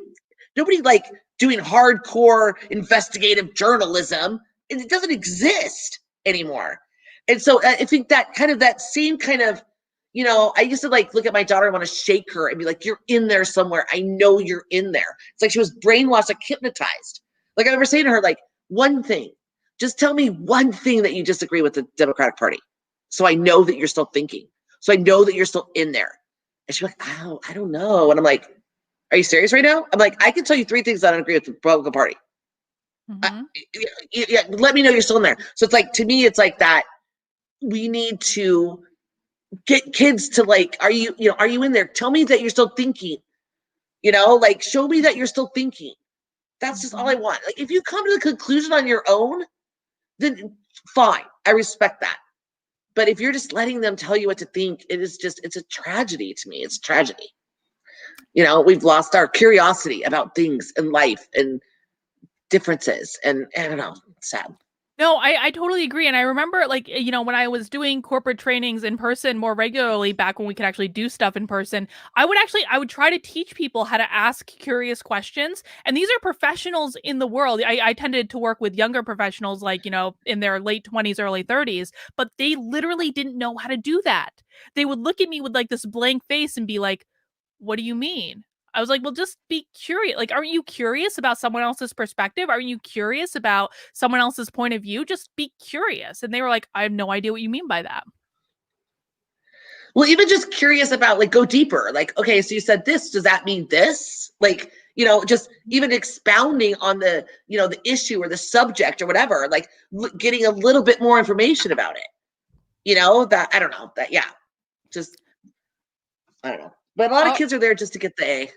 like doing hardcore investigative journalism. And it doesn't exist anymore. And so I think that kind of that same kind of, I used to like look at my daughter and want to shake her and be like, you're in there somewhere. I know you're in there. It's like she was brainwashed, like hypnotized. Like I remember saying to her, like, one thing, just tell me one thing that you disagree with the Democratic Party. So I know that you're still thinking. So I know that you're still in there. And she's like, I don't know. And I'm like, are you serious right now? I'm like, I can tell you 3 things that I don't agree with the Republican Party. Mm-hmm. Yeah, let me know you're still in there. So it's like, to me, it's like that. We need to get kids to like, are you in there? Tell me that you're still thinking, like show me that you're still thinking. That's just all Mm-hmm. I want. Like if you come to the conclusion on your own, then fine. I respect that. But if you're just letting them tell you what to think, it's a tragedy to me. It's a tragedy. We've lost our curiosity about things in life and differences. And I don't know, it's sad. No, I totally agree. And I remember, like, when I was doing corporate trainings in person more regularly back when we could actually do stuff in person, I would try to teach people how to ask curious questions. And these are professionals in the world. I tended to work with younger professionals, like, in their late 20s, early 30s, but they literally didn't know how to do that. They would look at me with like this blank face and be like, what do you mean? I was like, well, just be curious. Like, aren't you curious about someone else's perspective? Aren't you curious about someone else's point of view? Just be curious. And they were like, I have no idea what you mean by that. Well, even just curious about, like, go deeper. Like, okay, so you said this, does that mean this? Like, just even expounding on the, the issue or the subject or whatever, like getting a little bit more information about it. That, I don't know, that, yeah, just, I don't know. But a lot of kids are there just to get the A.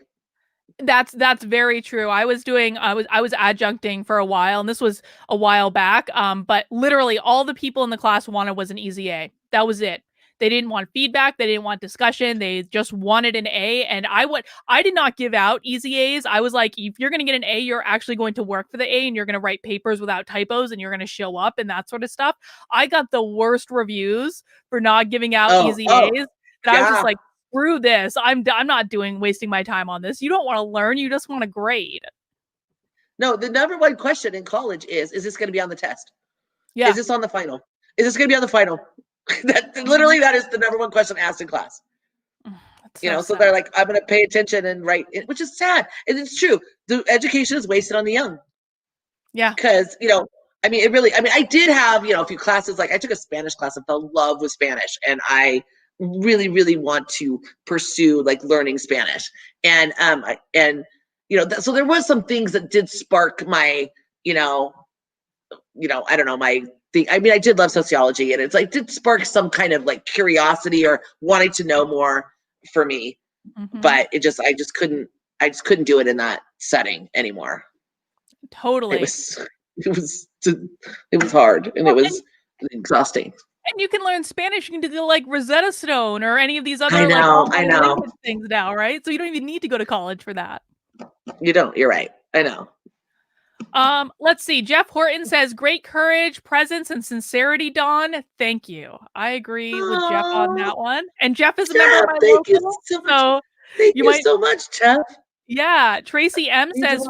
That's very true. I was adjuncting for a while, and this was a while back. But literally all the people in the class wanted was an easy A. That was it. They didn't want feedback. They didn't want discussion. They just wanted an A. And I did not give out easy A's. I was like, if you're going to get an A, you're actually going to work for the A, and you're going to write papers without typos, and you're going to show up and that sort of stuff. I got the worst reviews for not giving out easy A's. And I was just like, screw this. I'm not wasting my time on this. You don't want to learn. You just want to grade. No, the number one question in college is this going to be on the test? Yeah. Is this on the final? Is this going to be on the final? That is the number one question asked in class. So they're like, I'm going to pay attention and write it, which is sad. And it's true. The education is wasted on the young. Yeah. Because, I did have, a few classes. Like, I took a Spanish class and fell in love with Spanish. And I really, really want to pursue, like, learning Spanish. And, so there was some things that did spark my, I don't know, my thing. I did love sociology, and it's like, did spark some kind of, like, curiosity or wanting to know more for me. Mm-hmm. But I just couldn't do it in that setting anymore. Totally. It was hard, and it was exhausting. And you can learn Spanish. You can do like Rosetta Stone or any of these other I know things now, right? So you don't even need to go to college for that. You don't. You're right. I know. Let's see. Jeff Horton says, great courage, presence, and sincerity, Dawn. Thank you. I agree with Jeff on that one. And Jeff is a member of my thank local. You so much. Thank you so much, Jeff. Yeah. Tracy M says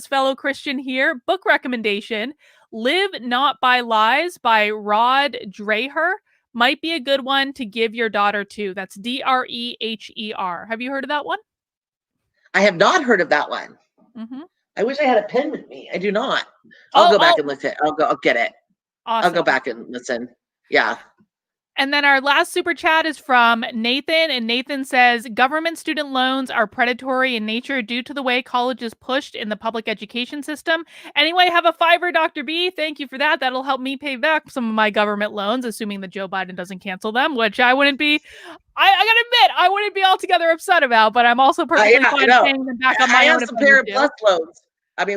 fellow Christian here. Book recommendation. Live Not by Lies by Rod Dreher might be a good one to give your daughter to. That's Dreher. Have you heard of that one? I have not heard of that one. Mm-hmm. I wish I had a pen with me. I do not. I'll go back and listen. I'll get it. Awesome. I'll go back and listen. Yeah. And then our last super chat is from Nathan. And Nathan says, government student loans are predatory in nature due to the way college is pushed in the public education system. Anyway, have a $5, Dr. B. Thank you for that. That'll help me pay back some of my government loans, assuming that Joe Biden doesn't cancel them, which I wouldn't be, I gotta admit, I wouldn't be altogether upset about, but I'm also perfectly fine paying them back on my own. I have some Parent Plus loans.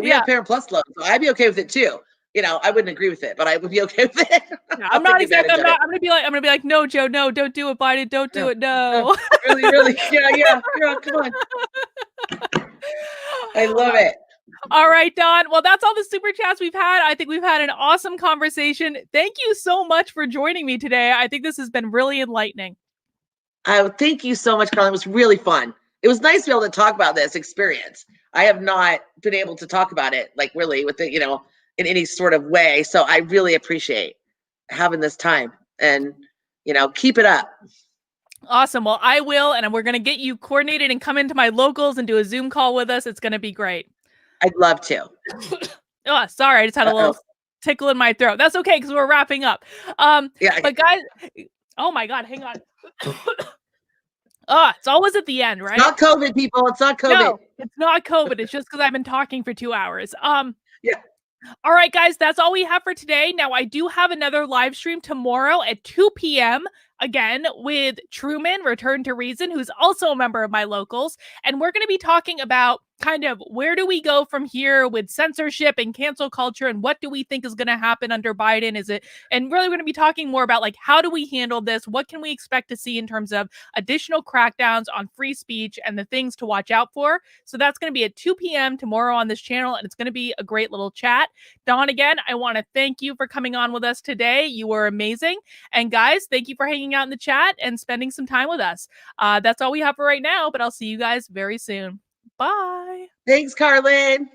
We have Parent Plus loans, so I'd be okay with it too. I wouldn't agree with it, but I would be okay with it. I'm not exactly. I'm gonna be like, no, Joe, no, don't do it, Biden, don't do it, no. Really, yeah, come on. I love it. All right, Dawn. Well, that's all the super chats we've had. I think we've had an awesome conversation. Thank you so much for joining me today. I think this has been really enlightening. Thank you so much, Carlin. It was really fun. It was nice to be able to talk about this experience. I have not been able to talk about it, like, really with it, in any sort of way. So I really appreciate having this time, and, keep it up. Awesome. Well, I will, and we're going to get you coordinated and come into my locals and do a Zoom call with us. It's going to be great. I'd love to. Oh, sorry. I just had a little tickle in my throat. That's okay, because we're wrapping up. But guys, oh my God, hang on. It's always at the end, right? It's not COVID, people. It's not COVID. No, it's not COVID. It's just because I've been talking for 2 hours. Yeah. All right, guys, that's all we have for today. Now, I do have another live stream tomorrow at 2 p.m. again with Truman, Return to Reason, who's also a member of my locals. And we're going to be talking about kind of where do we go from here with censorship and cancel culture, and what do we think is going to happen under Biden? And really, we're going to be talking more about, like, how do we handle this? What can we expect to see in terms of additional crackdowns on free speech and the things to watch out for? So that's going to be at 2 p.m. tomorrow on this channel, and it's going to be a great little chat. Dawn, again, I want to thank you for coming on with us today. You were amazing. And guys, thank you for hanging out in the chat and spending some time with us. That's all we have for right now, but I'll see you guys very soon. Bye. Thanks, Carlin.